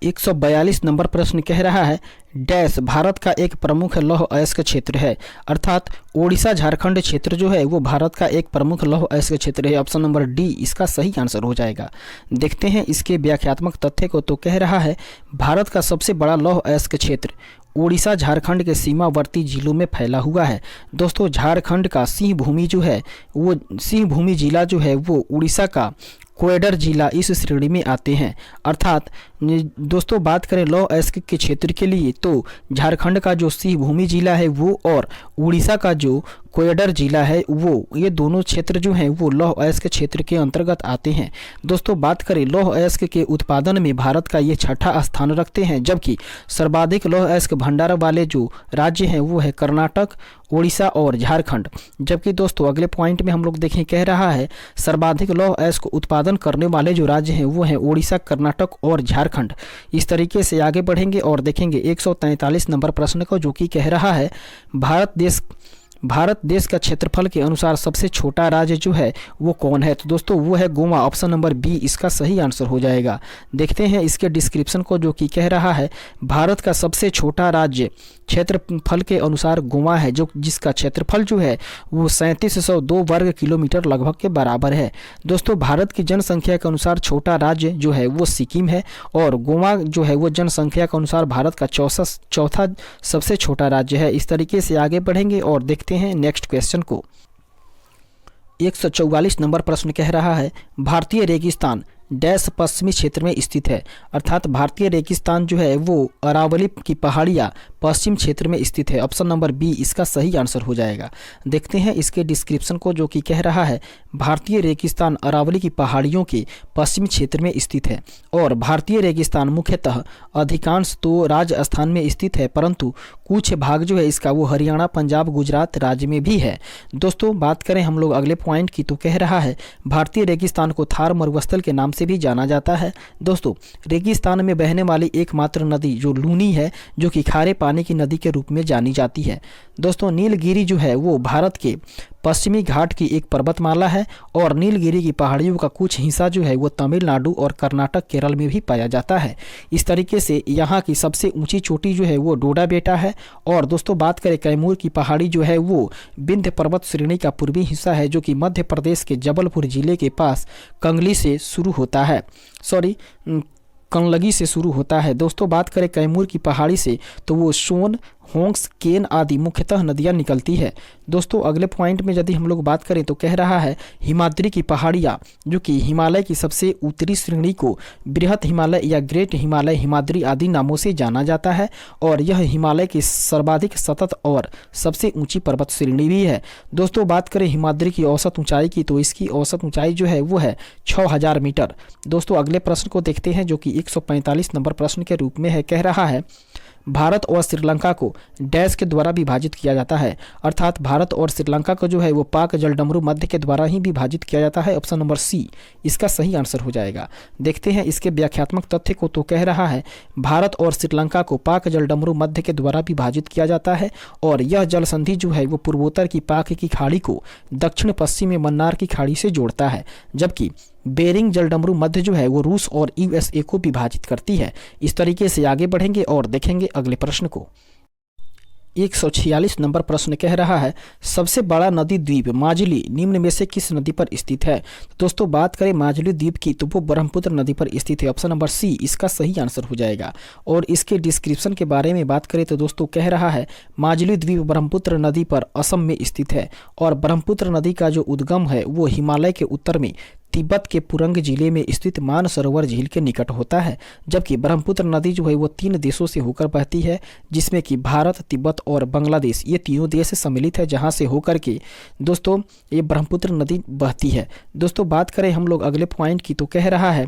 142 नंबर प्रश्न कह रहा है डैश भारत का एक प्रमुख लौह अयस्क क्षेत्र है। अर्थात ओडिशा झारखंड क्षेत्र जो है वो भारत का एक प्रमुख लौह अयस्क क्षेत्र है। ऑप्शन नंबर डी इसका सही आंसर हो जाएगा। देखते हैं इसके व्याख्यात्मक तथ्य को तो कह रहा है भारत का सबसे बड़ा लौह अयस्क क्षेत्र ओडिशा झारखंड के सीमावर्ती जिलों में फैला हुआ है। दोस्तों झारखंड का सिंह भूमि जो है वो सिंह भूमि जिला जो है वो उड़ीसा का कोएडर जिला इस श्रेणी में आते हैं। अर्थात दोस्तों बात करें लौह अयस्क के क्षेत्र के लिए तो झारखंड का जो सिंह भूमि जिला है वो और उड़ीसा का जो कोएडर जिला है वो ये दोनों क्षेत्र जो हैं वो लौह अयस्क क्षेत्र के अंतर्गत आते हैं। दोस्तों बात करें लौह अयस्क के उत्पादन में भारत का ये 6ठा स्थान रखते हैं, जबकि सर्वाधिक लौह अयस्क भंडार वाले जो राज्य हैं वो है कर्नाटक, ओडिशा और झारखंड। जबकि दोस्तों अगले पॉइंट में हम लोग देखें कह रहा है सर्वाधिक लौह अयस्क उत्पादन करने वाले जो राज्य हैं वो हैं ओडिशा, कर्नाटक और झारखंड। इस तरीके से आगे बढ़ेंगे और देखेंगे 143 नंबर प्रश्न को जो कि कह रहा है भारत देश का क्षेत्रफल के अनुसार सबसे छोटा राज्य जो है वो कौन है। तो दोस्तों वो है गोवा। ऑप्शन नंबर बी इसका सही आंसर हो जाएगा। देखते हैं इसके डिस्क्रिप्शन को जो कि कह रहा है भारत का सबसे छोटा राज्य क्षेत्रफल के अनुसार गोवा है, जो जिसका क्षेत्रफल जो है वो 3702 वर्ग किलोमीटर लगभग के बराबर है। दोस्तों भारत की जनसंख्या के अनुसार छोटा राज्य जो है वो सिक्किम है और गोवा जो है वो जनसंख्या के अनुसार भारत का चौथा सबसे छोटा राज्य है। इस तरीके से आगे बढ़ेंगे और देखते हैं नेक्स्ट क्वेश्चन को। 144 नंबर प्रश्न कह रहा है भारतीय रेगिस्तान डैश पश्चिमी क्षेत्र में स्थित है। अर्थात भारतीय रेगिस्तान जो है वो अरावली की पहाड़ियाँ पश्चिम क्षेत्र में स्थित है। ऑप्शन नंबर बी इसका सही आंसर हो जाएगा। देखते हैं इसके डिस्क्रिप्शन को जो कि कह रहा है भारतीय रेगिस्तान अरावली की पहाड़ियों के पश्चिमी क्षेत्र में स्थित है और भारतीय रेगिस्तान मुख्यतः अधिकांश तो राजस्थान में स्थित है, परंतु कुछ भाग जो है इसका वो हरियाणा, पंजाब, गुजरात राज्य में भी है। दोस्तों बात करें हम लोग अगले पॉइंट की तो कह रहा है भारतीय रेगिस्तान को थार मरुस्थल के नाम से भी जाना जाता है। दोस्तों रेगिस्तान में बहने वाली एकमात्र नदी जो लूनी है जो कि खारे पानी की नदी के रूप में जानी जाती है। दोस्तों नीलगिरी जो है वो भारत के पश्चिमी घाट की एक पर्वतमाला है और नीलगिरी की पहाड़ियों का कुछ हिस्सा जो है वो तमिलनाडु और कर्नाटक, केरल में भी पाया जाता है। इस तरीके से यहाँ की सबसे ऊंची चोटी जो है वो डोडा बेटा है। और दोस्तों बात करें कैमूर की पहाड़ी जो है वो विंध्य पर्वत श्रेणी का पूर्वी हिस्सा है जो कि मध्य प्रदेश के जबलपुर जिले के पास कंगली से शुरू होता है, कंलगी से शुरू होता है। दोस्तों बात करें कैमूर की पहाड़ी से तो वो सोन, होंक्स, केन आदि मुख्यतः नदियां निकलती है। दोस्तों अगले पॉइंट में यदि हम लोग बात करें तो कह रहा है हिमाद्री की पहाड़ियाँ जो कि हिमालय की सबसे उत्तरी श्रेणी को बृहत हिमालय या ग्रेट हिमालय, हिमाद्री आदि नामों से जाना जाता है और यह हिमालय की सर्वाधिक सतत और सबसे ऊंची पर्वत श्रेणी भी है। दोस्तों बात करें हिमाद्री की औसत ऊंचाई की तो इसकी औसत ऊंचाई जो है वो है 6000 मीटर। दोस्तों अगले प्रश्न को देखते हैं जो कि 145 नंबर प्रश्न के रूप में है। कह रहा है भारत और श्रीलंका को डैश के द्वारा विभाजित किया जाता है, अर्थात भारत और श्रीलंका को जो है वो पाक जलडमरू मध्य के द्वारा ही विभाजित किया जाता है। ऑप्शन नंबर सी इसका सही आंसर हो जाएगा। देखते हैं इसके व्याख्यात्मक तथ्य को। तो कह रहा है भारत और श्रीलंका को पाक जलडमरू मध्य के द्वारा विभाजित किया जाता है और यह जल संधि जो है वो पूर्वोत्तर की पाक की खाड़ी को दक्षिण पश्चिम में मन्नार की खाड़ी से जोड़ता है, जबकि बेरिंग जलडमरू मध्य जो है वो रूस और यूएसए को विभाजित करती है। इस तरीके से आगे बढ़ेंगे और देखेंगे अगले प्रश्न को। 146 नंबर प्रश्न कह रहा है सबसे बड़ा नदी द्वीप माजुली निम्न में से किस नदी पर स्थित है। तो दोस्तों बात करें माजुली द्वीप की तो वो ब्रह्मपुत्र नदी पर स्थित है। ऑप्शन नंबर सी इसका सही आंसर हो जाएगा। और इसके डिस्क्रिप्शन के बारे में बात करें तो दोस्तों कह रहा है माजुली द्वीप ब्रह्मपुत्र नदी पर असम में स्थित है और ब्रह्मपुत्र नदी का जो उद्गम है वो हिमालय के उत्तर में तिब्बत के पुरंग जिले में स्थित मानसरोवर झील के निकट होता है, जबकि ब्रह्मपुत्र नदी जो है वो 3 देशों से होकर बहती है, जिसमें कि भारत, तिब्बत और बांग्लादेश ये तीनों देश सम्मिलित है, जहां से होकर के दोस्तों ये ब्रह्मपुत्र नदी बहती है। दोस्तों बात करें हम लोग अगले पॉइंट की तो कह रहा है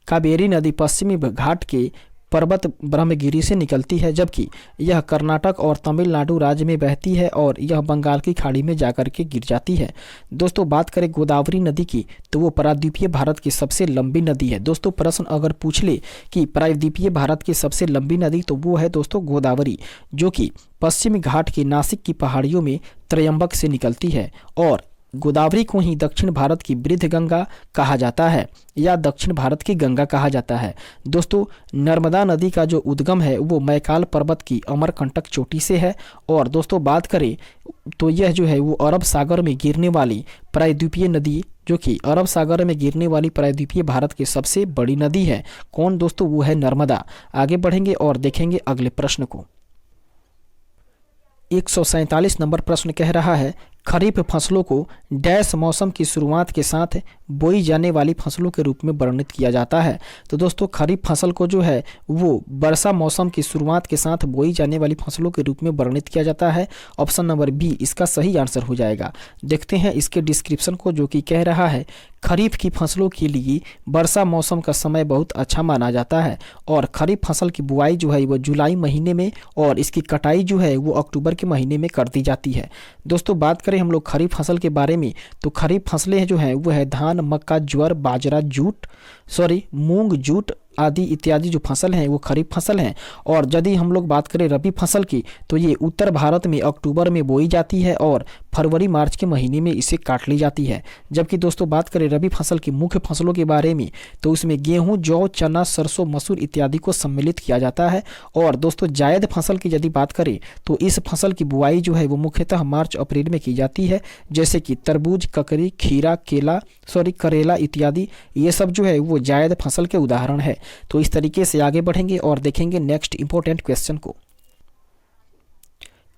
कावेरी नदी पश्चिमी घाट के पर्वत ब्रह्मगिरी से निकलती है, जबकि यह कर्नाटक और तमिलनाडु राज्य में बहती है और यह बंगाल की खाड़ी में जाकर के गिर जाती है। दोस्तों बात करें गोदावरी नदी की तो वो प्रायद्वीपीय भारत की सबसे लंबी नदी है। दोस्तों प्रश्न अगर पूछ ले कि प्रायद्वीपीय भारत की सबसे लंबी नदी तो वो है दोस्तों गोदावरी, जो कि पश्चिमी घाट की नासिक की पहाड़ियों में त्रयंबक से निकलती है और गोदावरी को ही दक्षिण भारत की वृद्ध गंगा कहा जाता है या दक्षिण भारत की गंगा कहा जाता है। दोस्तों नर्मदा नदी का जो उद्गम है वो मैकाल पर्वत की अमरकंटक चोटी से है और दोस्तों बात करें तो यह जो है वो अरब सागर में गिरने वाली प्रायद्वीपीय नदी जो कि अरब सागर में गिरने वाली प्रायद्वीपीय भारत की सबसे बड़ी नदी है। कौन दोस्तों? वो है नर्मदा। आगे बढ़ेंगे और देखेंगे अगले प्रश्न को। 147 नंबर प्रश्न कह रहा है खरीफ फसलों को डैश मौसम की शुरुआत के साथ बोई जाने वाली फसलों के रूप में वर्णित किया जाता है। तो दोस्तों खरीफ फसल को जो है वो वर्षा मौसम की शुरुआत के साथ बोई जाने वाली फसलों के रूप में वर्णित किया जाता है। ऑप्शन नंबर बी इसका सही आंसर हो जाएगा। देखते हैं इसके डिस्क्रिप्शन को, जो कि कह रहा है खरीफ की फसलों के लिए वर्षा मौसम का समय बहुत अच्छा माना जाता है और खरीफ फसल की बुआई जो है वो जुलाई महीने में और इसकी कटाई जो है वो अक्टूबर के महीने में कर दी जाती है। दोस्तों बात करें हम लोग खरीफ फसल के बारे में तो खरीफ फसलें जो हैं वो है धान, मक्का, ज्वार, बाजरा, मूंग, जूट आदि इत्यादि जो फसल हैं वो खरीफ फसल हैं। और यदि हम लोग बात करें रबी फसल की तो ये उत्तर भारत में अक्टूबर में बोई जाती है और फरवरी मार्च के महीने में इसे काट ली जाती है। जबकि दोस्तों बात करें रबी फसल की मुख्य फसलों के बारे में तो उसमें गेहूं, जौ, चना, सरसों, मसूर इत्यादि को सम्मिलित किया जाता है। और दोस्तों जायद फसल की यदि बात करें तो इस फसल की बुआई जो है वो मुख्यतः मार्च अप्रैल में की जाती है, जैसे कि तरबूज, ककड़ी, खीरा, करेला इत्यादि ये सब जो है वो जायद फसल के उदाहरण है। तो इस तरीके से आगे बढ़ेंगे और देखेंगे नेक्स्ट इंपॉर्टेंट क्वेश्चन को।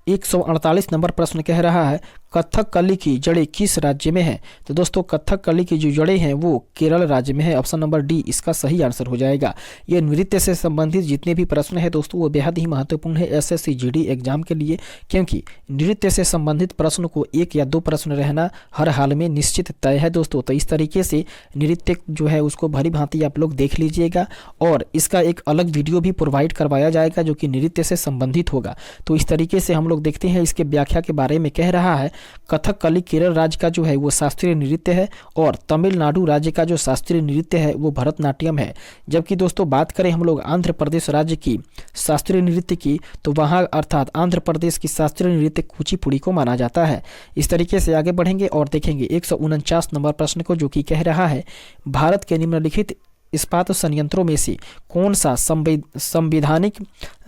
148 नंबर प्रश्न कह रहा है कथकली की जड़ें किस राज्य में है। तो दोस्तों कथकली की जो जड़ें हैं वो केरल राज्य में है। ऑप्शन नंबर डी इसका सही आंसर हो जाएगा। ये नृत्य से संबंधित जितने भी प्रश्न है दोस्तों वो बेहद ही महत्वपूर्ण है एसएससी जीडी एग्जाम के लिए, क्योंकि नृत्य से संबंधित प्रश्न को 1 या 2 प्रश्न रहना हर हाल में निश्चित तय है दोस्तों। तो इस तरीके से नृत्य जो है उसको भली भांति आप लोग देख लीजिएगा और इसका एक अलग वीडियो भी प्रोवाइड करवाया जाएगा जो कि नृत्य से संबंधित होगा। तो इस तरीके से हम लोग देखते हैं इसके व्याख्या के बारे में। कह रहा है कथकली केरल राज्य का जो है वो शास्त्रीय नृत्य है और तमिलनाडु राज्य का जो शास्त्रीय नृत्य है वो भरतनाट्यम है। जबकि दोस्तों बात करें हम लोग आंध्र प्रदेश राज्य की शास्त्रीय नृत्य की तो वहाँ अर्थात आंध्र प्रदेश की शास्त्रीय नृत्य कुचिपुड़ी को माना जाता है। इस तरीके से आगे बढ़ेंगे और देखेंगे 149 नंबर प्रश्न को, जो कि कह रहा है भारत के निम्नलिखित इस्पात संयंत्रों में से कौन सा संवैधानिक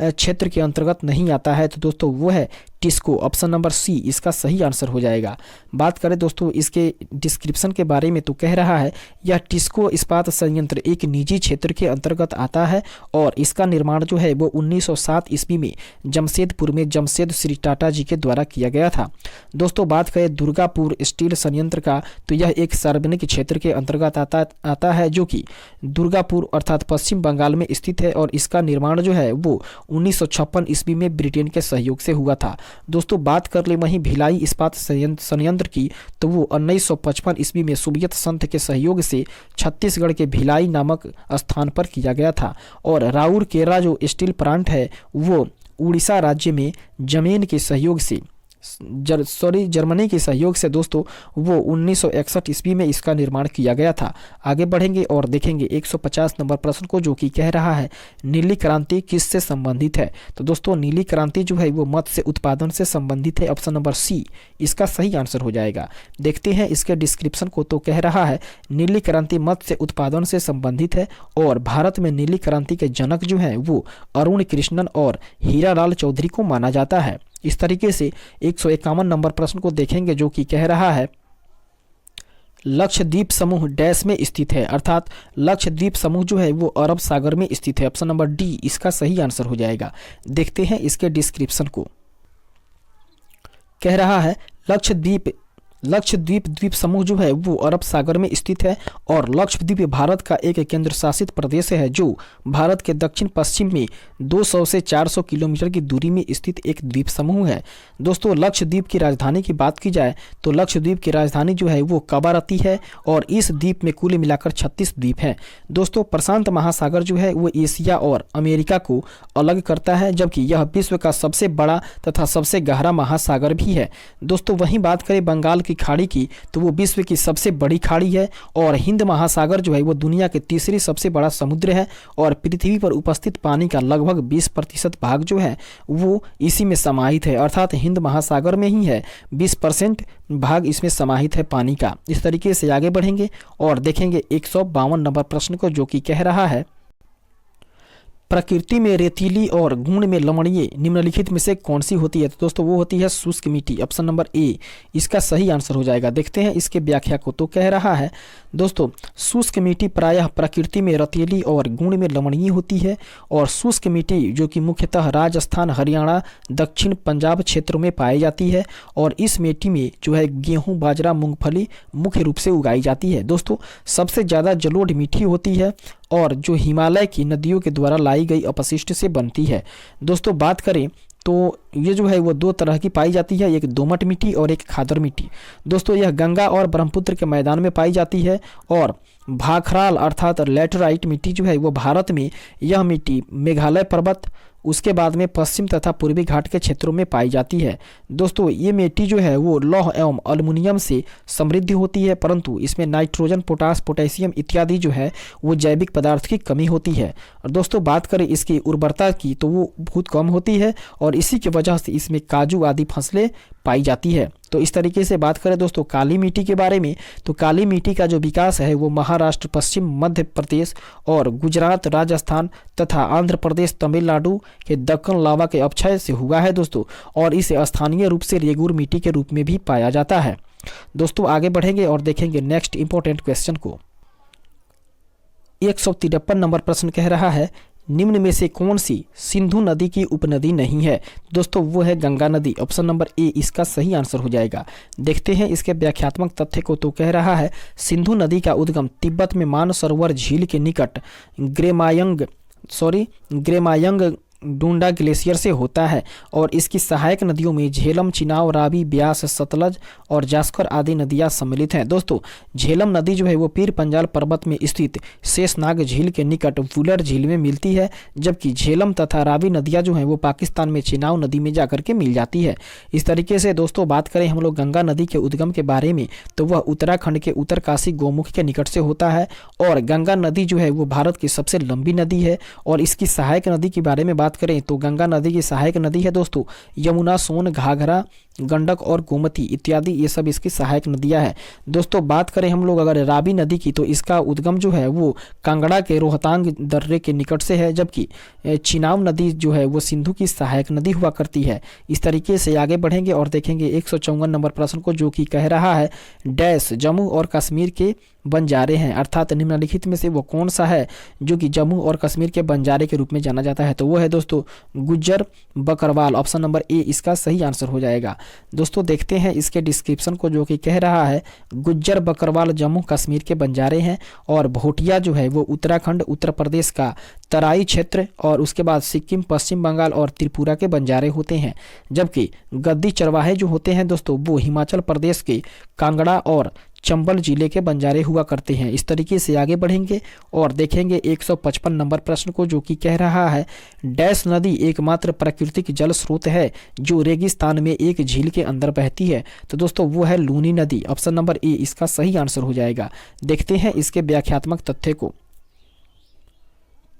क्षेत्र के अंतर्गत नहीं आता है। तो दोस्तों वो है टिस्को। ऑप्शन नंबर सी इसका सही आंसर हो जाएगा। बात करें दोस्तों इसके डिस्क्रिप्शन के बारे में तो कह रहा है यह टिस्को इस्पात संयंत्र एक निजी क्षेत्र के अंतर्गत आता है और इसका निर्माण जो है वो 1907 ईस्वी में जमशेदपुर में जमशेद श्री टाटा जी के द्वारा किया गया था। दोस्तों बात करें दुर्गापुर स्टील संयंत्र का तो यह एक सार्वजनिक क्षेत्र के अंतर्गत आता है जो कि दुर्गापुर अर्थात पश्चिम बंगाल में स्थित है और इसका निर्माण जो है वो 1956 ईस्वी में ब्रिटेन के सहयोग से हुआ था। दोस्तों बात कर ले वहीं भिलाई इस्पात संयंत्र की तो वो 1955 ईस्वी में सोवियत संघ के सहयोग से छत्तीसगढ़ के भिलाई नामक स्थान पर किया गया था। और राउरकेला जो स्टील प्लांट है वो उड़ीसा राज्य में जर्मनी के सहयोग से दोस्तों वो 1961 ईस्वी में इसका निर्माण किया गया था। आगे बढ़ेंगे और देखेंगे 150 नंबर प्रश्न को, जो कि कह रहा है नीली क्रांति किससे संबंधित है। तो दोस्तों नीली क्रांति जो है वो मत्स्य उत्पादन से संबंधित है। ऑप्शन नंबर सी इसका सही आंसर हो जाएगा। देखते हैं इसके डिस्क्रिप्शन को, तो कह रहा है नीली क्रांति मत्स्य उत्पादन से संबंधित है और भारत में नीली क्रांति के जनक जो है वो अरुण कृष्णन और हीरालाल चौधरी को माना जाता है। इस तरीके से 151 नंबर प्रश्न को देखेंगे, जो कि कह रहा है लक्षद्वीप समूह डैश में स्थित है, अर्थात लक्षद्वीप समूह जो है वो अरब सागर में स्थित है। ऑप्शन नंबर डी इसका सही आंसर हो जाएगा। देखते हैं इसके डिस्क्रिप्शन को। कह रहा है लक्षद्वीप द्वीप समूह जो है वो अरब सागर में स्थित है और लक्षद्वीप भारत का एक केंद्र शासित प्रदेश है जो भारत के दक्षिण पश्चिम में 200 से 400 किलोमीटर की दूरी में स्थित एक द्वीप समूह है। दोस्तों लक्षद्वीप की राजधानी की बात की जाए तो लक्षद्वीप की राजधानी जो है वो कवारत्ती है और इस द्वीप में कुल मिलाकर 36 द्वीप हैं। दोस्तों प्रशांत महासागर जो है वो एशिया और अमेरिका को अलग करता है, जबकि यह विश्व का सबसे बड़ा तथा सबसे गहरा महासागर भी है। दोस्तों वहीं बात करें बंगाल की खाड़ी की, तो वो विश्व की सबसे बड़ी खाड़ी है और हिंद महासागर जो है वो दुनिया के तीसरी सबसे बड़ा समुद्र है और पृथ्वी पर उपस्थित पानी का लगभग 20% भाग जो है वो इसी में समाहित है, अर्थात हिंद महासागर में ही है। 20% भाग इसमें समाहित है पानी का। इस तरीके से आगे बढ़ेंगे और देखेंगे 152 नंबर प्रश्न को, जो कि कह रहा है प्रकृति में रेतीली और गुण में लवणीय निम्नलिखित में से कौन सी होती है। तो दोस्तों वो होती है शुष्क मिट्टी। ऑप्शन नंबर ए इसका सही आंसर हो जाएगा। देखते हैं इसके व्याख्या को, तो कह रहा है दोस्तों शुष्क मिट्टी प्रायः प्रकृति में रेतीली और गुण में लवणीय होती है और शुष्क मिट्टी जो कि मुख्यतः राजस्थान, हरियाणा, दक्षिण पंजाब क्षेत्रों में पाई जाती है और इस मिट्टी में जो है गेहूं, बाजरा, मूंगफली मुख्य रूप से उगाई जाती है। दोस्तों सबसे ज़्यादा जलोढ़ मिट्टी होती है और जो हिमालय की नदियों के द्वारा लाई गई अपशिष्ट से बनती है। दोस्तों बात करें तो ये जो है वो दो तरह की पाई जाती है, एक दोमट मिट्टी और एक खादर मिट्टी। दोस्तों यह गंगा और ब्रह्मपुत्र के मैदान में पाई जाती है और भाखराल अर्थात लैटेराइट मिट्टी जो है वो भारत में यह मिट्टी मेघालय पर्वत, उसके बाद में पश्चिम तथा पूर्वी घाट के क्षेत्रों में पाई जाती है। दोस्तों ये मिट्टी जो है वो लौह एवं अल्युमिनियम से समृद्ध होती है, परंतु इसमें नाइट्रोजन, पोटास, पोटेशियम इत्यादि जो है वो जैविक पदार्थ की कमी होती है। और दोस्तों बात करें इसकी उर्वरता की तो वो बहुत कम होती है और इसी की वजह से इसमें काजू आदि फसलें पाई जाती है। तो इस तरीके से बात करें दोस्तों काली मिट्टी के बारे में, तो काली मिट्टी का जो विकास है वो महाराष्ट्र, पश्चिम मध्य प्रदेश और गुजरात, राजस्थान तथा आंध्र प्रदेश, तमिलनाडु के दक्कन लावा के अपक्षय से हुआ है दोस्तों, और इसे स्थानीय रूप से रेगुर मिट्टी के रूप में भी पाया जाता है। दोस्तों आगे बढ़ेंगे और देखेंगे नेक्स्ट इंपॉर्टेंट क्वेश्चन को। 153 नंबर प्रश्न कह रहा है निम्न में से कौन सी सिंधु नदी की उपनदी नहीं है। दोस्तों वो है गंगा नदी। ऑप्शन नंबर ए इसका सही आंसर हो जाएगा। देखते हैं इसके व्याख्यात्मक तथ्य को, तो कह रहा है सिंधु नदी का उद्गम तिब्बत में मानसरोवर झील के निकट ग्रेमायंग डूंडा ग्लेशियर से होता है और इसकी सहायक नदियों में झेलम, चिनाब, रावी, ब्यास, सतलज और जास्कर आदि नदियां सम्मिलित हैं। दोस्तों झेलम नदी जो है वो पीर पंजाल पर्वत में स्थित शेषनाग झील के निकट वुलर झील में मिलती है, जबकि झेलम तथा रावी नदियां जो हैं वो पाकिस्तान में चिनाब नदी में जाकर के मिल जाती है। इस तरीके से दोस्तों बात करें हम लोग गंगा नदी के उद्गम के बारे में, तो वह उत्तराखंड के उत्तरकाशी गोमुख के निकट से होता है और गंगा नदी जो है वो भारत की सबसे लंबी नदी है। और इसकी सहायक नदी के बारे में बात करें तो गंगा नदी की सहायक नदी है दोस्तों यमुना, सोन, घाघरा, गंडक और गोमती इत्यादि, ये सब इसकी सहायक नदियां हैं। दोस्तों बात करें हम लोग अगर रावी नदी की, तो इसका उद्गम जो है वो कांगड़ा के रोहतांग दर्रे के निकट से है, जबकि चिनाब नदी जो है वो सिंधु की सहायक नदी हुआ करती है। इस तरीके से आगे बढ़ेंगे और देखेंगे 154 नंबर प्रश्न को, जो कि कह रहा है डैश जम्मू और कश्मीर के बंजारे हैं, अर्थात निम्नलिखित में से वो कौन सा है जो कि जम्मू और कश्मीर के बंजारे के रूप में जाना जाता है। तो वो है दोस्तों Gujjar Bakarwal. Option number A इसका सही आंसर हो जाएगा। दोस्तों देखते हैं इसके डिस्क्रिप्शन को, जो कि कह रहा है गुज्जर बकरवाल जम्मू कश्मीर के बंजारे हैं और भोटिया जो है वो उत्तराखंड, उत्तर प्रदेश का तराई क्षेत्र और उसके बाद सिक्किम, पश्चिम बंगाल और त्रिपुरा के बंजारे होते हैं, जबकि गद्दी चरवाहे जो होते हैं दोस्तों वो हिमाचल प्रदेश के कांगड़ा और चंबल जिले के बंजारे हुआ करते हैं। इस तरीके से आगे बढ़ेंगे और देखेंगे 155 नंबर प्रश्न को, जो कि कह रहा है डैश नदी एकमात्र प्राकृतिक जल स्रोत है जो रेगिस्तान में एक झील के अंदर बहती है। तो दोस्तों वो है लूनी नदी। ऑप्शन नंबर ए इसका सही आंसर हो जाएगा। देखते हैं इसके व्याख्यात्मक तथ्य को।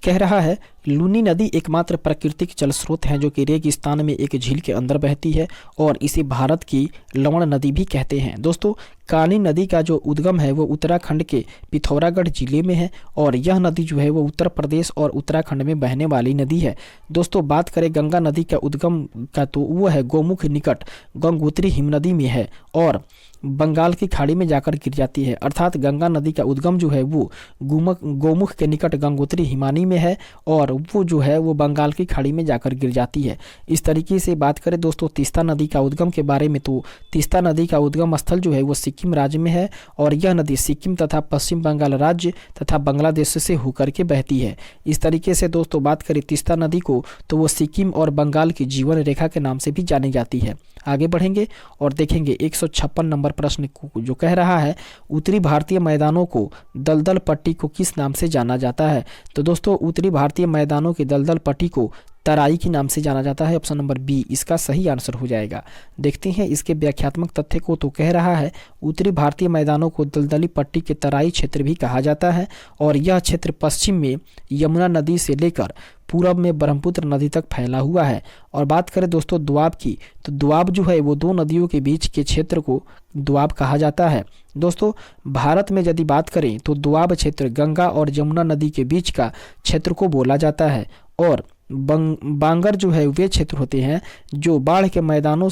कह रहा है लूनी नदी एकमात्र प्राकृतिक जल स्रोत है जो कि रेगिस्तान में एक झील के अंदर बहती है और इसे भारत की लवण नदी भी कहते हैं। दोस्तों काली नदी का जो उद्गम है वो उत्तराखंड के पिथौरागढ़ जिले में है और यह नदी जो है वो उत्तर प्रदेश और उत्तराखंड में बहने वाली नदी है। दोस्तों बात करें गंगा नदी का उद्गम का, तो वो है गोमुख निकट गंगोत्री हिमनदी में है और बंगाल की खाड़ी में जाकर गिर जाती है। अर्थात गंगा नदी का उद्गम जो है वो गोमुख के निकट गंगोत्री हिमानी में है और वो जो है वो बंगाल की खाड़ी में जाकर गिर जाती है। इस तरीके से बात करें दोस्तों तीस्ता नदी का उद्गम के बारे में, तो तीस्ता नदी का उद्गम स्थल जो है वो सिक्किम राज्य में है और यह नदी सिक्किम तथा पश्चिम बंगाल राज्य तथा बांग्लादेश से होकर के बहती है। इस तरीके से दोस्तों बात करें तीस्ता नदी को, तो वो सिक्किम और बंगाल की जीवन रेखा के नाम से भी जानी जाती है। आगे बढ़ेंगे और देखेंगे 156 नंबर प्रश्न को, जो कह रहा है उत्तरी भारतीय मैदानों को दलदल पट्टी को किस नाम से जाना जाता है। तो दोस्तों उत्तरी भारतीय मैदानों की दलदल पट्टी को तराई के नाम से जाना जाता है। ऑप्शन नंबर बी इसका सही आंसर हो जाएगा। देखते हैं इसके व्याख्यात्मक तथ्य को, तो कह रहा है उत्तरी भारतीय मैदानों को दलदली पट्टी के तराई क्षेत्र भी कहा जाता है और यह क्षेत्र पश्चिम में यमुना नदी से लेकर पूरब में ब्रह्मपुत्र नदी तक फैला हुआ है। और बात करें दोस्तों दोआब की, तो दोआब जो है वो दो नदियों के बीच के क्षेत्र को दोआब कहा जाता है। दोस्तों भारत में यदि बात करें तो दोआब क्षेत्र गंगा और यमुना नदी के बीच का क्षेत्र को बोला जाता है और बांगर जो है वे क्षेत्र होते हैं जो बाढ़ के मैदानों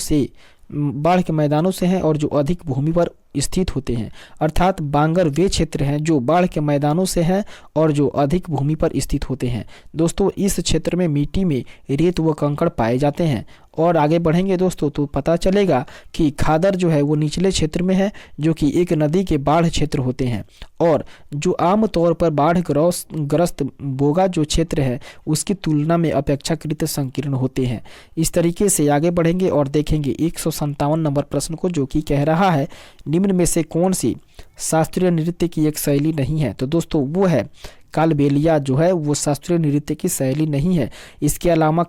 से हैं और जो अधिक भूमि पर स्थित होते हैं। अर्थात बांगर वे क्षेत्र हैं जो बाढ़ के मैदानों से हैं और जो अधिक भूमि पर स्थित होते हैं। दोस्तों इस क्षेत्र में मिट्टी में रेत व कंकड़ पाए जाते हैं। और आगे बढ़ेंगे दोस्तों तो पता चलेगा कि खादर जो है वो निचले क्षेत्र में है जो कि एक नदी के बाढ़ क्षेत्र होते हैं और जो आमतौर पर बाढ़ ग्रस्त बोगा जो क्षेत्र है उसकी तुलना में अपेक्षाकृत संकीर्ण होते हैं। इस तरीके से आगे बढ़ेंगे और देखेंगे 157 नंबर प्रश्न को, जो कि कह रहा है निम्न में से कौन सी शास्त्रीय नृत्य की एक शैली नहीं है। तो दोस्तों वो है कालबेलिया जो है वो शास्त्रीय नृत्य की शैली नहीं है। इसके अलावा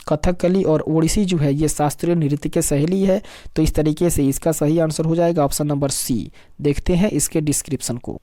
कथकली और ओडिसी जो है ये शास्त्रीय नृत्य की शैली है। तो इस तरीके से इसका सही आंसर हो जाएगा ऑप्शन नंबर सी। देखते हैं इसके डिस्क्रिप्शन को।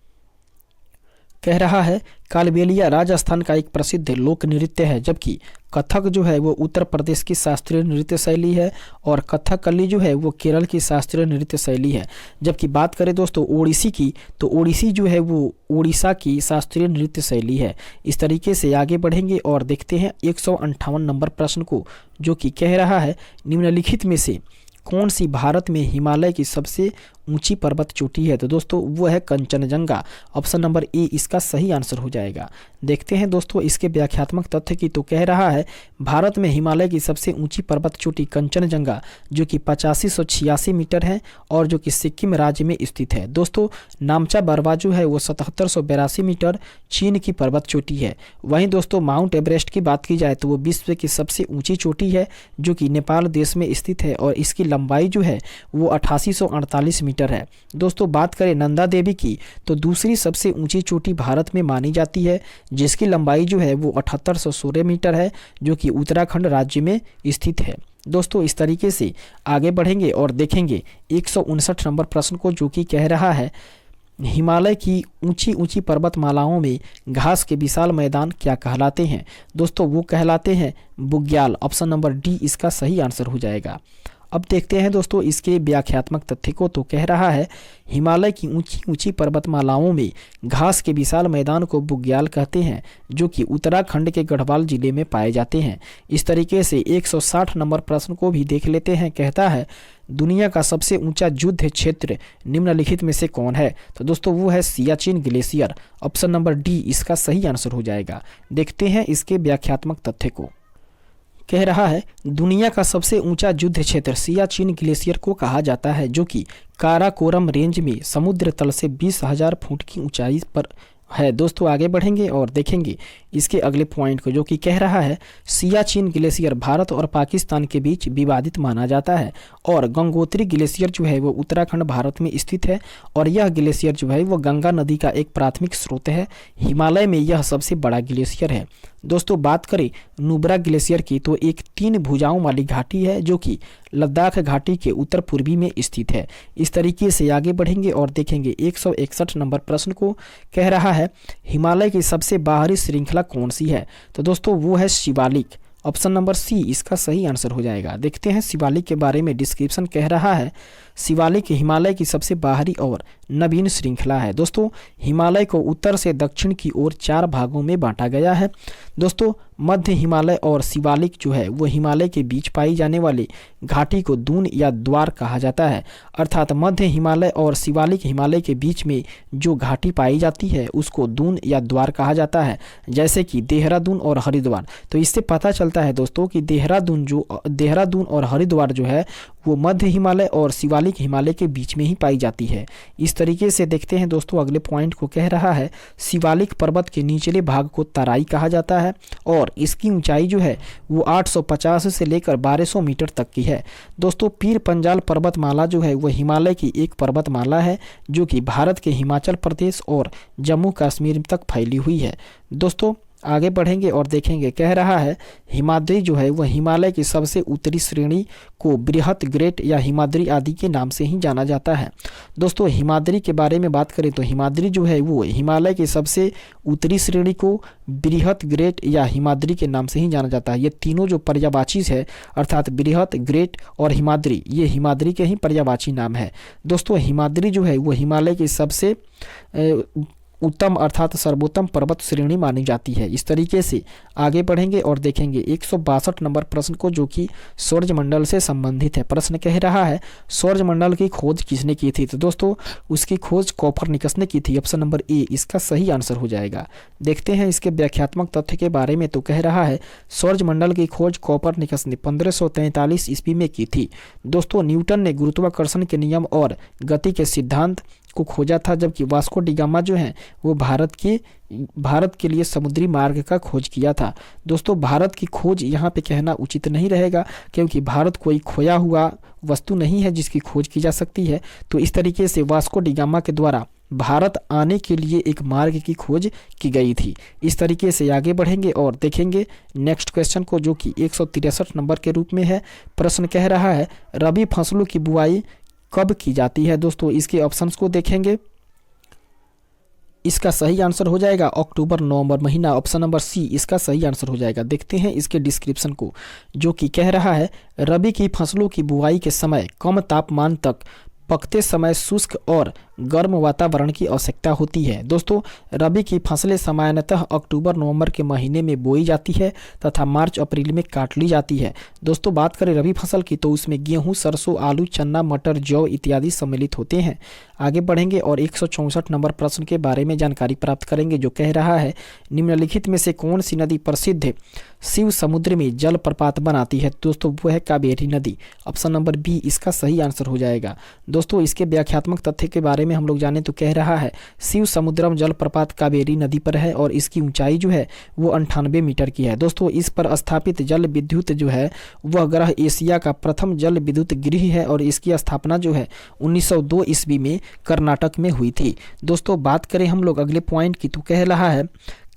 कह रहा है कालबेलिया राजस्थान का एक प्रसिद्ध लोक नृत्य है जबकि कथक जो है वो उत्तर प्रदेश की शास्त्रीय नृत्य शैली है और कथकली जो है वो केरल की शास्त्रीय नृत्य शैली है। जबकि बात करें दोस्तों ओडिसी की, तो ओडिसी जो है वो उड़ीसा की शास्त्रीय नृत्य शैली है। इस तरीके से आगे बढ़ेंगे और देखते हैं 158 नंबर प्रश्न को, जो कि कह रहा है निम्नलिखित में से कौन सी भारत में हिमालय की सबसे ऊंची पर्वत चोटी है। तो दोस्तों वो है कंचनजंगा। ऑप्शन नंबर ए इसका सही आंसर हो जाएगा। देखते हैं दोस्तों इसके व्याख्यात्मक तथ्य की, तो कह रहा है भारत में हिमालय की सबसे ऊंची पर्वत चोटी कंचनजंगा जो कि 8586 मीटर है और जो कि सिक्किम राज्य में स्थित है। दोस्तों नामचा बरवा जो है वो 7782 मीटर चीन की पर्वत चोटी है। वहीं दोस्तों माउंट एवरेस्ट की बात की जाए तो वो विश्व की सबसे ऊंची चोटी है जो कि नेपाल देश में स्थित है और इसकी लंबाई जो है वो 8848 मीटर है। दोस्तों बात करें नंदा देवी की, तो दूसरी सबसे ऊंची चोटी भारत में मानी जाती है जिसकी लंबाई जो है वो 7816 मीटर है जो कि उत्तराखंड राज्य में स्थित है। दोस्तों इस तरीके से आगे बढ़ेंगे और देखेंगे 159 नंबर प्रश्न को, जो कि कह रहा है हिमालय की ऊंची ऊंची पर्वतमालाओं में घास के विशाल मैदान क्या कहलाते हैं। दोस्तों वो कहलाते हैं बुग्याल। ऑप्शन नंबर डी इसका सही आंसर हो जाएगा। अब देखते हैं दोस्तों इसके व्याख्यात्मक तथ्य को, तो कह रहा है हिमालय की ऊंची ऊंची पर्वतमालाओं में घास के विशाल मैदान को बुग्याल कहते हैं जो कि उत्तराखंड के गढ़वाल जिले में पाए जाते हैं। इस तरीके से 160 नंबर प्रश्न को भी देख लेते हैं। कहता है दुनिया का सबसे ऊंचा युद्ध क्षेत्र निम्नलिखित में से कौन है। तो दोस्तों वो है Siachen glacier. Option number D इसका सही आंसर हो जाएगा। देखते हैं इसके व्याख्यात्मक तथ्य को। कह रहा है दुनिया का सबसे ऊंचा युद्ध क्षेत्र सियाचिन ग्लेशियर को कहा जाता है जो कि काराकोरम रेंज में समुद्र तल से 20,000 फुट की ऊंचाई पर है। दोस्तों आगे बढ़ेंगे और देखेंगे इसके अगले पॉइंट को, जो कि कह रहा है सियाचिन ग्लेशियर भारत और पाकिस्तान के बीच विवादित माना जाता है और गंगोत्री ग्लेशियर जो है वो उत्तराखंड भारत में स्थित है और यह ग्लेशियर जो है वो गंगा नदी का एक प्राथमिक स्रोत है। हिमालय में यह सबसे बड़ा ग्लेशियर है। दोस्तों बात करें नुब्रा ग्लेशियर की तो एक 3 भुजाओं वाली घाटी है जो कि लद्दाख घाटी के उत्तर पूर्वी में स्थित है। इस तरीके से आगे बढ़ेंगे और देखेंगे 161 नंबर प्रश्न को, कह रहा है हिमालय की सबसे बाहरी श्रृंखला कौन सी है। तो दोस्तों वो है शिवालिक। ऑप्शन नंबर सी इसका सही आंसर हो जाएगा। देखते हैं शिवालिक के बारे में। डिस्क्रिप्शन कह रहा है शिवालिक हिमालय की सबसे बाहरी और नवीन श्रृंखला है। दोस्तों हिमालय को उत्तर से दक्षिण की ओर 4 भागों में बांटा गया है। दोस्तों मध्य हिमालय और शिवालिक जो है वो हिमालय के बीच पाई जाने वाली घाटी को दून या द्वार कहा जाता है। अर्थात मध्य हिमालय और शिवालिक हिमालय के बीच में जो घाटी पाई जाती है उसको दून या द्वार कहा जाता है, जैसे कि देहरादून और हरिद्वार। तो इससे पता चलता है दोस्तों कि देहरादून और हरिद्वार जो है वो मध्य हिमालय और शिवालिक हिमालय के बीच में ही पाई जाती है। इस तरीके से देखते हैं दोस्तों अगले पॉइंट को, कह रहा है शिवालिक पर्वत के निचले भाग को तराई कहा जाता है और इसकी ऊंचाई जो है वो 850 से लेकर 1200 मीटर तक की है। दोस्तों पीर पंजाल पर्वतमाला जो है वो हिमालय की एक पर्वतमाला है जो कि भारत के हिमाचल प्रदेश और जम्मू कश्मीर तक फैली हुई है। दोस्तों आगे बढ़ेंगे और देखेंगे, कह रहा है हिमाद्री जो है वह हिमालय की सबसे उत्तरी श्रेणी को बृहत ग्रेट या हिमाद्री आदि के नाम से ही जाना जाता है। दोस्तों हिमाद्री के बारे में बात करें तो हिमाद्री जो है वो हिमालय की सबसे उत्तरी श्रेणी को बृहत ग्रेट या हिमाद्री के नाम से ही जाना जाता है। ये तीनों जो पर्यायवाची है अर्थात बृहत ग्रेट और हिमाद्री, ये हिमाद्री के ही पर्यायवाची नाम है। दोस्तों हिमाद्री जो है वो हिमालय की सबसे उत्तम अर्थात सर्वोत्तम पर्वत श्रेणी मानी जाती है। इस तरीके से आगे बढ़ेंगे और देखेंगे 162 नंबर प्रश्न को, जो कि सौरमंडल से संबंधित है। प्रश्न कह रहा है सौरमंडल की खोज किसने की थी। तो दोस्तों उसकी खोज कोपरनिकस ने की थी। ऑप्शन नंबर ए इसका सही आंसर हो जाएगा। देखते हैं इसके व्याख्यात्मक तथ्य के बारे में। तो कह रहा है सौरमंडल की खोज कोपरनिकस ने 1543 ईस्वी में की थी। दोस्तों न्यूटन ने गुरुत्वाकर्षण के नियम और गति के सिद्धांत को खोजा था, जबकि वास्को डी गामा जो है वो भारत के लिए समुद्री मार्ग का खोज किया था। दोस्तों भारत की खोज यहाँ पे कहना उचित नहीं रहेगा, क्योंकि भारत कोई खोया हुआ वस्तु नहीं है जिसकी खोज की जा सकती है। तो इस तरीके से वास्को डी गामा के द्वारा भारत आने के लिए एक मार्ग की खोज की गई थी। इस तरीके से आगे बढ़ेंगे और देखेंगे नेक्स्ट क्वेश्चन को, जो कि 163 नंबर के रूप में है। प्रश्न कह रहा है रबी फसलों की बुआई कब की जाती है। दोस्तों इसके ऑप्शंस को देखेंगे। इसका सही आंसर हो जाएगा अक्टूबर नवंबर महीना। ऑप्शन नंबर सी इसका सही आंसर हो जाएगा। देखते हैं इसके डिस्क्रिप्शन को, जो कि कह रहा है रबी की फसलों की बुआई के समय कम तापमान तक पकते समय शुष्क और गर्म वातावरण की आवश्यकता होती है। दोस्तों रबी की फसलें सामान्यतः अक्टूबर नवंबर के महीने में बोई जाती है तथा मार्च अप्रैल में काट ली जाती है। दोस्तों बात करें रबी फसल की तो उसमें गेहूं, सरसों, आलू, चना, मटर, जौ इत्यादि सम्मिलित होते हैं। आगे बढ़ेंगे और 164 नंबर प्रश्न के बारे में जानकारी प्राप्त करेंगे, जो कह रहा है निम्नलिखित में से कौन सी नदी प्रसिद्ध शिव समुद्र में जल प्रपात बनाती है। दोस्तों वो है कावेरी नदी। ऑप्शन नंबर बी इसका सही आंसर हो जाएगा। दोस्तों इसके व्याख्यात्मक तथ्य के बारे में हम लोग जाने तो कह रहा है शिव समुद्रम जलप्रपात कावेरी नदी पर है और इसकी ऊंचाई जो है वो 98 मीटर की है। दोस्तों इस पर स्थापित जल विद्युत जो है वह ग्रह एशिया का प्रथम जल विद्युत गृह है और इसकी स्थापना जो है 1902 ईस्वी में कर्नाटक में हुई थी। दोस्तों बात करें हम लोग अगले पॉइंट की तो कह रहा है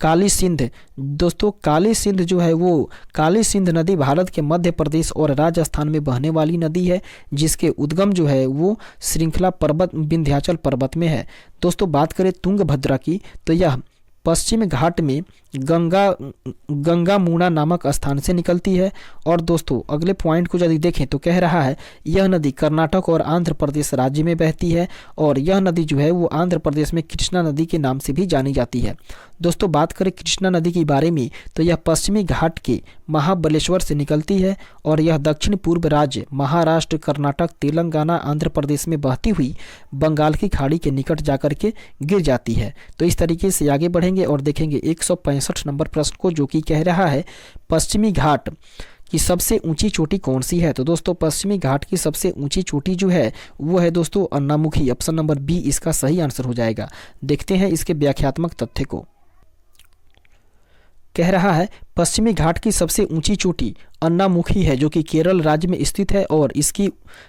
काली सिंध। दोस्तों काली सिंध जो है वो काली सिंध नदी भारत के मध्य प्रदेश और राजस्थान में बहने वाली नदी है, जिसके उद्गम जो है वो श्रृंखला पर्वत विंध्याचल पर्वत में है। दोस्तों बात करें तुंगभद्रा की तो यह पश्चिम घाट में गंगामुणा नामक स्थान से निकलती है। और दोस्तों अगले पॉइंट को यदि देखें तो कह रहा है यह नदी कर्नाटक और आंध्र प्रदेश राज्य में बहती है और यह नदी जो है वो आंध्र प्रदेश में कृष्णा नदी के नाम से भी जानी जाती है। दोस्तों बात करें कृष्णा नदी के बारे में तो यह पश्चिमी घाट के महाबलेश्वर से निकलती है और यह दक्षिण पूर्व राज्य महाराष्ट्र, कर्नाटक, तेलंगाना, आंध्र प्रदेश में बहती हुई बंगाल की खाड़ी के निकट जाकर के गिर जाती है। तो इस तरीके से आगे बढ़ेंगे और देखेंगे 165 नंबर प्रश्न को, जो कि कह रहा है पश्चिमी घाट कि सबसे ऊंची चोटी कौन सी है? तो दोस्तों पश्चिमी घाट की सबसे ऊंची चोटी जो है वो है दोस्तों अन्नामुखी। ऑप्शन नंबर बी इसका सही आंसर हो जाएगा। देखते हैं इसके व्याख्यात्मक तथ्य को। कह रहा है पश्चिमी घाट की सबसे ऊंची चोटी अन्नामुखी है, जो कि केरल राज्य में स्थित है और इसकी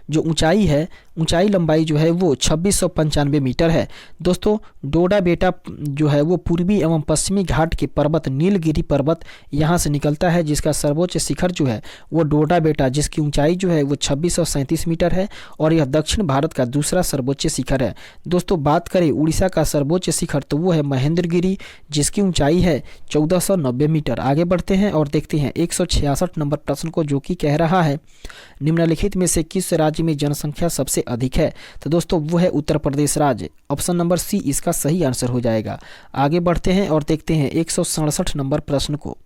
जो ऊंचाई लंबाई जो है वो 2695 मीटर है। दोस्तों डोडा बेटा जो है वो पूर्वी एवं पश्चिमी घाट के पर्वत नीलगिरी पर्वत यहाँ से निकलता है, जिसका सर्वोच्च शिखर जो है वो डोडा बेटा, जिसकी ऊंचाई जो है वो 2637 मीटर है और यह दक्षिण भारत का दूसरा सर्वोच्च शिखर है। दोस्तों बात करें उड़ीसा का सर्वोच्च शिखर तो वो है महेंद्रगिरी, जिसकी ऊंचाई है 1490 मीटर। आगे बढ़ते हैं और देखते हैं 166 नंबर प्रश्न को, जो कि कह रहा है निम्नलिखित में से किस राज्य में जनसंख्या सबसे अधिक है? तो दोस्तों वो है उत्तर प्रदेश राज्य। ऑप्शन नंबर सी इसका सही आंसर हो जाएगा। आगे बढ़ते हैं और देखते हैं 167 नंबर प्रश्न को।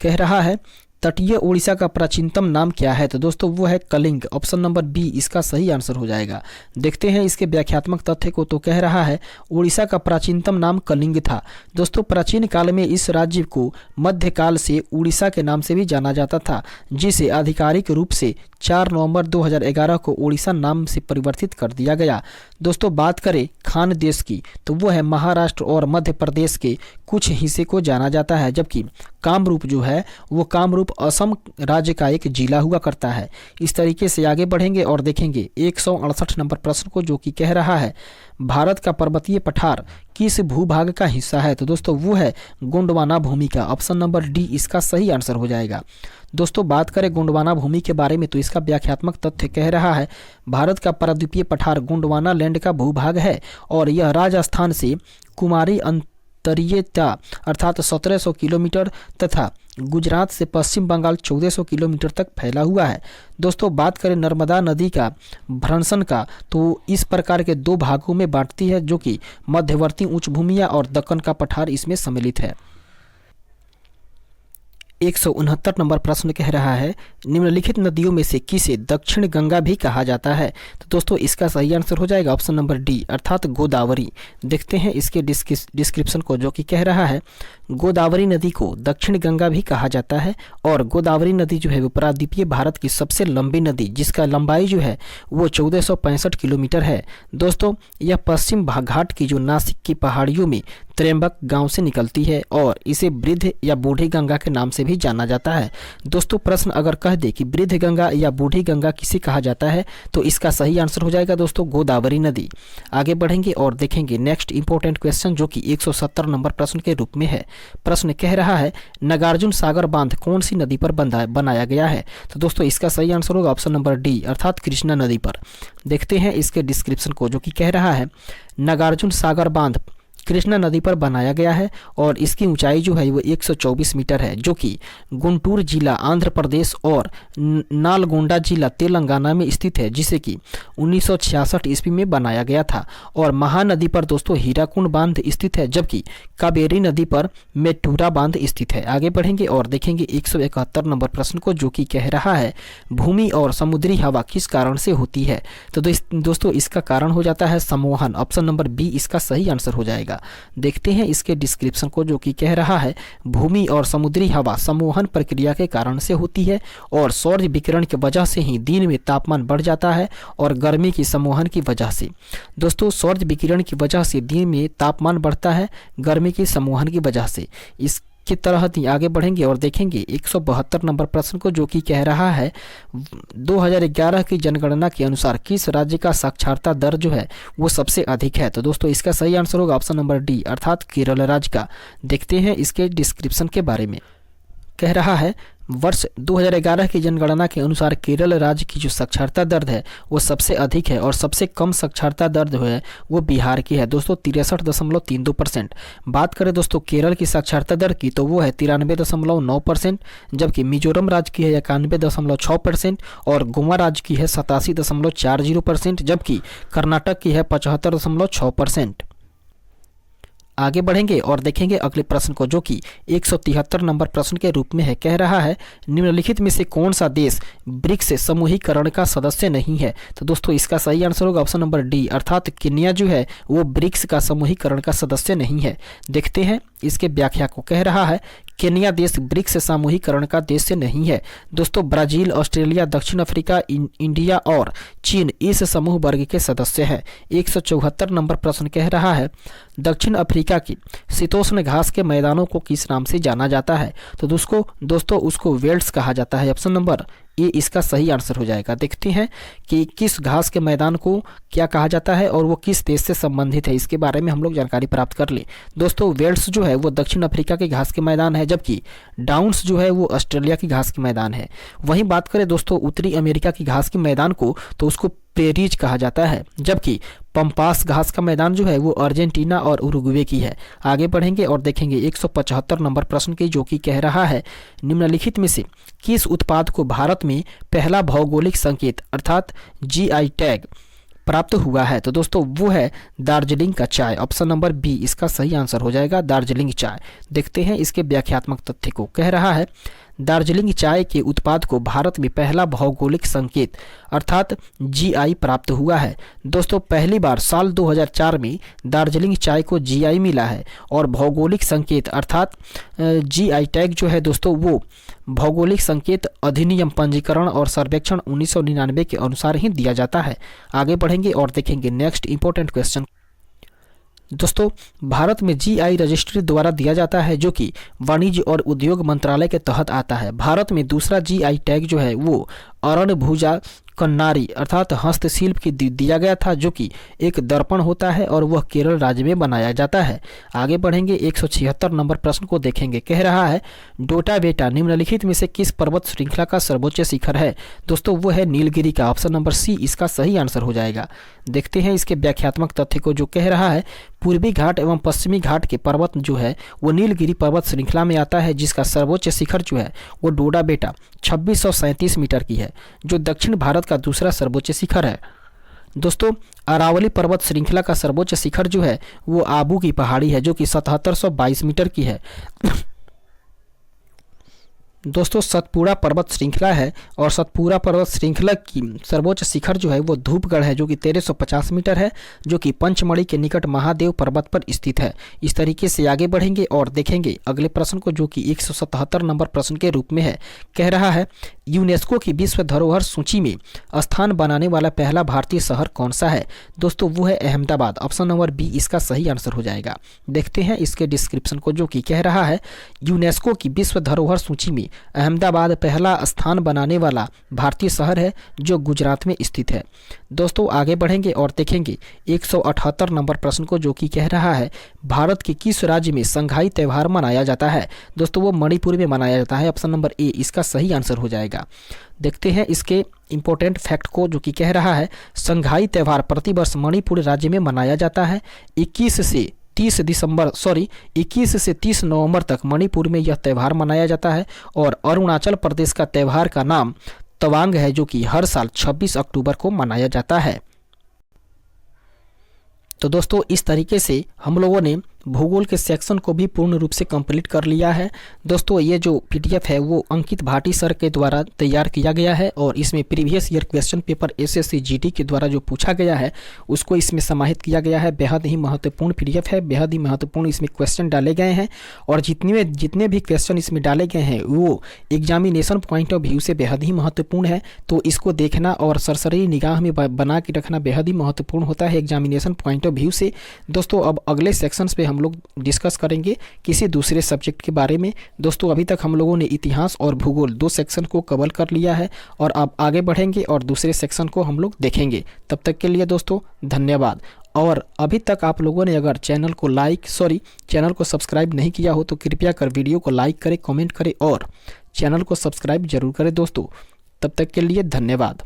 कह रहा है तटीय उड़ीसा का प्राचीनतम नाम क्या है? तो दोस्तों वो है कलिंग। ऑप्शन नंबर बी इसका सही आंसर हो जाएगा। देखते हैं इसके व्याख्यात्मक तथ्य को। तो कह रहा है उड़ीसा का प्राचीनतम नाम कलिंग था। दोस्तों प्राचीन काल में इस राज्य को मध्यकाल से उड़ीसा के नाम से भी जाना जाता था, जिसे आधिकारिक रूप से 4 नवंबर 2011 को उड़ीसा नाम से परिवर्तित कर दिया गया। दोस्तों बात करें खान देश की तो वो है महाराष्ट्र और मध्य प्रदेश के कुछ हिस्से को जाना जाता है, जबकि कामरूप जो है वो कामरूप असम राज्य का एक जिला हुआ करता है। इस तरीके से आगे बढ़ेंगे और देखेंगे 168 नंबर प्रश्न को, जो कि कह रहा है भारत का पर्वतीय पठार किस भूभाग का हिस्सा है? तो दोस्तों वो है गोंडवाना भूमि का। ऑप्शन नंबर डी इसका सही आंसर हो जाएगा। दोस्तों बात करें गोंडवाना भूमि के बारे में तो इसका व्याख्यात्मक तथ्य कह रहा है भारत का प्रायद्वीपीय पठार गोंडवाना लैंड का भूभाग है और यह राजस्थान से कुमारी अंतरीयता अर्थात 1700 किलोमीटर तथा गुजरात से पश्चिम बंगाल 1400 किलोमीटर तक फैला हुआ है। दोस्तों बात करें नर्मदा नदी का भ्रंशन का तो इस प्रकार के 2 भागों में बांटती है, जो कि मध्यवर्ती उच्च भूमियां और दक्कन का पठार इसमें सम्मिलित है। 169 नंबर प्रश्न कह रहा है निम्नलिखित नदियों में से किसे दक्षिण गंगा भी कहा जाता है? तो दोस्तों इसका सही आंसर हो जाएगा ऑप्शन नंबर डी अर्थात गोदावरी। देखते हैं इसके डिस्क्रिप्शन को, जो कि कह रहा है गोदावरी नदी को दक्षिण गंगा भी कहा जाता है और गोदावरी नदी जो है वो प्रायद्वीपीय भारत की सबसे लंबी नदी, जिसका लंबाई जो है वो 1465 किलोमीटर है। दोस्तों यह पश्चिम घाट की जो नासिक की पहाड़ियों में त्र्यंबक गांव से निकलती है और इसे वृद्ध या बूढ़ी गंगा के नाम से भी जाना जाता है। दोस्तों प्रश्न अगर कह दे कि वृद्ध गंगा या बूढ़ी गंगा किसे कहा जाता है तो इसका सही आंसर हो जाएगा दोस्तों गोदावरी नदी। आगे बढ़ेंगे और देखेंगे नेक्स्ट इंपॉर्टेंट क्वेश्चन, जो कि 170 नंबर प्रश्न के रूप में है। प्रश्न कह रहा है नागार्जुन सागर बांध कौन सी नदी पर बनाया गया है? तो दोस्तों इसका सही आंसर होगा ऑप्शन नंबर डी अर्थात कृष्णा नदी पर। देखते हैं इसके डिस्क्रिप्शन को, जो कि कह रहा है नागार्जुन सागर बांध कृष्णा नदी पर बनाया गया है और इसकी ऊंचाई जो है वो 124 मीटर है, जो कि गुंटूर जिला आंध्र प्रदेश और नालगोंडा जिला तेलंगाना में स्थित है, जिसे कि 1966 ईस्वी में बनाया गया था। और महानदी पर दोस्तों हीराकुंड बांध स्थित है, जबकि कावेरी नदी पर मेटूरा बांध स्थित है। आगे बढ़ेंगे और देखेंगे 171 नंबर प्रश्न को, जो कि कह रहा है भूमि और समुद्री हवा किस कारण से होती है? तो दोस्तों इसका कारण हो जाता है संवहन। ऑप्शन नंबर बी इसका सही आंसर हो जाएगा। देखते हैं इसके डिस्क्रिप्शन को, जो कि कह रहा है भूमि और समुद्री हवा संवहन प्रक्रिया के कारण से होती है और सौर विकिरण की वजह से ही दिन में तापमान बढ़ जाता है और गर्मी की संवहन की वजह से। दोस्तों सौर विकिरण की वजह से दिन में तापमान बढ़ता है, गर्मी की संवहन की वजह से। इस की तरह ही आगे बढ़ेंगे और देखेंगे 172 नंबर प्रश्न को, जो कि कह रहा है 2011 की जनगणना के अनुसार किस राज्य का साक्षरता दर जो है वो सबसे अधिक है? तो दोस्तों इसका सही आंसर होगा ऑप्शन नंबर डी अर्थात केरल राज्य का। देखते हैं इसके डिस्क्रिप्शन के बारे में। कह रहा है वर्ष 2011 की जनगणना के अनुसार केरल राज्य की जो साक्षरता दर है वो सबसे अधिक है और सबसे कम साक्षरता दर जो है वो बिहार की है दोस्तों 63.32%। बात करें दोस्तों केरल की साक्षरता दर की तो वो है 93.9%, जबकि मिजोरम राज्य की है 91.6% और गोवा राज्य की है 87.40%, जबकि कर्नाटक की है 75.6%। आगे बढ़ेंगे और देखेंगे अगले प्रश्न को, जो कि 173 नंबर प्रश्न के रूप में है। कह रहा है निम्नलिखित में से कौन सा देश ब्रिक्स समूहीकरण का सदस्य नहीं है? तो दोस्तों इसका सही आंसर होगा ऑप्शन नंबर डी अर्थात केन्या जो है वो ब्रिक्स का समूहीकरण का सदस्य नहीं है। देखते हैं इसके व्याख्या को। कह रहा है केन्या देश ब्रिक्स समूहीकरण का देश नहीं है। दोस्तों ब्राजील, ऑस्ट्रेलिया, दक्षिण अफ्रीका, इंडिया और चीन इस समूह वर्ग के सदस्य हैं। 174 नंबर प्रश्न कह रहा है दक्षिण अफ्रीका की शीतोष्ण घास के मैदानों को किस नाम से जाना जाता है? तो दोस्तों उसको वेल्ड्स कहा जाता है। ऑप्शन नंबर ए इसका सही आंसर हो जाएगा। देखते हैं कि किस घास के मैदान को क्या कहा जाता है और वो किस देश से संबंधित है, इसके बारे में हम लोग जानकारी प्राप्त कर ले। दोस्तों वेल्ड्स जो है वो दक्षिण अफ्रीका के घास के मैदान है, जबकि डाउन्स जो है वो ऑस्ट्रेलिया की घास के मैदान है। वहीं बात करें दोस्तों उत्तरी अमेरिका की घास के मैदान को, तो उसको प्रेरीज कहा जाता है, जबकि पंपास घास का मैदान जो है वो अर्जेंटीना और उरुग्वे की है। आगे बढ़ेंगे और देखेंगे 175 नंबर प्रश्न की, जो कि कह रहा है निम्नलिखित में से किस उत्पाद को भारत में पहला भौगोलिक संकेत अर्थात जीआई टैग प्राप्त हुआ है? तो दोस्तों वो है दार्जिलिंग का चाय। ऑप्शन नंबर बी इसका सही आंसर हो जाएगा, दार्जिलिंग चाय। देखते हैं इसके व्याख्यात्मक तथ्य को। कह रहा है दार्जिलिंग चाय के उत्पाद को भारत में पहला भौगोलिक संकेत अर्थात जीआई प्राप्त हुआ है। दोस्तों पहली बार साल 2004 में दार्जिलिंग चाय को जीआई मिला है और भौगोलिक संकेत अर्थात जीआई टैग जो है दोस्तों वो भौगोलिक संकेत अधिनियम पंजीकरण और सर्वेक्षण 1999 के अनुसार ही दिया जाता है। आगे बढ़ेंगे और देखेंगे नेक्स्ट इंपॉर्टेंट क्वेश्चन। दोस्तों भारत में जीआई रजिस्ट्री द्वारा दिया जाता है, जो कि वाणिज्य और उद्योग मंत्रालय के तहत आता है। भारत में दूसरा जीआई टैग जो है वो अरण भुजा कन्नारी अर्थात हस्तशिल्प की दिया गया था, जो कि एक दर्पण होता है और वह केरल राज्य में बनाया जाता है। आगे बढ़ेंगे 176 नंबर प्रश्न को देखेंगे। कह रहा है डोटा बेटा निम्नलिखित में से किस पर्वत श्रृंखला का सर्वोच्च शिखर है? दोस्तों वो है नीलगिरी का। ऑप्शन नंबर सी इसका सही आंसर हो जाएगा। देखते हैं इसके व्याख्यात्मक तथ्य को, जो कह रहा है पूर्वी घाट एवं पश्चिमी घाट के पर्वत जो है वो नीलगिरी पर्वत श्रृंखला में आता है, जिसका सर्वोच्च शिखर जो है वो डोडा बेटा 2637 मीटर की है, जो दक्षिण भारत का दूसरा सर्वोच्च शिखर है। दोस्तों अरावली पर्वत श्रृंखला का सर्वोच्च शिखर जो है वो आबू की पहाड़ी है, जो कि 7722 मीटर की है। दोस्तों सतपुड़ा पर्वत श्रृंखला है और सतपुड़ा पर्वत श्रृंखला की सर्वोच्च शिखर जो है वो धूपगढ़ है, जो कि 1350 मीटर है, जो कि पंचमढ़ी के निकट महादेव पर्वत पर स्थित है। इस तरीके से आगे बढ़ेंगे और देखेंगे अगले प्रश्न को, जो कि 177 नंबर प्रश्न के रूप में है। कह रहा है यूनेस्को की विश्व धरोहर सूची में स्थान बनाने वाला पहला भारतीय शहर कौन सा है? दोस्तों वो है अहमदाबाद। ऑप्शन नंबर बी इसका सही आंसर हो जाएगा। देखते हैं इसके डिस्क्रिप्शन को, जो कि कह रहा है यूनेस्को की विश्व धरोहर सूची में अहमदाबाद पहला स्थान बनाने वाला भारतीय शहर है, जो गुजरात में स्थित है। दोस्तों आगे बढ़ेंगे और देखेंगे 178 नंबर प्रश्न को, जो कि कह रहा है भारत के किस राज्य में संघाई त्यौहार मनाया जाता है? दोस्तों वो मणिपुर में मनाया जाता है। ऑप्शन नंबर ए इसका सही आंसर हो जाएगा। देखते हैं इसके इंपॉर्टेंट फैक्ट को, जो कि कह रहा है संघाई त्यौहार प्रतिवर्ष मणिपुर राज्य में मनाया जाता है। 21 से 30 नवंबर तक मणिपुर में यह त्यौहार मनाया जाता है और अरुणाचल प्रदेश का त्यौहार का नाम तवांग है, जो कि हर साल 26 अक्टूबर को मनाया जाता है। तो दोस्तों इस तरीके से हम लोगों ने भूगोल के सेक्शन को भी पूर्ण रूप से कंप्लीट कर लिया है। दोस्तों ये जो पीडीएफ है वो अंकित भाटी सर के द्वारा तैयार किया गया है और इसमें previous year question paper SSC GD के द्वारा जो पूछा गया है उसको इसमें समाहित किया गया है। बेहद ही महत्वपूर्ण पीडीएफ है, बेहद ही महत्वपूर्ण इसमें क्वेश्चन डाले गए हैं और जितने भी क्वेश्चन इसमें डाले गए हैं वो एग्जामिनेशन पॉइंट ऑफ व्यू से बेहद ही महत्वपूर्ण है। तो इसको देखना और सरसरी निगाह में बना के रखना बेहद ही महत्वपूर्ण होता है एग्जामिनेशन पॉइंट ऑफ व्यू से। दोस्तों अब अगले सेक्शंस पे हम लोग डिस्कस करेंगे किसी दूसरे सब्जेक्ट के बारे में। दोस्तों अभी तक हम लोगों ने इतिहास और भूगोल 2 सेक्शन को कवर कर लिया है और अब आगे बढ़ेंगे और दूसरे सेक्शन को हम लोग देखेंगे। तब तक के लिए दोस्तों धन्यवाद। और अभी तक आप लोगों ने अगर चैनल को सब्सक्राइब नहीं किया हो तो कृपया कर वीडियो को लाइक करें, कमेंट करें और चैनल को सब्सक्राइब जरूर करें दोस्तों। तब तक के लिए धन्यवाद।